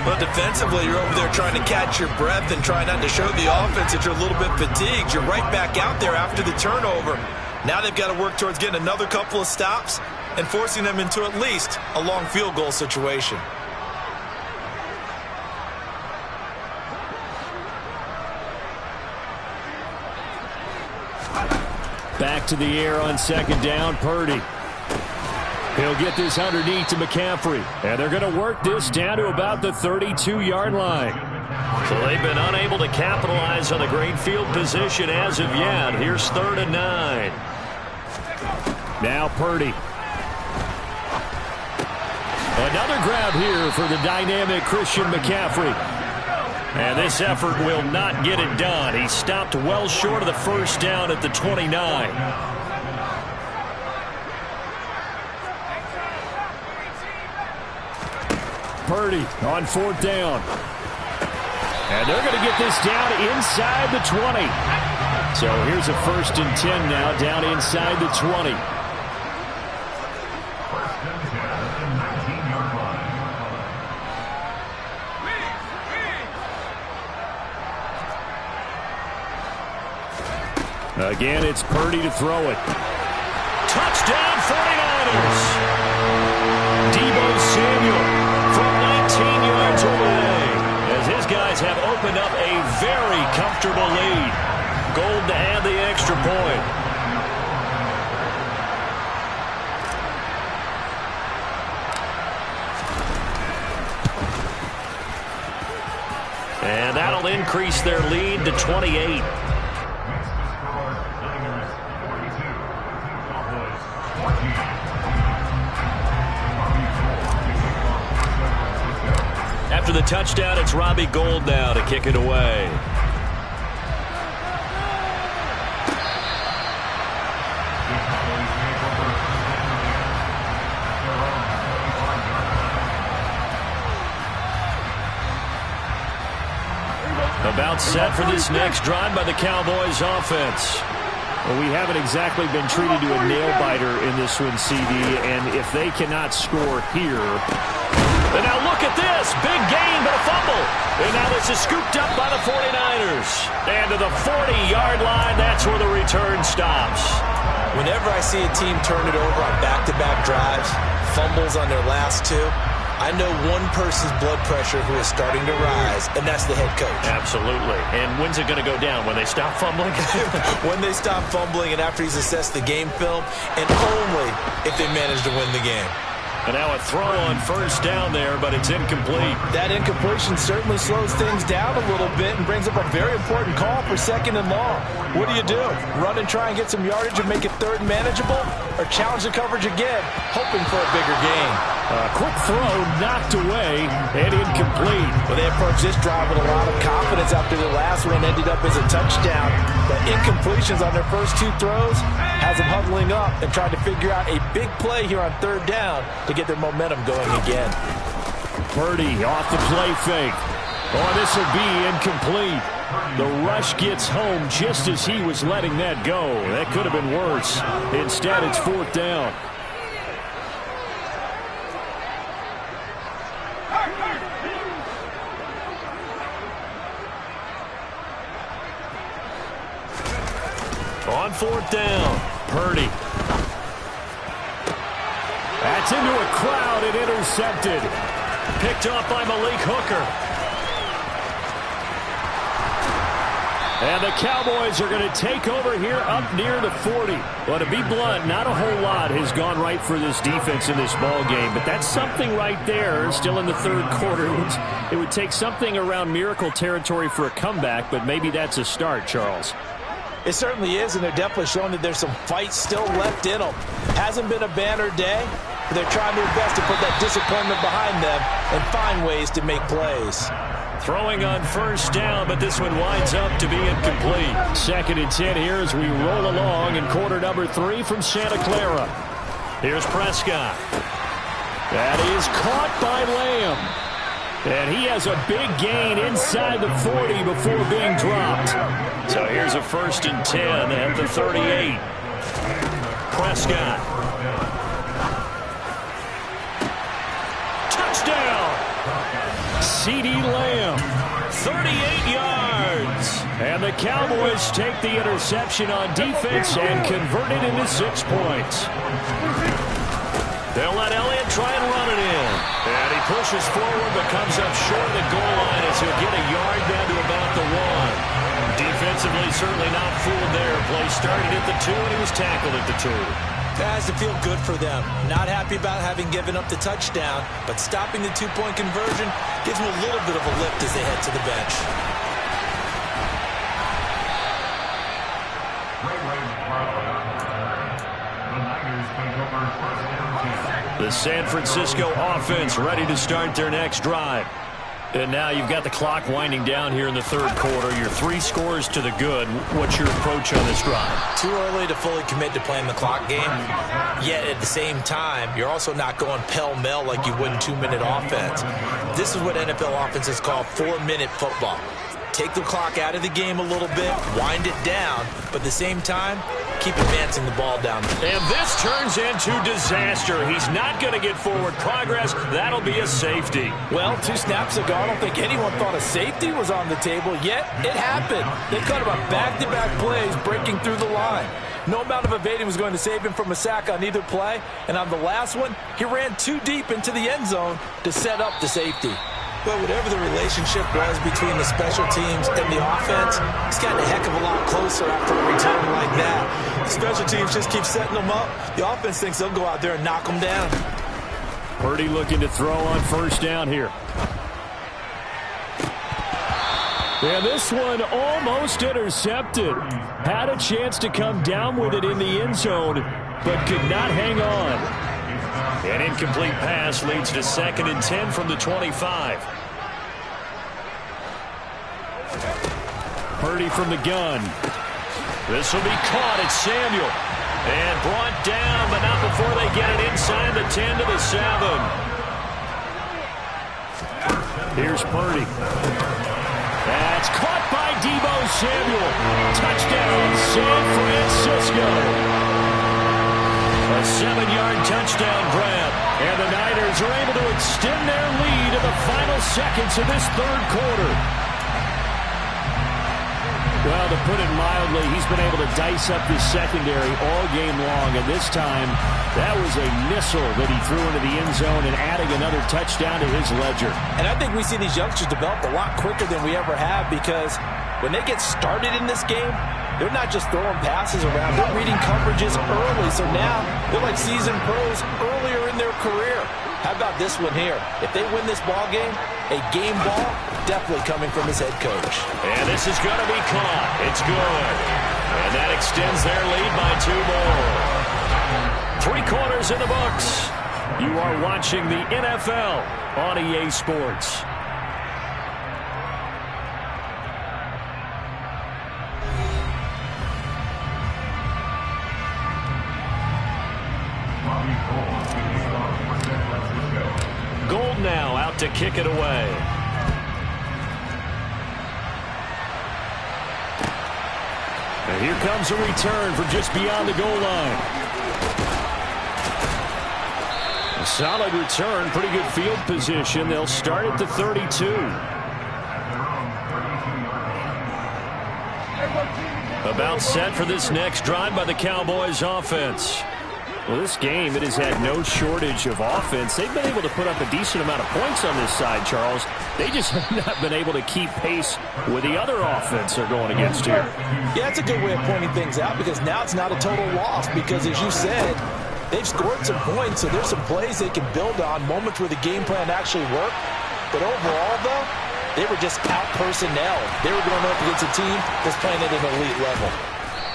But defensively, you're over there trying to catch your breath and try not to show the offense that you're a little bit fatigued. You're right back out there after the turnover. Now they've got to work towards getting another couple of stops and forcing them into at least a long field goal situation. Back to the air on second down, Purdy. He'll get this underneath to McCaffrey. And they're going to work this down to about the 32-yard line. So they've been unable to capitalize on the great field position as of yet. Here's 3rd and 9. Now Purdy. Another grab here for the dynamic Christian McCaffrey. And this effort will not get it done. He stopped well short of the first down at the 29. Purdy on 4th down. And they're going to get this down inside the 20. So here's a 1st and 10 now, down inside the 20. Again, it's Purdy to throw it. Touchdown, 49ers! Deebo Samuel from 19 yards away, as his guys have opened up a very comfortable lead. Gold to add the extra point. And that'll increase their lead to 28. After the touchdown, it's Robbie Gould now to kick it away. About set for this next drive by the Cowboys offense. Well, we haven't exactly been treated to a nail-biter in this one, CD, and if they cannot score here... And now look at this. Big gain, but a fumble. And now this is scooped up by the 49ers. And to the 40-yard line, that's where the return stops. Whenever I see a team turn it over on back-to-back drives, fumbles on their last two, I know one person's blood pressure who is starting to rise, and that's the head coach. Absolutely. And when's it going to go down? When they stop fumbling? When they stop fumbling and after he's assessed the game film, and only if they manage to win the game. And now a throw on 1st down there, but it's incomplete. That incompletion certainly slows things down a little bit and brings up a very important call for 2nd and long. What do? Run and try and get some yardage and make it 3rd manageable? Or challenge the coverage again, hoping for a bigger gain? Quick throw knocked away and incomplete. Well, they approached this drive with a lot of confidence after the last one ended up as a touchdown. But incompletions on their first 2 throws has them huddling up and trying to figure out a big play here on 3rd down to get their momentum going again. Purdy off the play fake. Oh, this will be incomplete. The rush gets home just as he was letting that go. That could have been worse. Instead, it's 4th down. On 4th down, Purdy. That's into a crowd and intercepted. Picked off by Malik Hooker. And the Cowboys are going to take over here up near the 40. Well, to be blunt, not a whole lot has gone right for this defense in this ball game, but that's something right there. Still in the 3rd quarter. It would take something around miracle territory for a comeback, but maybe that's a start, Charles. It certainly is, and they're definitely showing that there's some fight still left in them. Hasn't been a banner day, but they're trying their best to put that disappointment behind them and find ways to make plays. Throwing on 1st down, but this one winds up to be incomplete. 2nd and 10 here as we roll along in quarter number 3 from Santa Clara. Here's Prescott. That is caught by Lamb. And he has a big gain inside the 40 before being dropped. So here's a 1st and 10 at the 38. Prescott. Touchdown! CeeDee Lamb, 38 yards. And the Cowboys take the interception on defense and convert it into 6 points. They'll let Elliott try and run it in. And he pushes forward but comes up short of the goal line as he'll get a yard down to about the 1. Defensively, certainly not fooled there. Play started at the 2 and he was tackled at the 2. It has to feel good for them. Not happy about having given up the touchdown, but stopping the 2-point conversion gives them a little bit of a lift as they head to the bench. The Niners The San Francisco offense ready to start their next drive. And now you've got the clock winding down here in the third quarter. You're 3 scores to the good. What's your approach on this drive? Too early to fully commit to playing the clock game. Yet at the same time, you're also not going pell-mell like you would in 2-minute offense. This is what NFL offenses call 4-minute football. Take the clock out of the game a little bit, wind it down, but at the same time, keep advancing the ball down. And this turns into disaster. He's not going to get forward progress. That'll be a safety. Well, 2 snaps ago, I don't think anyone thought a safety was on the table, yet it happened. They cut him up back-to-back plays, breaking through the line. No amount of evading was going to save him from a sack on either play, and on the last one, he ran too deep into the end zone to set up the safety. But whatever the relationship was between the special teams and the offense, it's gotten a heck of a lot closer after a return like that. The special teams just keep setting them up. The offense thinks they'll go out there and knock them down. Purdy looking to throw on first down here. And this one almost intercepted. Had a chance to come down with it in the end zone, but could not hang on. An incomplete pass leads to 2nd and 10 from the 25. Purdy from the gun. This will be caught. It's Samuel. And brought down, but not before they get it inside the 10 to the 7. Here's Purdy. That's caught by Deebo Samuel. Touchdown, San Francisco. A 7-yard touchdown grab. And the Niners are able to extend their lead in the final seconds of this third quarter. Well, to put it mildly, he's been able to dice up this secondary all game long. And this time, that was a missile that he threw into the end zone and adding another touchdown to his ledger. And I think we see these youngsters develop a lot quicker than we ever have, because when they get started in this game, they're not just throwing passes around. They're reading coverages early. So now they're like seasoned pros earlier in their career. How about this one here? If they win this ball game, a game ball definitely coming from his head coach. And this is going to be caught. It's good. And that extends their lead by 2 more. 3 quarters in the books. You are watching the NFL on EA Sports. Gold now out to kick it away. And here comes a return from just beyond the goal line. A solid return, pretty good field position. They'll start at the 32. About set for this next drive by the Cowboys offense. Well, this game, it has had no shortage of offense. They've been able to put up a decent amount of points on this side, Charles. They just have not been able to keep pace with the other offense they're going against here. Yeah, that's a good way of pointing things out, because now it's not a total loss, because as you said, they've scored some points, so there's some plays they can build on, moments where the game plan actually worked. But overall, though, they were just out-personnel. They were going up against a team that's playing at an elite level.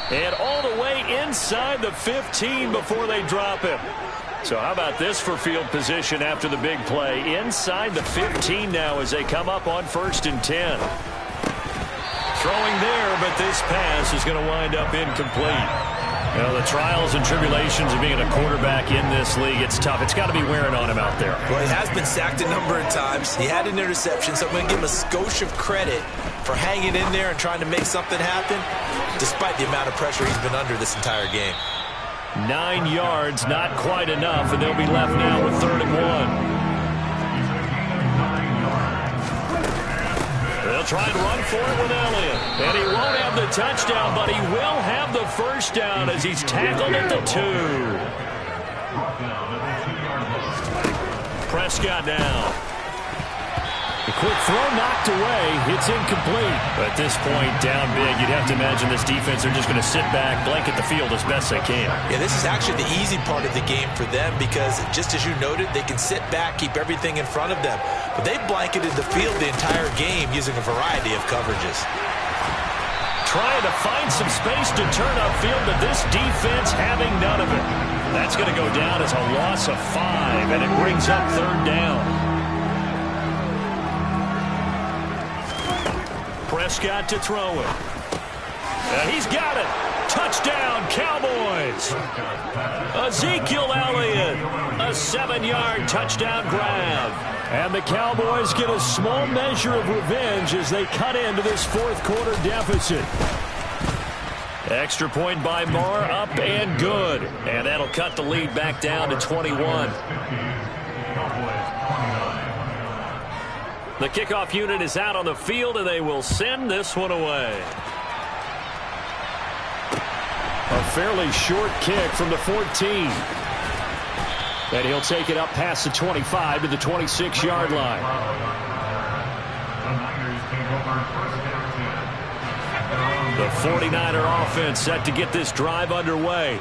And all the way inside the 15 before they drop him. So how about this for field position after the big play? Inside the 15 now as they come up on 1st and 10. Throwing there, but this pass is going to wind up incomplete. You know, the trials and tribulations of being a quarterback in this league, it's tough. It's got to be wearing on him out there. Well, he has been sacked a number of times. He had an interception, so I'm going to give him a skosh of credit for hanging in there and trying to make something happen, despite the amount of pressure he's been under this entire game. 9 yards, not quite enough, and they'll be left now with 3rd and 1. They'll try and run for it with Elliott. And he won't have the touchdown, but he will have the first down as he's tackled at the 2. Prescott now. The quick throw knocked away. It's incomplete. But at this point, down big, you'd have to imagine this defense are just going to sit back, blanket the field as best they can. Yeah, this is actually the easy part of the game for them, because just as you noted, they can sit back, keep everything in front of them. But they've blanketed the field the entire game using a variety of coverages. trying to find some space to turn upfield, but this defense having none of it. That's going to go down as a loss of 5, and it brings up 3rd down. Prescott to throw it. He's got it. Touchdown, Cowboys. Ezekiel Elliott, a 7-yard touchdown grab. And the Cowboys get a small measure of revenge as they cut into this 4th quarter deficit. Extra point by Moore, up and good. And that'll cut the lead back down to 21. The kickoff unit is out on the field, and they will send this one away. A fairly short kick from the 14. And he'll take it up past the 25 to the 26-yard line. The 49er offense set to get this drive underway.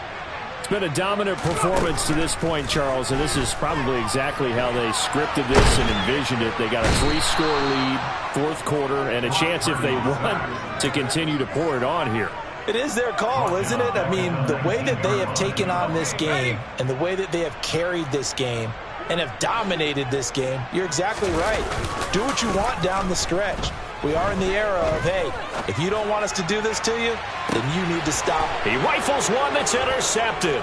It's been a dominant performance to this point, Charles, and this is probably exactly how they scripted this and envisioned it. They got a 3-score lead, 4th quarter, and a chance if they want to continue to pour it on here. It is their call, isn't it? I mean, the way that they have taken on this game and the way that they have carried this game and have dominated this game, you're exactly right. Do what you want down the stretch. We are in the era of, hey, if you don't want us to do this to you, then you need to stop. He rifles one that's intercepted.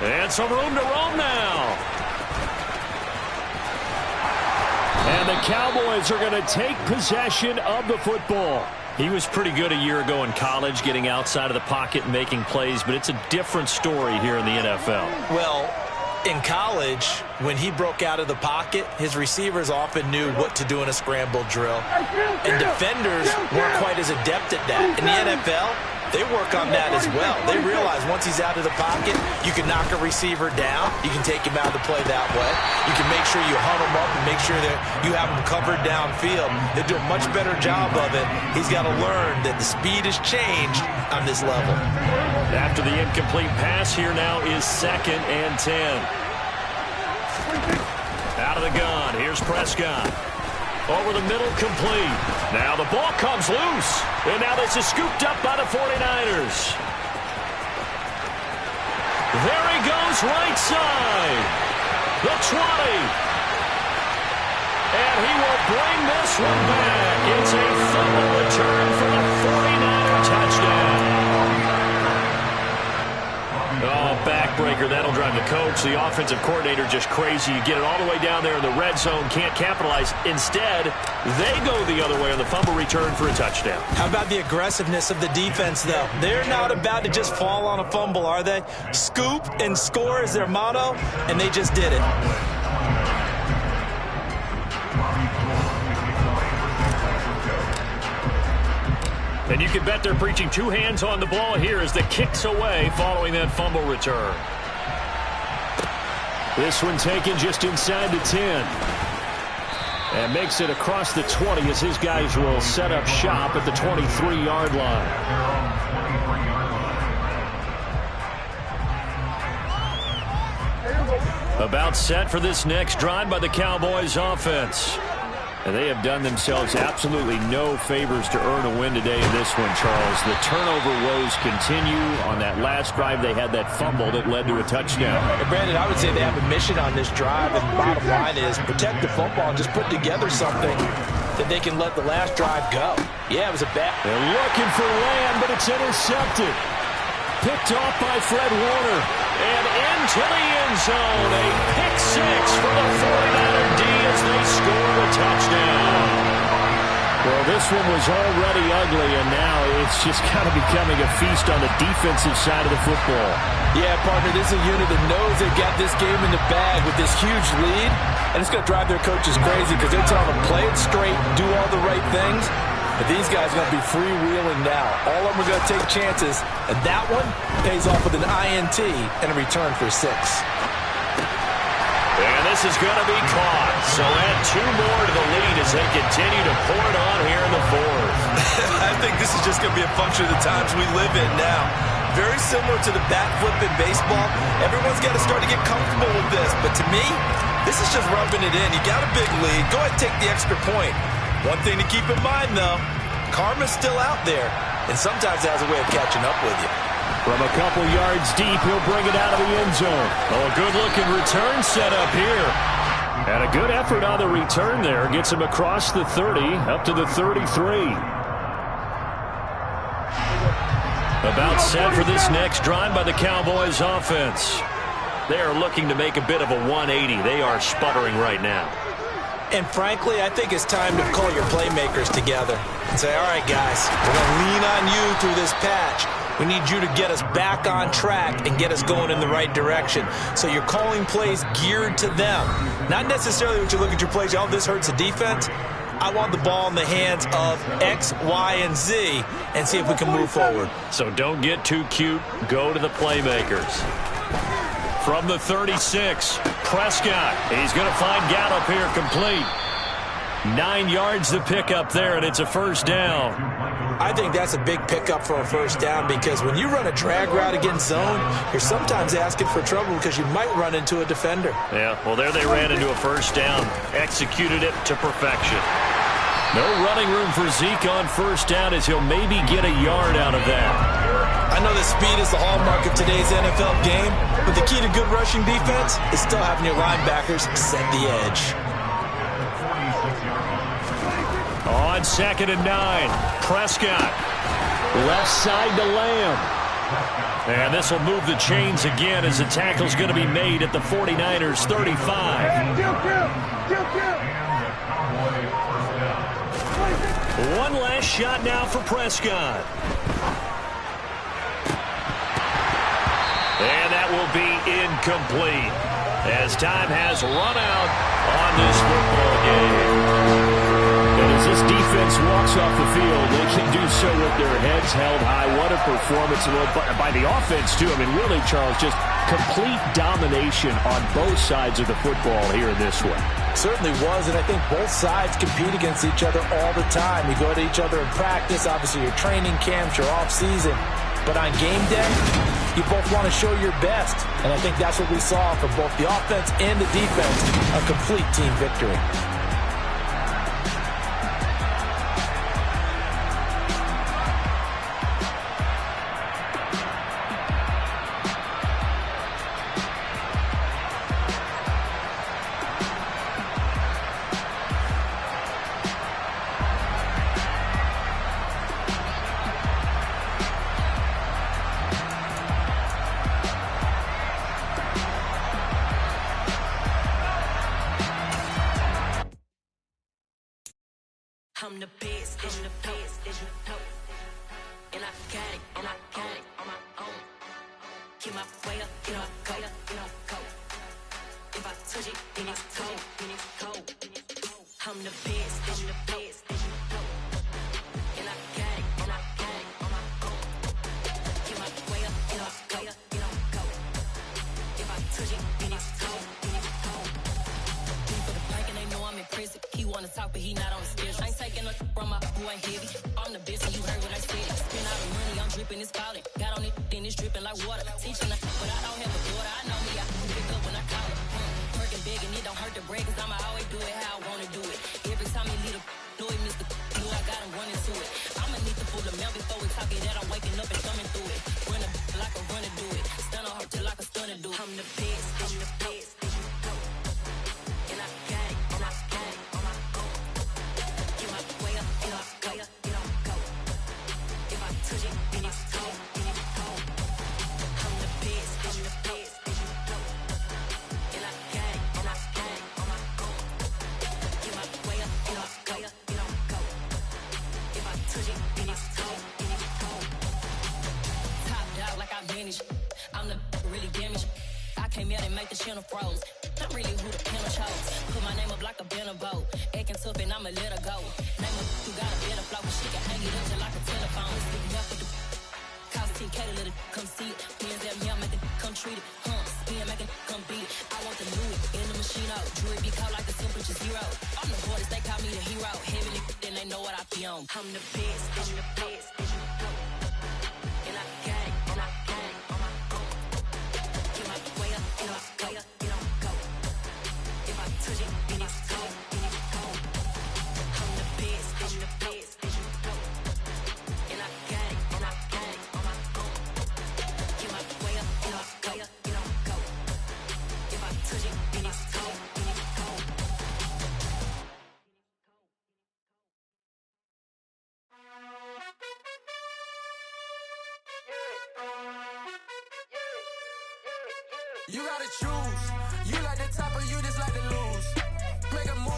And some room to roam now. And the Cowboys are going to take possession of the football. He was pretty good a year ago in college, getting outside of the pocket and making plays, but it's a different story here in the NFL. Well, in college, when he broke out of the pocket, his receivers often knew what to do in a scramble drill. And defenders weren't quite as adept at that. In the NFL, they work on that as well. They realize once he's out of the pocket, you can knock a receiver down. You can take him out of the play that way. You can make sure you hunt him up and make sure that you have him covered downfield. They do a much better job of it. He's got to learn that the speed has changed on this level. After the incomplete pass, here now is 2nd and 10. Out of the gun, here's Prescott. Over the middle, complete. Now the ball comes loose. And now this is scooped up by the 49ers. There he goes, right side. The 20. And he will bring this one back. It's a fumble return for the 49er touchdown. Oh, backbreaker. That'll drive the coach, the offensive coordinator, just crazy. You get it all the way down there in the red zone, can't capitalize. Instead, they go the other way on the fumble return for a touchdown. How about the aggressiveness of the defense, though? They're not about to just fall on a fumble, are they? Scoop and score is their motto, and they just did it. And you can bet they're preaching 2 hands on the ball here as the kick's away following that fumble return. This one taken just inside the 10. And makes it across the 20 as his guys will set up shop at the 23-yard line. About set for this next drive by the Cowboys offense. And they have done themselves absolutely no favors to earn a win today in this one, Charles. The turnover woes continue. On that last drive, they had that fumble that led to a touchdown. And Brandon, I would say they have a mission on this drive, and the bottom line is protect the football and just put together something that they can let the last drive go. Yeah, it was a bad. They're looking for Lamb, but it's intercepted. Picked off by Fred Warner. And into the end zone. A pick 6 for the 49er D as they score a touchdown. Well, this one was already ugly, and now it's just kind of becoming a feast on the defensive side of the football. Yeah, partner, this is a unit that knows they got this game in the bag with this huge lead, and it's going to drive their coaches crazy because they're telling them play it straight, do all the right things. But these guys are going to be freewheeling now. All of them are going to take chances, and that one pays off with an INT and a return for 6. And this is going to be caught. So add 2 more to the lead as they continue to pour it on here in the 4th. I think this is just going to be a function of the times we live in now. Very similar to the bat flip in baseball. Everyone's got to start to get comfortable with this. But to me, this is just rubbing it in. You got a big lead. Go ahead and take the extra point. One thing to keep in mind, though, karma's still out there, and sometimes it has a way of catching up with you. From a couple yards deep, he'll bring it out of the end zone. Oh, a good-looking return set up here. And a good effort on the return there. Gets him across the 30, up to the 33. About set for this next drive by the Cowboys offense. They are looking to make a bit of a 180. They are sputtering right now. And frankly, I think it's time to call your playmakers together and say, all right, guys, we're going to lean on you through this patch. We need you to get us back on track and get us going in the right direction. So you're calling plays geared to them. Not necessarily when you look at your plays, oh, this hurts the defense. I want the ball in the hands of X, Y, and Z and see if we can move forward. So don't get too cute. Go to the playmakers. From the 36, Prescott. He's going to find Gallup here complete. 9 yards to pick up there, and it's a first down. I think that's a big pickup for a first down because when you run a drag route against zone, you're sometimes asking for trouble because you might run into a defender. Yeah, well, there they ran into a first down. Executed it to perfection. No running room for Zeke on first down as he'll maybe get a yard out of that. I know that speed is the hallmark of today's NFL game, but the key to good rushing defense is still having your linebackers set the edge. On 2nd and 9, Prescott. Left side to Lamb. And this will move the chains again as the tackle's going to be made at the 49ers 35. One last shot now for Prescott. And that will be incomplete as time has run out on this football game. And as this defense walks off the field, they can do so with their heads held high. What a performance by the offense, too. I mean, really, Charles, just complete domination on both sides of the football here in this one. Certainly was, and I think both sides compete against each other all the time. You go to each other in practice, obviously your training camps, your off-season. But on game day, you both want to show your best. And I think that's what we saw from both the offense and the defense, a complete team victory. I'm the best, and the best, and you know. And I got it, on my own. Get my way up, you know, go. If I touch it, then it's cold, I'm the best, and the best, and you know. And I got it, on my own. Get my way up, you know, go. If I touch it, then it's cold, for the blank and they know I'm in prison. He wanna talk, but he not on the schedule. I ain't taking a from my boy heavy. I'm the best, and you heard what I said. Spend all the money, I'm dripping, it's falling. Got on it, then it's dripping like water. Teaching her, but I don't have a daughter. I know me, I can pick up when I call her. Working big, and it don't hurt to break, cause I'ma always do it how I wanna do it. Every time he lead a know it, Mr. Know I got him running to it. I'ma need to pull the mail before we talk it that I'm waking up and coming through it. Run a like a runner do it. Stun on her till like a stunner do it. I'm the best, and the best, and you know. And I got it, on my own. Get my way up, you know, go. If I touch it, then it's cold, I'm the best, and the best, and you know. And I got it, on my own. Get my way up, you know, go. If I touch it, then it's cold, Top dog like I manage. I'm the really damaged. I came out and make the channel froze. I'm really who the panel chose. Put my name up like a banner boat. Acting tough and I'ma let her go. Name her who got a better flow. She can hang it up just like a telephone. Cost 10K to let it come see it. Hands at me, I make it come treat it. Spin, make it come beat it. I want the new in the machine out. Jewelry be called like the temperature 0. I'm the hardest, they call me the hero. Heavy then they know what I be on. I'm the best, and the best, and you know. And I got it, on my own. Get my way up, you know, go. If I touch it, then it's cold, I'm the best, and the best, and you know. You gotta choose. You like the top or you just like to lose. Make a move.